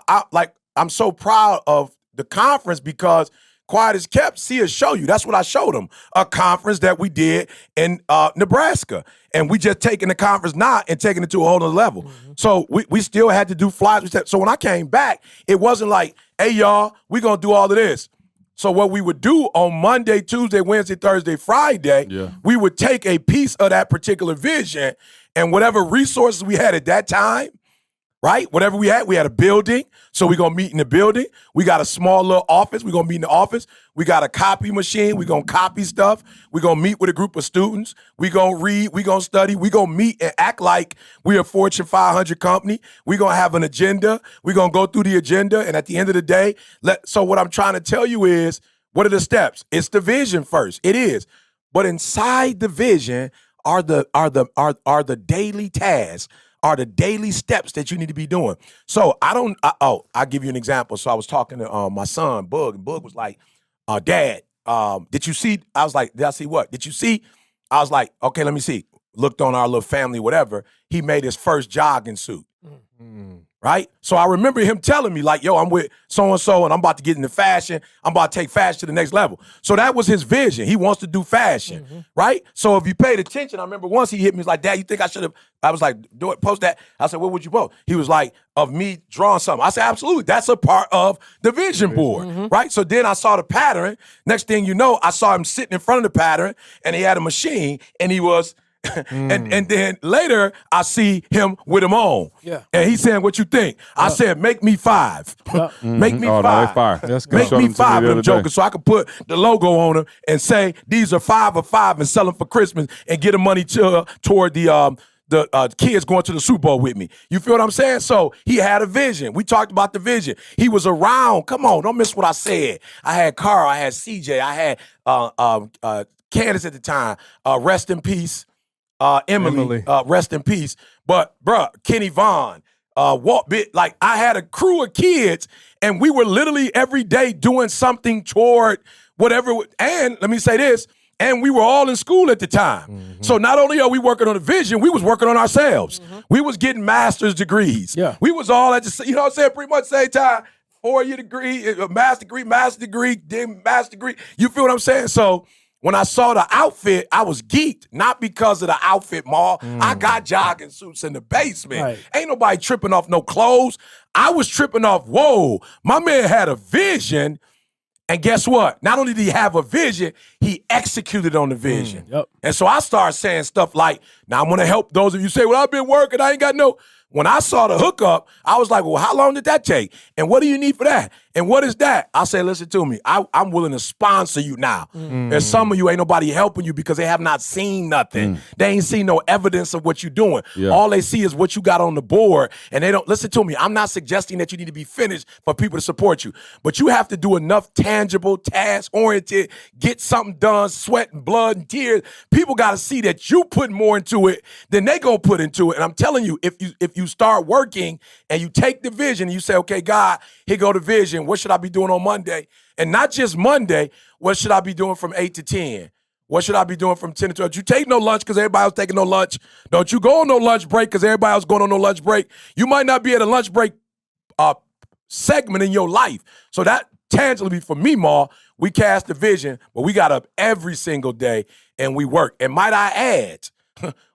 I'm so proud of the conference, because quiet as kept, see us show you. That's what I showed them. A conference that we did in Nebraska. And we just taking the conference now and taking it to a whole other level. Mm-hmm. So we still had to do flyers. So when I came back, it wasn't like, hey, y'all, we going to do all of this. So what we would do on Monday, Tuesday, Wednesday, Thursday, Friday, we would take a piece of that particular vision and whatever resources we had at that time, right? Whatever we had a building. So we're going to meet in the building. We got a small little office. We're going to meet in the office. We got a copy machine. We're going to copy stuff. We're going to meet with a group of students. We're going to read. We're going to study. We're going to meet and act like we're a Fortune 500 company. We're going to have an agenda. We're going to go through the agenda. And at the end of the day, so what I'm trying to tell you is, what are the steps? It's the vision first. It is. But inside the vision are the daily tasks, are the daily steps that you need to be doing. So I'll give you an example. So I was talking to my son, Bug, and Bug was like, Dad, did you see? I was like, did I see what? Did you see? I was like, okay, let me see. Looked on our little family, whatever. He made his first jogging suit. Mm-hmm. Right? So I remember him telling me, like, yo, I'm with so-and-so and I'm about to get into fashion. I'm about to take fashion to the next level. So that was his vision. He wants to do fashion, right? So if you paid attention, I remember once he hit me, he was like, Dad, you think I should have? I was like, do it, post that. I said, what would you post? He was like, of me drawing something. I said, absolutely. That's a part of the vision board, right? So then I saw the pattern. Next thing you know, I saw him sitting in front of the pattern and he had a machine and he was and then later I see him with him on. Yeah. And he's saying, what you think? I said, make me 5. Make me 5. No, fire. That's good. Make me 5 of them jokers so I could put the logo on them and say, these are 5 of 5 and sell them for Christmas and get the money toward the kids going to the Super Bowl with me. You feel what I'm saying? So he had a vision. We talked about the vision. He was around. Come on, don't miss what I said. I had Carl, I had CJ, I had Candace at the time. Rest in peace. Emily. Rest in peace. But, bruh, Kenny Vaughn, like I had a crew of kids and we were literally every day doing something toward whatever. And let me say this, and we were all in school at the time. So not only are we working on the vision, we was working on ourselves. We was getting master's degrees. Yeah. We was all at the, you know what I'm saying, pretty much same time, 4-year degree, master degree, then master degree. You feel what I'm saying? So when I saw the outfit, I was geeked, not because of the outfit, Maul. I got jogging suits in the basement. Right. Ain't nobody tripping off no clothes. I was tripping off, whoa, my man had a vision. And guess what? Not only did he have a vision, he executed on the vision. And so I started saying stuff like, now I'm going to help those of you say, well, I've been working, I ain't got no. When I saw the hookup, I was like, well, how long did that take? And what do you need for that? And what is that? I say, listen to me. I'm willing to sponsor you now. And some of you ain't nobody helping you because they have not seen nothing. They ain't seen no evidence of what you're doing. All they see is what you got on the board. And they don't, listen to me. I'm not suggesting that you need to be finished for people to support you. But you have to do enough tangible, task-oriented, get something done, sweat and blood and tears. People got to see that you put more into it than they going to put into it. And I'm telling you, if you start working and you take the vision and you say, okay, God, here go the vision. What should I be doing on Monday? And not just Monday, what should I be doing from 8 to 10? What should I be doing from 10 to 12? You take no lunch because everybody else taking no lunch. Don't you go on no lunch break because everybody else going on no lunch break. You might not be at a lunch break segment in your life. So that tangibly for me, Ma, we cast the vision, but we got up every single day and we work. And might I add,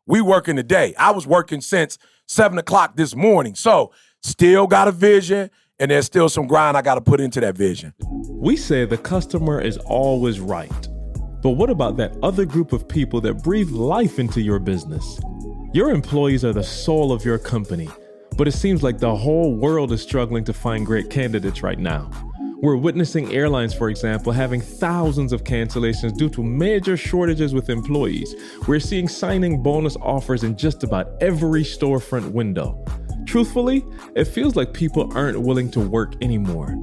we working today. I was working since 7 o'clock this morning. So still got a vision, and there's still some grind I got to put into that vision. We say the customer is always right. But what about that other group of people that breathe life into your business? Your employees are the soul of your company, but it seems like the whole world is struggling to find great candidates right now. We're witnessing airlines, for example, having thousands of cancellations due to major shortages with employees. We're seeing signing bonus offers in just about every storefront window. Truthfully, it feels like people aren't willing to work anymore.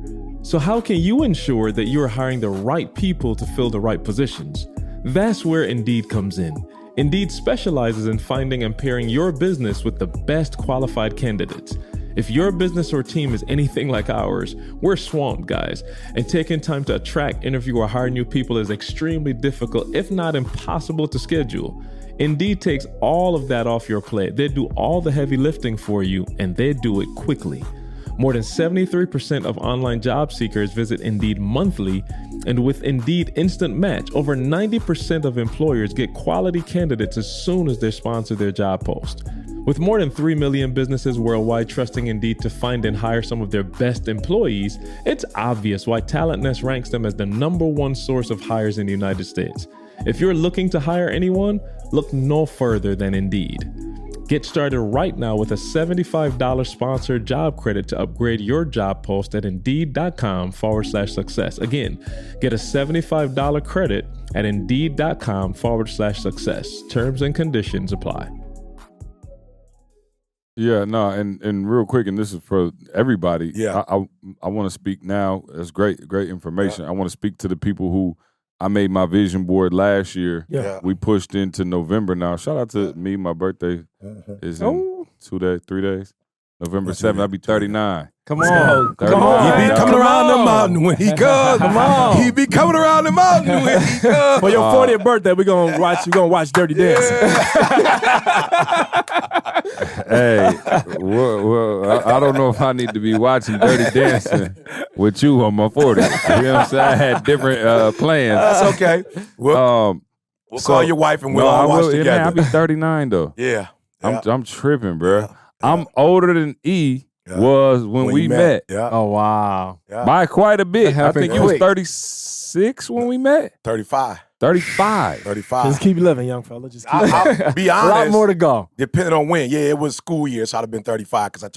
So how can you ensure that you're hiring the right people to fill the right positions? That's where Indeed comes in. Indeed specializes in finding and pairing your business with the best qualified candidates. If your business or team is anything like ours, we're swamped, guys, and taking time to attract, interview, or hire new people is extremely difficult, if not impossible to schedule. Indeed takes all of that off your plate. They do all the heavy lifting for you, and they do it quickly. More than 73% of online job seekers visit Indeed monthly, and with Indeed Instant Match, over 90% of employers get quality candidates as soon as they sponsor their job post. With more than 3 million businesses worldwide trusting Indeed to find and hire some of their best employees, it's obvious why TalentNest ranks them as the #1 source of hires in the United States. If you're looking to hire anyone, look no further than Indeed. Get started right now with a $75 sponsored job credit to upgrade your job post at Indeed.com/success. Again, get a $75 credit at Indeed.com/success. Terms and conditions apply. Yeah, no, and real quick, and this is for everybody. Yeah. I want to speak now. That's great information. I want to speak to the people who I made my vision board last year. Yeah. We pushed into November now. Shout out to me. My birthday is in 3 days. November 7th. I'll be 39. Come on. Come He on. be Yeah. coming around the mountain when he comes. Come on. He be coming around the mountain when he comes. For your 40th birthday, we're gonna watch Dirty Dancing. Hey, well, I don't know if I need to be watching Dirty Dancing with you on my 40. You know what I'm saying? I had different plans. That's okay. We'll call your wife and we'll all watch together. I'll be 39 though. Yeah. I'm tripping, bro. I'm older than E was when we met. Yeah. Oh, wow. By quite a bit. I happened think you was quick. 36 when we met. 35. 35. 35. Just keep living, young fella. Just keep I'll be A honest. lot more to go. Depending on when. Yeah, it was school year, so I'd have been 35 because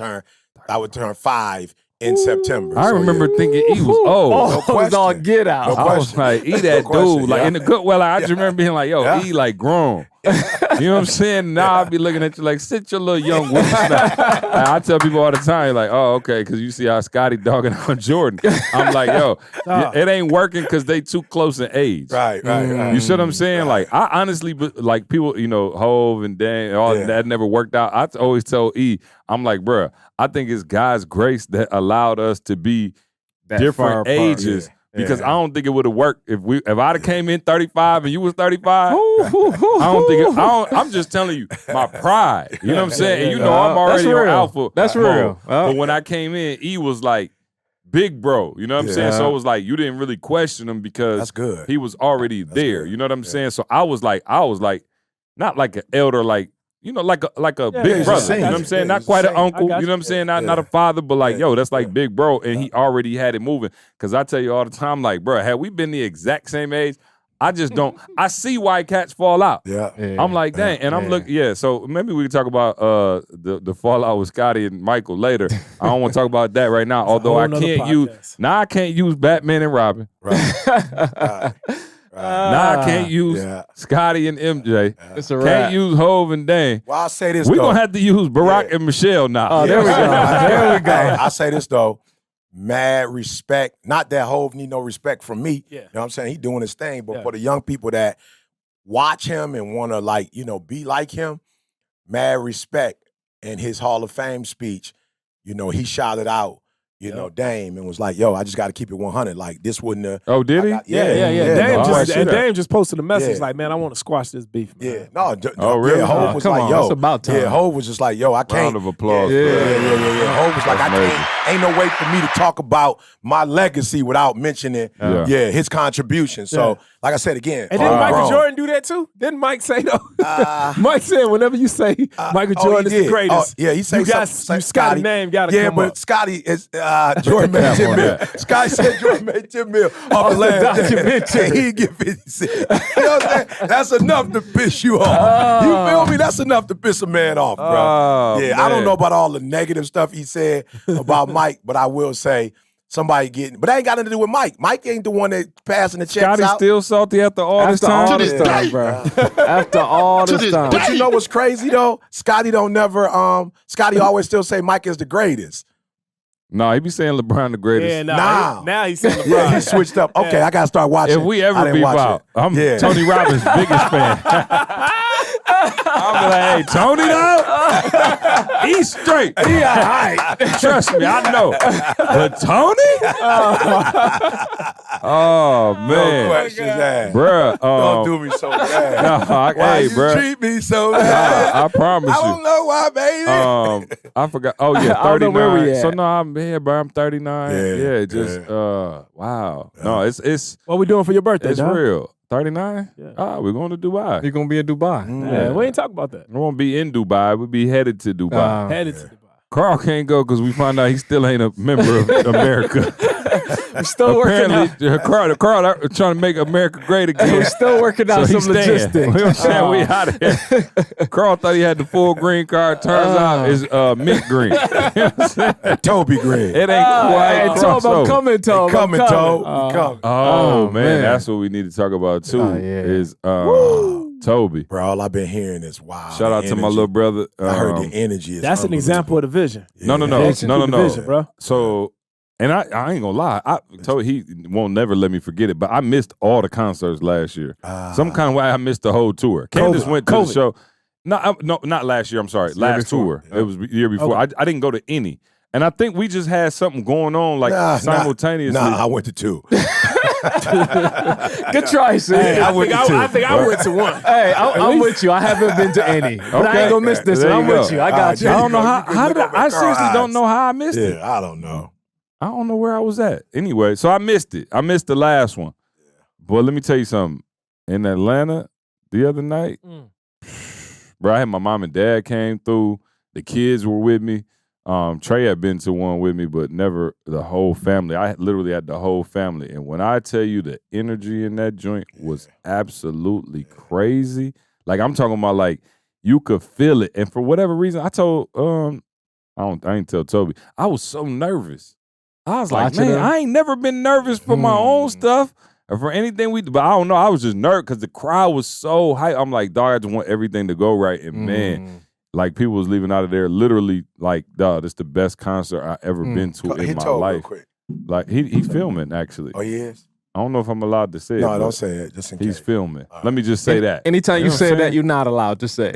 I would turn 5 in September. I So, remember yeah. thinking E was old. No Oh, it's all question. get out. No I was question. like, E that question, dude. Like yeah. in the good I just remember being like, yo, Yeah. E like grown. You know what I'm saying? Now I'll be looking at you like, sit your little young whippersnapper. I tell people all the time, like, oh, okay, because you see how Scotty dogging on Jordan. I'm like, yo, it ain't working because they too close in age. Right. You see what I'm saying? Like, I honestly, like, people, you know, Hove and Dan, all that never worked out. I always tell E, I'm like, bruh, I think it's God's grace that allowed us to be That far different apart. ages. Because I don't think it would have worked if I'd have came in 35 and you was 35. I don't think I'm just telling you my pride. You know what I'm saying? And you know I'm That's already on real. alpha. That's mode. real. But when I came in, E was like big bro. You know what I'm saying? Yeah. So it was like you didn't really question him because That's good. he was already there. good. You know what I'm saying? So I was like, not like an elder, like, you know, like a big yeah, brother. same. You know what I'm saying? Yeah, Not it's quite the an same. uncle. I You got know what I'm saying? Not Yeah. a father, but like, Yeah. yo, that's like big bro. And he already had it moving. Because I tell you all the time, like, bro, had we been the exact same age, I just don't. I see why cats fall out. Yeah. I'm like, dang. And I'm looking, so maybe we can talk about the fallout with Scotty and Michael later. I don't want to talk about that right now. Although whole I nother can't podcast. I can't use Batman and Robin. Right. Now I can't use Yeah. Scotty and MJ. It's a Can't wrap. use Hove and Dane. Well, I'll say this We're though. going to have to use Barack and Michelle now. Oh, there we go. There we go. Hey, I say this though. Mad respect. Not that Hove need no respect from me. Yeah. You know what I'm saying? He doing his thing. But Yeah. for the young people that watch him and want to like, you know, be like him, mad respect. In his Hall of Fame speech, you know, he shouted out you know, Dame, and was like, yo, I just got to keep it 100. Like, this wouldn't have. Oh, did he? Dame just posted a message Yeah. like, man, I want to squash this beef, man. Yeah, really? Yeah, Hov was Come like, on, yo. it's about time. Yeah, Hov was just like, yo, I can't. Round of applause. Yeah. Hov was like, That's I can't. Ain't no way for me to talk about my legacy without mentioning, his contribution. So, like I said again. And didn't Michael Jordan do that too? Didn't Mike say though? Mike said whenever you say Michael Jordan is the greatest. He said Scotty name got to come but up. Scotty is Jordan made 10 mil. Scotty said Jordan made 10 mil off the last documentary. And he get 50 cents. You know what I'm saying? That's enough to piss you off. You feel me? That's enough to piss a man off, bro. I don't know about all the negative stuff he said about Mike, but I will say somebody getting, but that ain't got nothing to do with Mike. Mike ain't the one that passing the checks Scotty out. still salty after all this time? After all this time, bro. After all this time. But you know what's crazy though? Scotty always still say Mike is the greatest. No, he be saying LeBron the greatest. Yeah, Nah. Now he's saying LeBron. Yeah, he switched up. Okay, I gotta start watching. If we I ever didn't beef watch out, it. I'm Yeah. Tony Robbins' biggest fan. I'll be like, hey, Tony though? He's straight. He all right. Trust me, I know. But Tony? Oh, man. No questions asked. Bruh. Don't do me so bad. Why you bruh. treat me so bad? I promise I don't you. know why, baby. I forgot. Oh, yeah, 39. I don't know where we at. So, no, I'm here, bro. I'm 39. Wow. No, it's What we doing for your birthday, it's dog? real. 39? Yeah. We're going to Dubai. You're going to be in Dubai. Yeah, we ain't talking about that. We won't be in Dubai. We'll be headed to Dubai. Headed to Dubai. Carl can't go because we found out he still ain't a member of America. We're still working out. Apparently, Carl trying to make America great again. We're still working out So some he's staying. logistics. You know what I'm saying? We out of here. Carl thought he had the full green card. Turns out it's mint green. You know what I'm saying? Toby Green. It ain't quite Hey, Tobe, I'm crossover. coming, Tobe. Coming, I'm Tobe. coming. Coming. Oh, man. man. That's what we need to talk about, too, Oh, yeah. is Toby. Bro, all I've been hearing is wow. Shout out to my little brother. I heard the energy is That's an example of the vision. No. Vision, bro. So, and I ain't gonna lie. I told he won't never let me forget it. But I missed all the concerts last year. Some kind of way I missed the whole tour. Candace went to the show. No, not last year. I'm sorry, last tour. It was the year before. Okay. I didn't go to any. And I think we just had something going on like simultaneously. Nah, I went to 2. Good try, sis. Hey, I went to 2. I think I went to one. Hey, I'm with you. I haven't been to any. But I ain't going to miss this There one. you I'm go. with you. I got you. I don't know You how can did look I up at seriously Carl don't know how I missed it. Yeah, I don't know. I don't know where I was at. Anyway, so I missed it. I missed the last one. Boy, let me tell you something. In Atlanta the other night, bro, I had my mom and dad came through. The kids were with me. Trey had been to one with me, but never the whole family. I literally had the whole family. And when I tell you the energy in that joint was absolutely crazy. Like, I'm talking about, like, you could feel it. And for whatever reason, I told, I didn't tell Toby. I was so nervous. I was like, man, I ain't never been nervous for my own stuff or for anything we do. But I don't know. I was just nervous because the crowd was so hype. I'm like, dog, I just want everything to go right. And man, like, people was leaving out of there literally like, dog, this is the best concert I ever been to in my life. Real quick. Like, he's filming, actually. Oh, he is? I don't know if I'm allowed to say it. No, don't say it. Just in case. He's filming. Let me just say that. Anytime you know say what I'm that, saying? you're not allowed to say.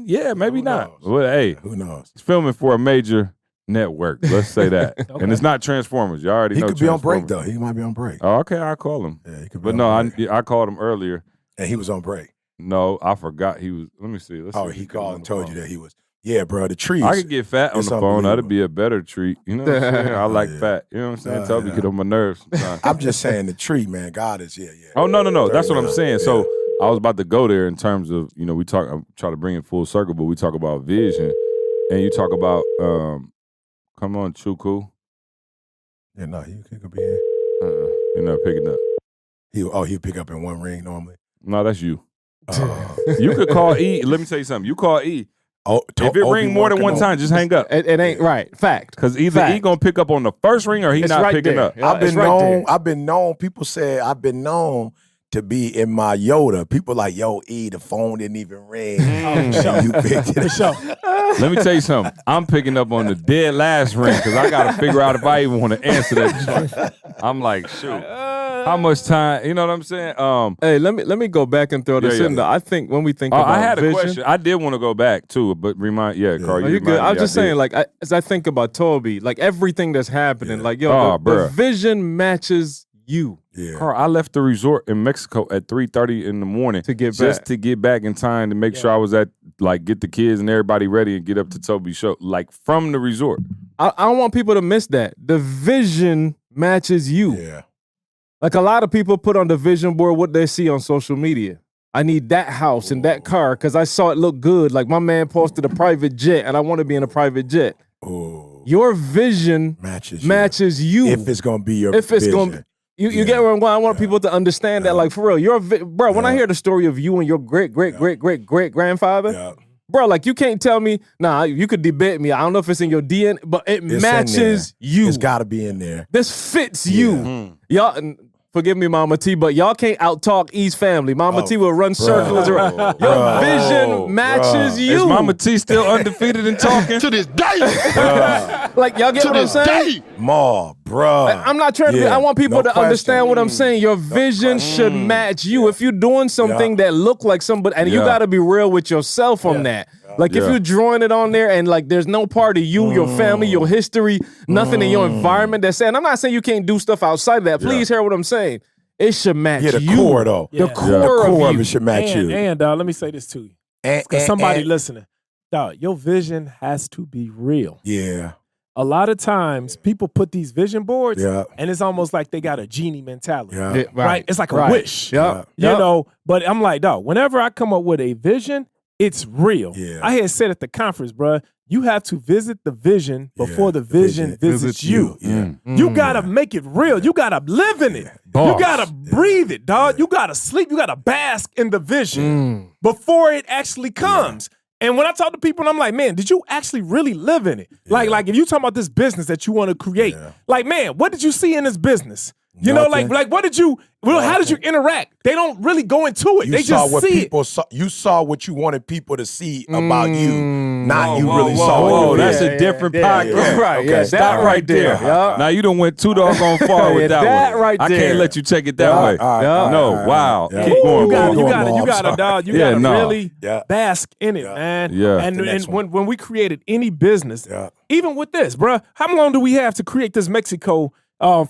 Yeah, maybe Who not. knows? But hey, Who knows? he's filming for a major network. Let's say that. And it's not Transformers. You already He know could be on break, Transformers. though. He might be on break. Oh, okay, I'll call him. Yeah, he could be But on no, break. I called him earlier. And he was on break. No, I forgot he was. Let me see. Let's see if He got called on and the told phone. you that he was. Yeah, bro, the trees. I could get fat on It's the phone. That'd unbelievable. be a better treat. You know what I'm saying? I like Yeah. fat. You know what I'm saying? Yeah, Toby yeah. get on my nerves sometimes. I'm just saying the tree, man. God is, yeah. Oh, no. That's what I'm saying. Yeah. So I was about to go there in terms of, you know, I'm trying to bring it full circle, but we talk about vision and you talk about, come on, Chuku. Yeah, no, he could be in. You're not picking up. He'll pick up in one ring normally. No, that's you. You could call E. Let me tell you something. You call E. If it ring more than one time, just hang up. It ain't right. Fact. Because either he gonna pick up on the first ring or he It's not right picking there. up. Yeah, I've been it's right known. there. I've been known. People say I've been known to be in my Yoda. People like, yo, E, the phone didn't even ring. You picked it up. Let me tell you something. I'm picking up on the dead last ring because I got to figure out if I even want to answer that. I'm like, shoot. how much time? You know what I'm saying? Hey, let me go back and throw this in there. I think when we think about I had vision, a question. I did want to go back too, but Carl, you good? I was just saying, like, as I think about Toby, like everything that's happening, like, yo, the vision matches you. Yeah. Carl, I left the resort in Mexico at 3:30 in the morning to get just back. to get back in time to make sure I was at, like, get the kids and everybody ready and get up to Toby's show, like, from the resort. I don't want people to miss that. The vision matches you. Yeah. Like a lot of people put on the vision board what they see on social media. I need that house and that car because I saw it look good. Like my man posted a private jet and I want to be in a private jet. Ooh. Your vision matches you. If it's going to be your If it's vision. going to You get where I'm going? I want people to understand that, like, for real, bro, when I hear the story of you and your great-great-great-great-great-grandfather, bro, like, you can't tell me, nah, you could debate me. I don't know if it's in your DNA, but it matches you. It's got to be in there. This fits you. Y'all, forgive me, Mama T, but y'all can't out-talk E's family. Mama T will run circles around. Your vision matches you. Is Mama T still undefeated in talking? To this day. Like, y'all get what I'm saying? Ma, bro. I'm not trying to be, I want people to understand what I'm saying. Your vision should match you. If you're doing something that look like somebody, and you got to be real with yourself on that. Like, if you're drawing it on there and, like, there's no part of you, your family, your history, nothing in your environment that's saying, I'm not saying you can't do stuff outside of that. Please hear what I'm saying. It should match you. The core, though. The core of it should match you. And let me say this to you. Because somebody listening, dog, your vision has to be real. Yeah. A lot of times, people put these vision boards, and it's almost like they got a genie mentality. Yeah. Right? It's like a wish. Yeah. You know, but I'm like, dog, whenever I come up with a vision, it's real. Yeah. I had said at the conference, bro, you have to visit the vision before the vision visits you. Yeah. You gotta make it real. You gotta live in it. Boss. You gotta breathe it, dog. You gotta sleep. You gotta bask in the vision before it actually comes. And when I talk to people, and I'm like, man, did you actually really live in it? Like if you talking about this business that you want to create, like, man, what did you see in this business? You know, like what did you? Well, how did you interact? They don't really go into it. They just see it. You saw what you wanted people to see about you, not you really saw. Whoa, it. that's a different podcast. Right, Okay, stop right there. Now you done went too doggone far with that one. right I there. can't let you take it that way. No, wow. Yeah. Keep going. You Mom. gotta, dog. You gotta really bask in it, man. Yeah. And when we created any business, even with this, bruh, how long do we have to create this Mexico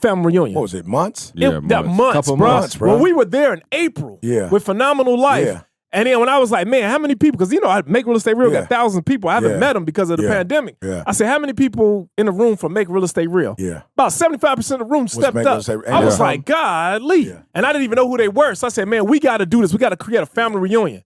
family reunion? What was it, months? Months, Couple bro. months, bro. When we were there in April with Phenomenal Life. Yeah. And then when I was like, man, how many people? Because, you know, I Make Real Estate Real got 1,000 people. I haven't met them because of the pandemic. Yeah. I said, how many people in the room for Make Real Estate Real? Yeah. About 75% of the room stepped Make Real up. Estate- I was like, golly. And I didn't even know who they were. So I said, man, we got to do this. We got to create a family reunion.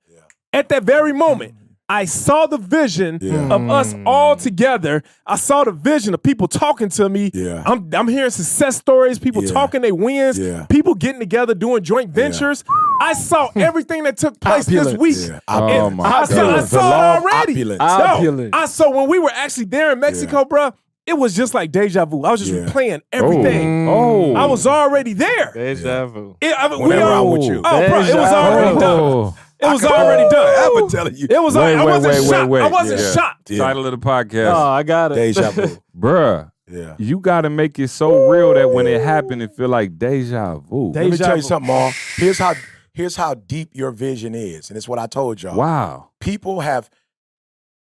At that very moment, I saw the vision of us all together. I saw the vision of people talking to me. Yeah. I'm hearing success stories, people talking their wins, people getting together, doing joint ventures. I saw everything that took place this week. Yeah. I saw it already. I saw when we were actually there in Mexico, bro. It was just like deja vu. I was just replaying everything. I was already there. Deja vu. Whatever I'm with you. Oh, bro, it was already done. It was already done. I'm telling you. It was. I wasn't shocked. I wasn't shocked. Title of the podcast. Oh, I got it. Deja vu. Bruh. Yeah. You got to make it so real that when it happened, it feel like deja vu. Let me tell you something, Ma. Here's how deep your vision is, and it's what I told y'all. Wow. People have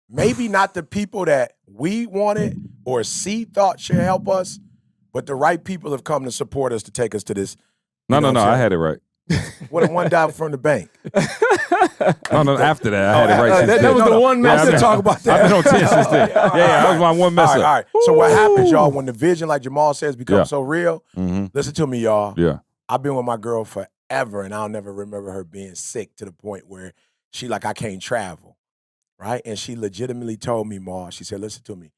maybe not the people that we wanted or thought should help us, but the right people have come to support us to take us to this. No, I had it right. What a one down from the bank. No, after that, I had it right. That was the one mess I've been up. talking about that. I've been on 10 since then. Yeah, that was my one mess All up. right. So what happens, y'all, when the vision, like Jamal says, becomes so real, listen to me, y'all. Yeah. I've been with my girl forever, and I'll never remember her being sick to the point where she like, I can't travel, right? And she legitimately told me, Ma, she said, listen to me,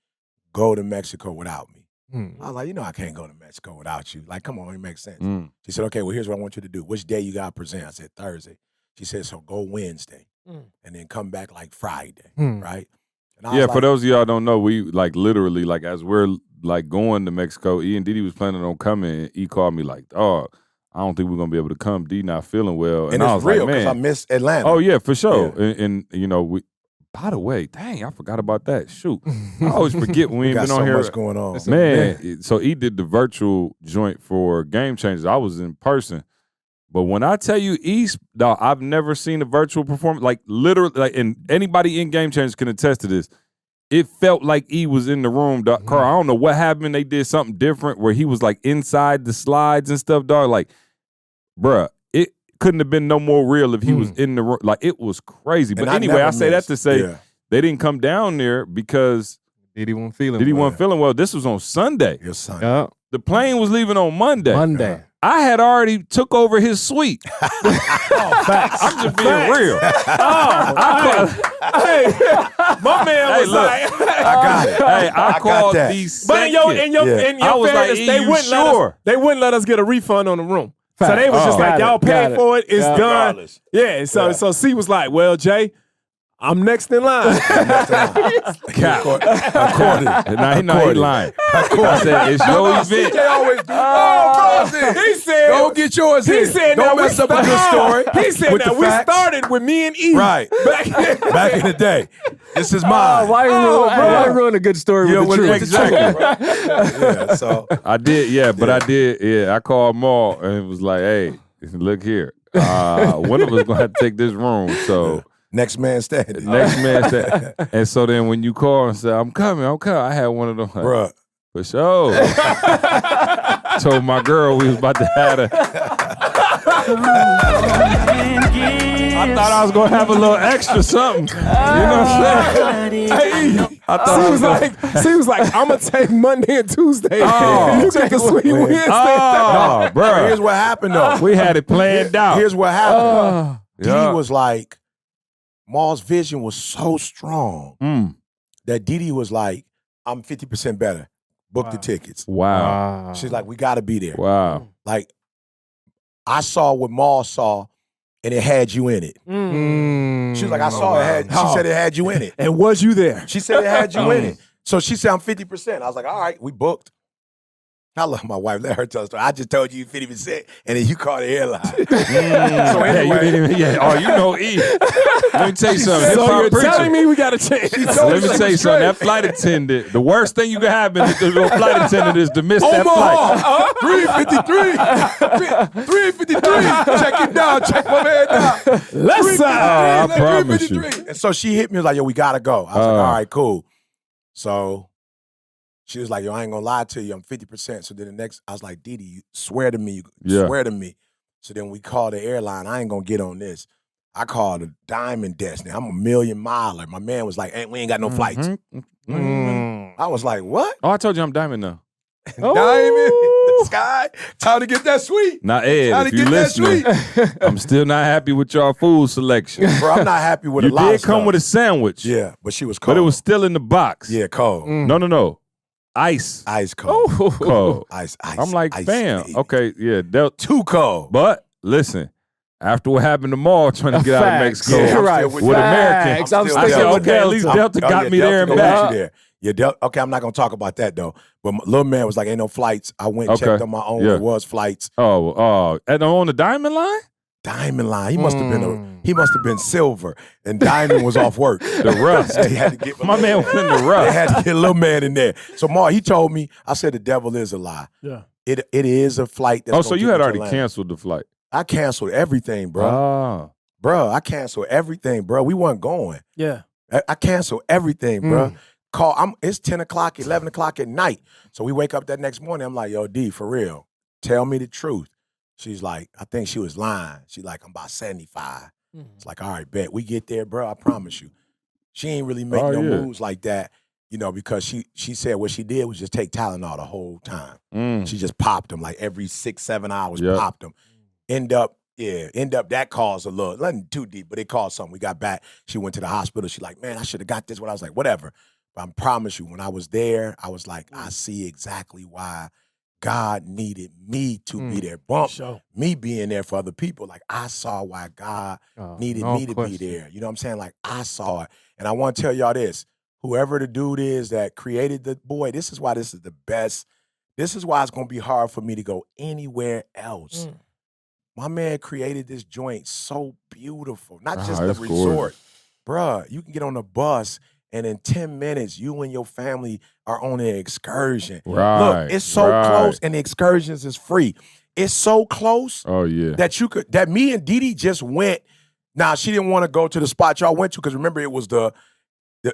go to Mexico without me. I was like, you know I can't go to Mexico without you. Like, come on, it makes sense. She said, okay, well, here's what I want you to do. Which day you got to present? I said, Thursday. She said, so go Wednesday and then come back like Friday, right? And I was For those of y'all don't know, we like literally, like as we're like going to Mexico, E and Diddy was planning on coming, and E called me like, oh, I don't think we're going to be able to come. D not feeling well. And I it's was real like, because I man. miss Atlanta. Oh, yeah, for sure. And you know, by the way, dang, I forgot about that. Shoot. I always forget when we ain't got been on so here. much going on. Man, so he did the virtual joint for Game Changers. I was in person. But when I tell you East, dog, I've never seen a virtual performance. Like literally, like, and anybody in Game Changers can attest to this. It felt like E was in the room, dog. Carl, I don't know what happened. They did something different where he was like inside the slides and stuff, dog. Like, bruh, it couldn't have been no more real if he was in the room. Like, it was crazy. But anyway, I say that to say they didn't come down there because Diddy wasn't feeling wasn't feeling well. This was on Sunday. Your son. The plane was leaving on Monday. Monday. I had already took over his suite. Facts. I'm just being real. My man was like, I got it. Hey, I called that. these. but in your I was fairness, like, they you wouldn't sure? they wouldn't let us get a refund on the room. So Fact. they was just like, Got y'all it, got paid it. for it, it's Got it. done. Regardless. Yeah, so C was like, well, Jay, I'm next in line. Cap. According. Now he lying. I said, it's your event. CJ always do. Oh, bro, He said, go get yours he in. said, Don't now mess up a good story. He said, with now the we facts. started with me and E. Right. Back in the day. This is mine. Why ruin a good story with the truth? Exactly. Yeah, so I did, but I did, I called Maul and it was like, hey, look here. One of us gonna have to take this room. So next man standing. next man said, and so then when you call and say, I'm coming, I had one of them. Like, Bruh. for sure. Told my girl we was about to have I thought I was gonna have a little extra something. You know what I'm saying? Hey, I thought she was like, I'm gonna take Monday and Tuesday. Oh. You get the sweet Wednesday. Oh, bro. Here's what happened though. We had it planned out. Here's what happened. Yeah. Didi was like, Maul's vision was so strong that Didi was like, I'm 50% better. Book the tickets. Wow. She's like, we gotta be there. Wow. Like, I saw what Maul saw, and it had you in it. She was like, I saw it. She said it had you in it. And was you there? She said it had you in it. So she said, I'm 50%. I was like, all right, we booked. I love my wife. Let her tell the story. I just told you 50%, and then you called the airline. So anyway, Oh, you know E. Let me tell you something. So Hip-hop you're preacher. telling me we gotta change. Let me tell you something. That flight attendant, the worst thing you can happen to a flight attendant is to miss that flight. 353. 353. Check it down. Check my man down. Left side. I promise you. And so she hit me like, yo, we gotta go. I was like, all right, cool. So she was like, yo, I ain't gonna lie to you. I'm 50%. So then the next, I was like, Didi, you swear to me. Yeah. Swear to me. So then we called the airline. I ain't gonna get on this. I called a Diamond Destiny. I'm a million miler. My man was like, we ain't got no flights. I was like, what? Oh, I told you I'm diamond now. Diamond in the sky. Time to get that sweet. Now, Ed, Time if to you get that listening, sweet. I'm still not happy with your food selection. Bro, I'm not happy with You a lot did of come stuff. with a sandwich. Yeah, but she was cold. But it was still in the box. Yeah, cold. No. Ice. Ice cold. Cold. Ice. I'm like, ice, fam. baby. Okay, yeah. Too cold. But listen, after what happened to Maul trying to get out of Mexico Yeah, I'm right. still with with that. American. I'm still I with said, that. okay, at least Delta got me there and Delta back. got you there. Yeah, okay, I'm not gonna talk about that though. But my little man was like, ain't no flights. I went and Okay. checked on my own. Yeah. There was flights. And on the Diamond line? Diamond line. He must have been silver. And Diamond was off work. The rust. They had to get My man was in the They rust. had to get a little man in there. So Mark, he told me, I said the devil is a lie. Yeah. It is a flight that's Oh, so gonna you get had me to already Atlanta. canceled the flight. I canceled everything, bro. Bro, I canceled everything, bro. We weren't going. Yeah. I canceled everything, bro. It's 10 o'clock, 11 o'clock at night. So we wake up that next morning. I'm like, yo, D, for real, tell me the truth. She's like, I think she was lying. She's like, I'm about 75. It's like, all right, bet. We get there, bro. I promise you. She ain't really make no moves like that, because she said what she did was just take Tylenol the whole time. She just popped them like every 6-7 hours, popped them. End up that caused a little, nothing too deep, but it caused something. We got back. She went to the hospital. She's like, man, I should have got this one. I was like, whatever. But I promise you, when I was there, I was like, I see exactly why God needed me to be there. Me being there for other people. Like, I saw why God needed me to be there. You know what I'm saying? Like, I saw it. And I want to tell y'all this. Whoever the dude is that created the boy, this is why this is the best. This is why it's going to be hard for me to go anywhere else. My man created this joint so beautiful. Not just the resort. Gorgeous. bruh, you can get on the bus and in 10 minutes, you and your family are on an excursion. Right, Look, it's so close, and the excursions is free. It's so close that me and Didi just went. Now, she didn't want to go to the spot y'all went to because remember, it was the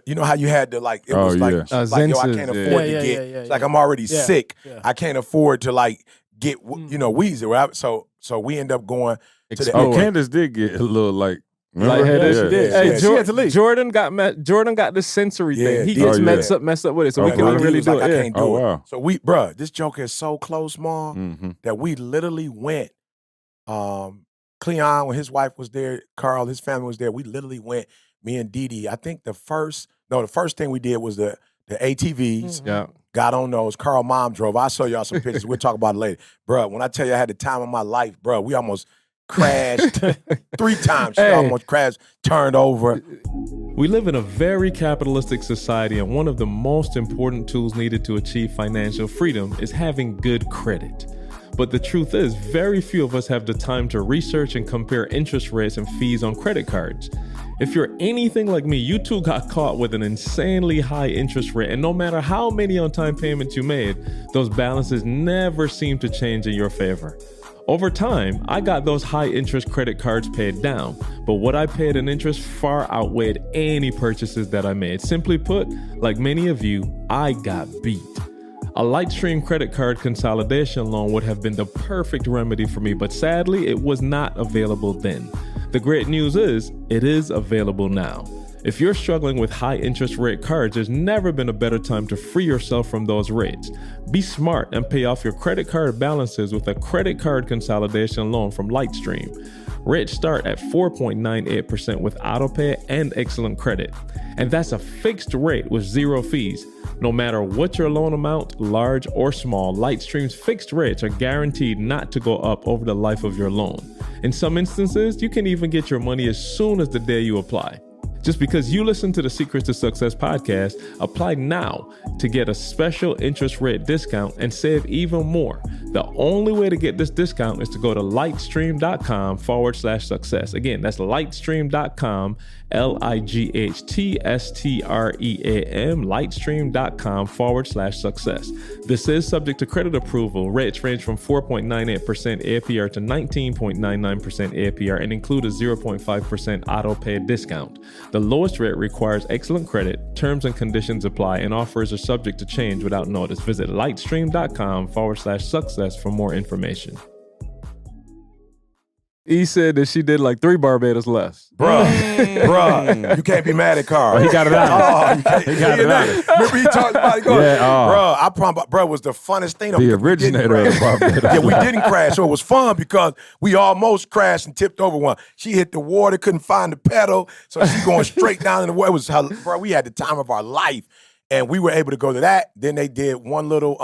you know how you had to like, it was like, yo, I can't afford to get, it's like I'm already sick. Yeah. I can't afford to like get, wheezy. Right? So we end up going to the. Oh, Candace did get a little like. Lightheaded. Yeah. She did. Yeah. Hey, She had to leave. Jordan got the sensory thing. He gets messed up with it, so we Bro, can he really was do like, it. I can't do it. Wow. So this joke is so close, Ma, that we literally went. Cleon, when his wife was there, Carl, his family was there. We literally went. Me and Didi. I think the first thing we did was the ATVs. Yeah. Got on those. Carl mom drove. I'll show y'all some pictures. We'll talk about it later. Bro, when I tell you I had the time of my life, bro, we almost crashed 3 times. She almost crashed, turned over. We live in a very capitalistic society, and one of the most important tools needed to achieve financial freedom is having good credit. But the truth is, very few of us have the time to research and compare interest rates and fees on credit cards. If you're anything like me, you too got caught with an insanely high interest rate, and no matter how many on-time payments you made, those balances never seem to change in your favor. Over time, I got those high-interest credit cards paid down, but what I paid in interest far outweighed any purchases that I made. Simply put, like many of you, I got beat. A Lightstream credit card consolidation loan would have been the perfect remedy for me, but sadly, it was not available then. The great news is, it is available now. If you're struggling with high interest rate cards, there's never been a better time to free yourself from those rates. Be smart and pay off your credit card balances with a credit card consolidation loan from Lightstream. Rates start at 4.98% with autopay and excellent credit. And that's a fixed rate with 0 fees. No matter what your loan amount, large or small, Lightstream's fixed rates are guaranteed not to go up over the life of your loan. In some instances, you can even get your money as soon as the day you apply. Just because you listen to the Secrets to Success podcast, apply now to get a special interest rate discount and save even more. The only way to get this discount is to go to lightstream.com/success. Again, that's lightstream.com, LIGHTSTREAM, lightstream.com/success. This is subject to credit approval. Rates range from 4.98% APR to 19.99% APR and include a 0.5% auto pay discount. The lowest rate requires excellent credit. Terms and conditions apply, and offers are subject to change without notice. Visit lightstream.com/success for more information. He said that she did like 3 Barbados less. Bruh, you can't be mad at Carl. He got it out. He got it out. Remember he talked about it going, I promise, bruh, was the funnest thing. The originator of Barbados. Yeah, we didn't crash, so it was fun because we almost crashed and tipped over one. She hit the water, couldn't find the pedal, so she's going straight down in the water. It was, bro, we had the time of our life, and we were able to go to that. Then they did one little,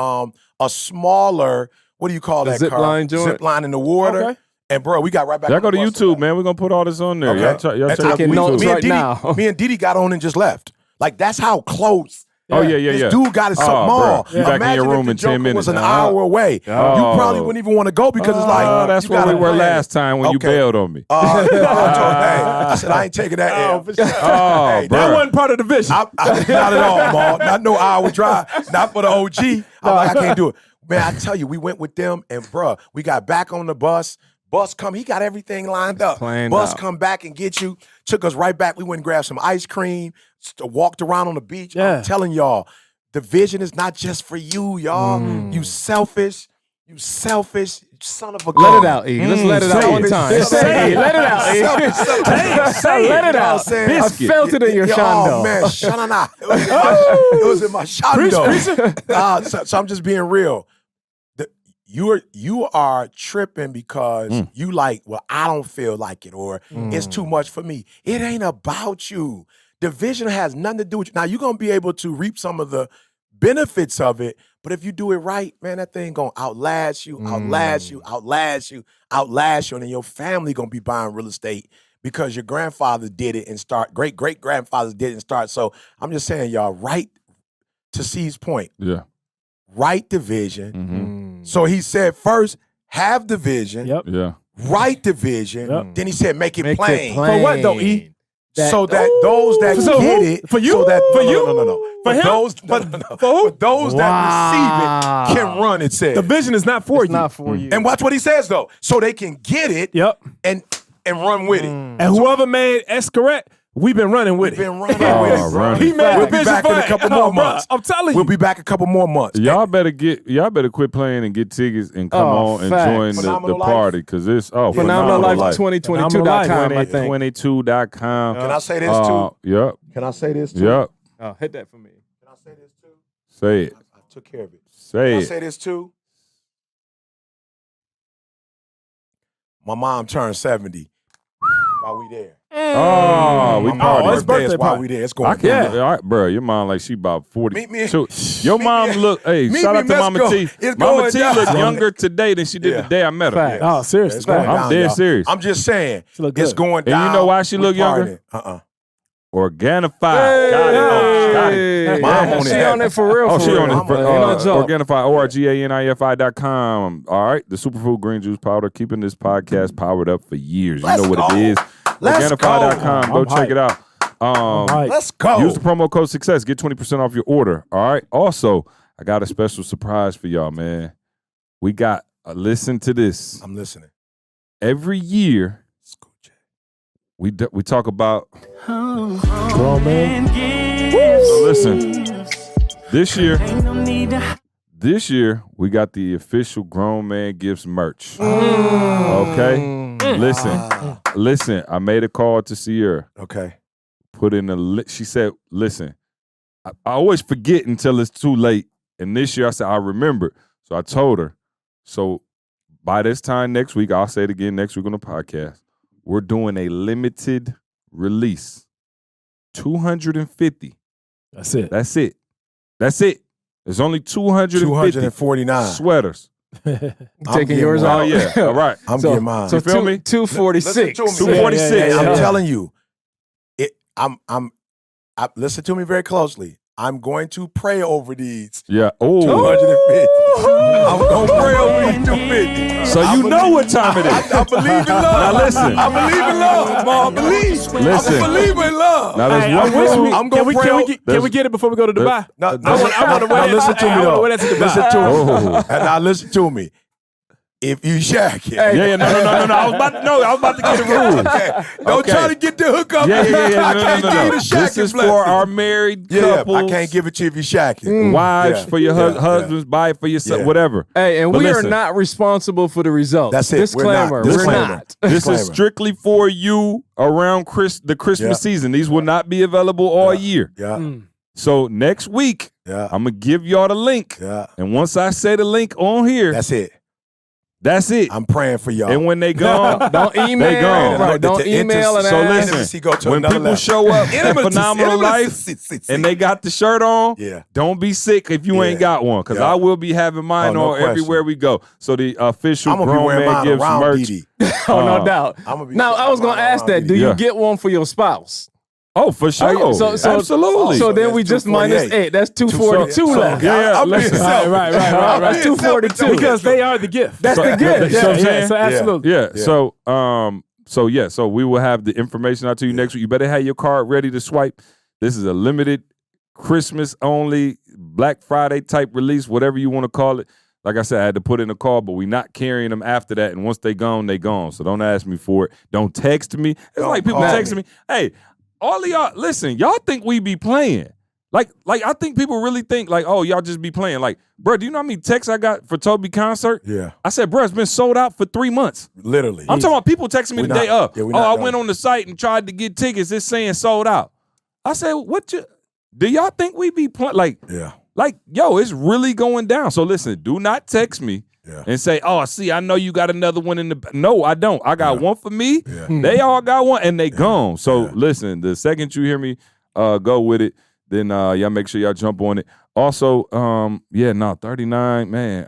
a smaller, what do you call that, zip Carl? line joint? Zip line in the water. Okay. And bro, we got right back. Y'all on go to the bus YouTube, today. man. We're gonna put all this on there. Okay. Y'all check And out taking notes YouTube. right now. Me and Didi got on and just left. Like that's how close. Oh yeah. This dude got it so Oh, small. bro. You back in your room in 10 minutes. Was an hour away. You probably wouldn't even want to go because it's like that's you where we gotta were plan. last time when you bailed on me. I said I ain't taking that. L. Oh, Hey, bro. That wasn't part of the vision. not at all, Ma. Not no hour drive. Not for the OG. I'm like, I can't do it. Man, I tell you, we went with them and bruh, we got back on the bus. Bus come, he got everything lined up. Bus come back and get you. Took us right back. We went and grabbed some ice cream, walked around on the beach. Yeah. I'm telling y'all, the vision is not just for you, y'all. You selfish, son of a gun. Let it out, E. Let's let it out one time. Say it. Let it out, E. Let it out. I felt it in your shondo. Oh, man, shanana. It was in my shondo. So I'm just being real. You are tripping because you like, well, I don't feel like it, or it's too much for me. It ain't about you. The vision has nothing to do with you. Now, you're going to be able to reap some of the benefits of it, but if you do it right, man, that thing going to outlast you, and then your family going to be buying real estate because your grandfather did it and great-great-grandfathers did it and start. So I'm just saying, y'all, right to C's point. Yeah. Write the vision. So he said first, have the vision. Yep. Yeah. Write the vision. Yep. Then he said, make it plain. For what though, E? so that those that get it for you, so that, for you, no. for him, For those that receive it can run. It says the vision is not for you. Not for you. and watch what he says though, so they can get it. Yep. and run with it. And whoever made Escaret, we've been running with We've it. been running with it. running. He made We'll the be vision back in a fine. couple more bruh, months. I'm telling you. We'll be back a couple more months. Y'all better quit playing and get tickets and come on and facts. join the Phenomenal Life. party because it's Phenomenal Life 2022.com, I think. 2022.com. Can I say this too? Yep. Can I say this too? Yep. Oh, hit that for me. Can I say this too? Say it. I took care of it. Say Can I it. say this too? My mom turned 70 while we there. Oh, we My party. mom's it's birthday birthday is while party. we there. It's I going can't. down. Bro, your mom like she about 40. Meet me- So, your meet mom me- look. Hey, meet shout me, out to Mama Mexico. T. It's Mama going T down. look younger today than she did Yeah. the day I met her. Fact. Oh, seriously. It's going I'm down, dead y'all. serious. I'm just saying. She look It's good. going And you down. know why she We look younger? partying. Organifi. Hey, Got it. Got it. hey, Mom on she it. on it for real. Oh, for she real. on it. For, No joke. Organifi, ORGANIFI.com. All right. The Superfood Green Juice Powder, keeping this podcast powered up for years. Let's you know what go. it is. Let's Organifi.com. go. Go check it out. Right. Let's go. Use the promo code SUCCESS. Get 20% off your order. All right. Also, I got a special surprise for y'all, man. We got, listen to this. I'm listening. Every year, we talk about. Grown man. So listen, this year we got the official Grown Man Gifts merch. Okay, listen. I made a call to Sierra. Okay. Put in a. She said, "Listen, I always forget until it's too late." And this year I said, "I remember." So I told her. So by this time next week, I'll say it again next week on the podcast. We're doing a limited release. 250. That's it. That's it. That's it. There's only 250 249. sweaters. Taking getting yours mine. out. Oh yeah. All right. I'm getting mine. So You feel me? 246. Listen to me. 246. I'm Yeah. telling you, listen to me very closely. I'm going to pray over these Yeah. Oh. 250. I'm going to pray over these 250. So you know what time it is. I believe in love. Now listen. I believe in love, Mom. Believe. Listen. I'm a believer in love. Now there's Hey, one I wish rule. I'm gonna pray. can we get it before we go to Dubai? No, I want to wear that. listen to me I wanna though. wear that to Dubai. Listen to me. Oh. And now listen to me. If you shack it, Yeah, no. I was about to get the rules. okay. Don't Okay. try to get the hookup. Yeah. I No, can't give you the shack This is blessing. for our married Yeah, couples. I can't give it to you if you shack it. Wives, Yeah. for your Yeah. husbands, buy it for yourself, Yeah. whatever. Hey, and But we listen. are not responsible for the results. That's it. Disclaimer. We're We're not. not. This is Disclaimer. strictly for you around the Christmas Yeah. season. These will not be available all year. Yeah, So next week, yeah, I'm going to give y'all the link. yeah. And once I say the link on here, That's it. that's it. I'm praying for y'all. And when they gone, Don't email. They gone. Right, don't The email and so ask. listen, go to when another people level. show up at Phenomenal Life and they got the shirt on, Yeah. don't be sick if you ain't Yeah. got one, because Yeah. I will be having mine Oh, no on everywhere question. we go. So the official I'm gonna be Grown wearing Man mine Gives around merch. DD. Oh, no doubt. I'ma be Now, I was going to ask that. Do Yeah. you get one for your spouse? Oh, for sure. So- Absolutely. So then that's we just minus 248. 8. That's 242 So- left. Yeah, I'm being listen. selfish. Right. That's 242. Because they are the gift. That's the gift. You know what I'm saying? So absolutely. Yeah. Yeah. So we will have the information out to you next week. You better have your card ready to swipe. This is a limited Christmas only Black Friday type release, whatever you want to call it. Like I said, I had to put in a call, but we're not carrying them after that. And once they gone, they gone. So don't ask me for it. Don't text me. It's Don't like people call texting me. Hey, all of y'all, listen, y'all think we be playing. Like I think people really think like, oh, y'all just be playing. Like, bro, do you know how many texts I got for Toby concert? Yeah, I said, bro, it's been sold out for 3 months. literally. I'm talking about people texting me We're the day not- up. yeah, we're Oh, not I done. went on the site and tried to get tickets. It's saying sold out. I said, do y'all think we be playing? Like, yo, it's really going down. So listen, do not text me and say, oh, see, I know you got another one in the. No, I don't. I got one for me. Yeah. They all got one and they gone. So listen, the second you hear me go with it, then y'all make sure y'all jump on it. Also, 39, man,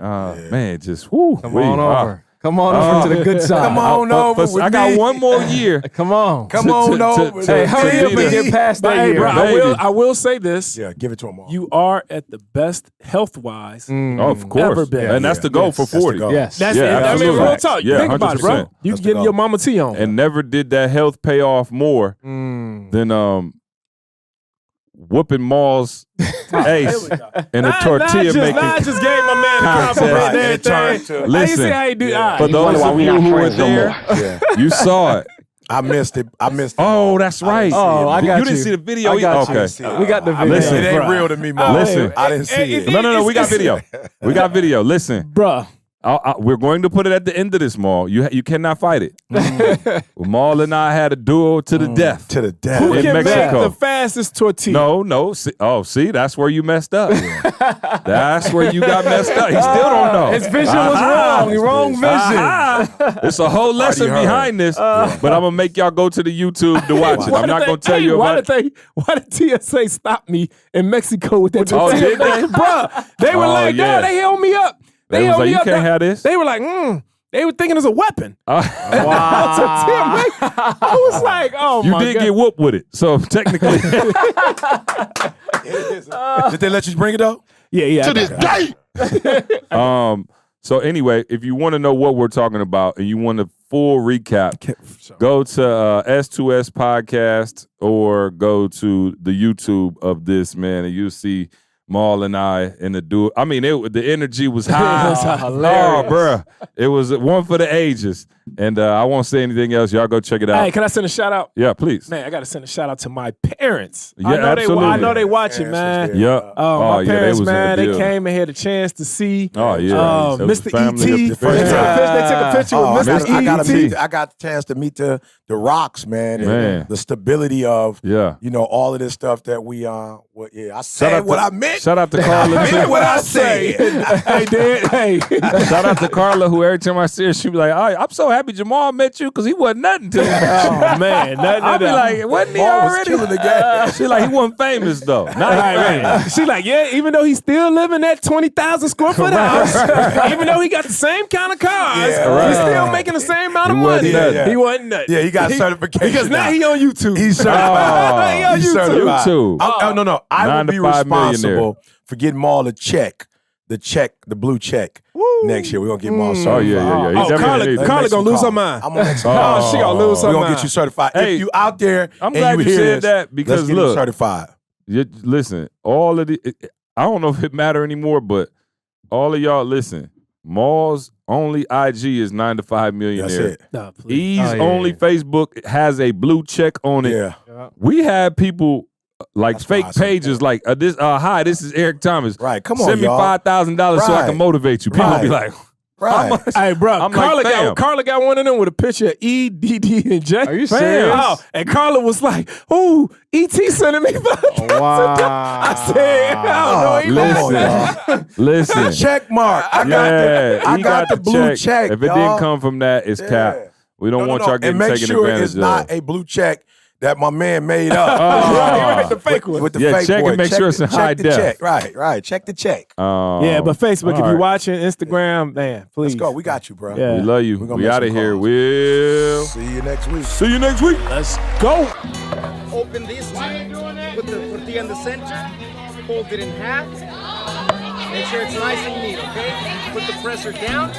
man, just whoo. Come on over. Come on over to the good side. Come on over with I got me. one more year. Come on. Come on over. Hey, hurry up be and the- get past that Hey, year. bro, Baby. I will say this. Yeah, give it to him all. You are at the best health-wise. Oh, of Ever course. been. And that's the goal for That's the 40. goal. Yes. That's Yeah, it. I mean, absolutely. real talk. Yeah, Think about it, bro. 100%. You That's getting the your goal. mama tea on. And never did that health pay off more than whooping Maul's ace in a tortilla making. I just gave my man a contest. compliment Right, and it turned everything. to- How you Listen, see how you do? All right. For those why of we you not who were friends no there, Yeah. you saw it. I missed it. Oh, that's right. Oh, I got You didn't see the video? I got you. Okay. We got the video. Listen, It ain't Bruh. real to me, Mo. Listen. I didn't see it. No. We got video. We got video. Listen, Bruh. we're going to put it at the end of this, Maul. You cannot fight it. Maul and I had a duel to the death. To the death. Who In can Mexico. make the fastest tortilla? No. See, that's where you messed up. That's where you got messed up. He still don't know. His vision was wrong. Wrong vision. Aha. It's a whole lesson heard. behind this, but I'm gonna make y'all go to the YouTube to watch it. I'm not gonna tell you why about it. Why did TSA stop me in Mexico with that Oh, tortilla? did they? Bruh, they were Oh, like, yeah. they held me up. They was held like, me you up. can't have this. They were like, they were thinking it's a weapon. Wow. I was like, oh You my did God. get whooped with it, so technically, Did they let you bring it though? Yeah. To this day. So anyway, if you want to know what we're talking about and you want a full recap, go to S2S podcast or go to the YouTube of this, man, and you'll see Maul and I in the duel. I mean, the energy was high. It was hilarious. Oh, bruh. It was one for the ages. And I won't say anything else. Y'all go check it out. Hey, can I send a shout out? Yeah, please. Man, I got to send a shout out to my parents. Yeah, I know absolutely. they watch it, Parents man. was there. Yeah. Oh, my yeah, parents, was in the man, they building. came and had a chance to see Oh, yeah. It was Mr. family. E.T. The first They took a picture Oh, with Mr. Mr. I got E.T. I got the chance to meet the rocks, man. And Man. the stability of Yeah. all of this stuff that we I said what I meant. Shout out to Carla. I meant what I said. Hey, Dad, hey. Shout out to Carla, who every time I see her, she be like, "Oh, I'm so happy Jamal met you because he wasn't nothing to me." Oh, man. I'll be like, wasn't he Jamal was already? killing the game. She like, he wasn't famous though. Not famous. She like, yeah, even though he's still living that 20,000 square foot house, even though he got the same kind of cars, Yeah, right. he's still making the same amount of He wasn't money. nothing. He wasn't nothing. Yeah, he got certification Because now now. he on YouTube. He's certified. He on He's YouTube. certified. YouTube. No. I 9 will to be 5 millionaire. responsible for getting Maul a check, the blue check next year. We're gonna get Maul certified. Oh yeah. He Oh, definitely needs it. Carla Make gonna some lose her calls. mind. I'm gonna make some Oh, calls. she gonna lose her We're mind. gonna get you certified. Hey, if you out there, I'm and glad you hear said this, that because let's get look, you certified. listen, all of the, I don't know if it matter anymore, but all of y'all listen. Maul's only IG is 9 to 5 millionaire. That's it. Nah, please. E's Oh, yeah. only Facebook has a blue check on it. Yeah. We had people like That's fake awesome. pages like hi, this is Eric Thomas. Right. Come on, Send me y'all. $5,000 so I Right. can motivate you. People Right. be like, Right. Hey, bro, I'm Carla, like, fam. Carla got one of them with a picture of E, D, D, and J. Are you Fam. serious? Oh, and Carla was like, "Ooh, E.T. sending me $5,000." Wow. I said, "I don't know." Come on, listen, y'all. listen. Check mark. I Yeah, he got the blue check. If it y'all. didn't come from that, it's Yeah. cap. We don't No, want no, y'all and getting make taken sure advantage it's of. not a blue check that my man made up. Right, the fake one. With the Yeah, fake check boy. and make sure it's in high the def. check. Right. Check the check. Yeah, but Facebook, if all you're right. watching Instagram, man, please. Let's go. We got you, bro. Yeah. We love you. We're gonna We make out of some here. calls. We'll See you next week. see you next week. Let's go. Open this put the tortilla in the center, fold it in half, make sure it's nice and neat, okay? Put the presser down.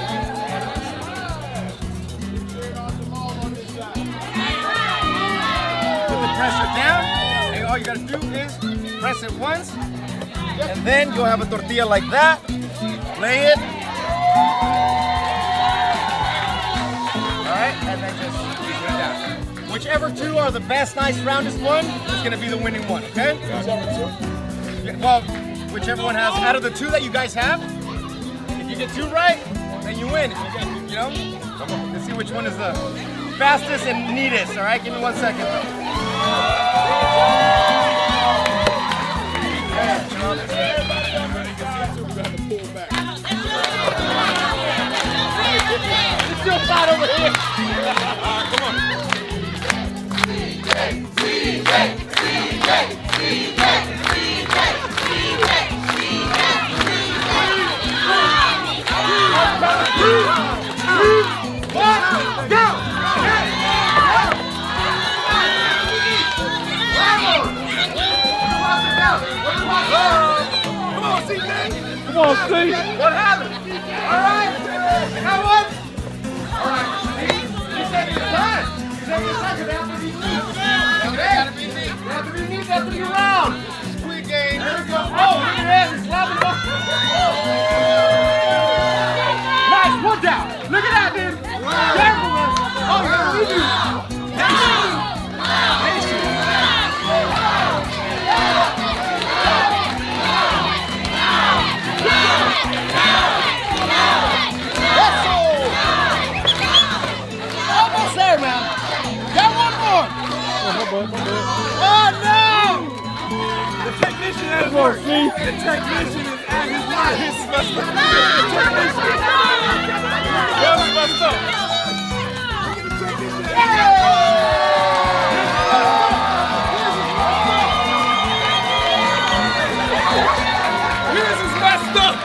Put the presser down, and all you gotta do is press it once, and then you'll have a tortilla like that. Lay it. Alright, and then just put it down. Whichever two are the best, nice, roundest one is gonna be the winning one, okay? Yeah, well, whichever one has, out of the two that you guys have, if you get two right, then you win. If you get, come on, let's see which one is the fastest and neatest, all right? Give me 1 second, though. It's still flat over here. Come on. Come on, see. What happened? All right. Now what? All right. You take your time. You take your time because they have to be neat. Okay? They have to be neat. They have to be neat. They have to be round. Squeak game. There we go. Oh, look at that. He's slapping the Nice. One down. Look at that, dude. Careful, man. Oh, you gotta leave you. Almost there, man. Got one more. Oh, no. The technician at his work. The technician is at his work. This is messed up. That was messed up. This is messed up.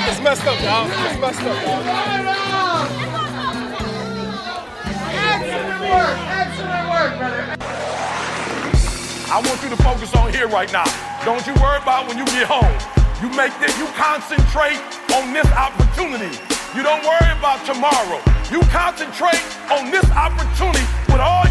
It's messed up, y'all. It's messed up, y'all. Excellent work, brother. I want you to focus on here right now. Don't you worry about when you get home. You concentrate on this opportunity. You don't worry about tomorrow. You concentrate on this opportunity with all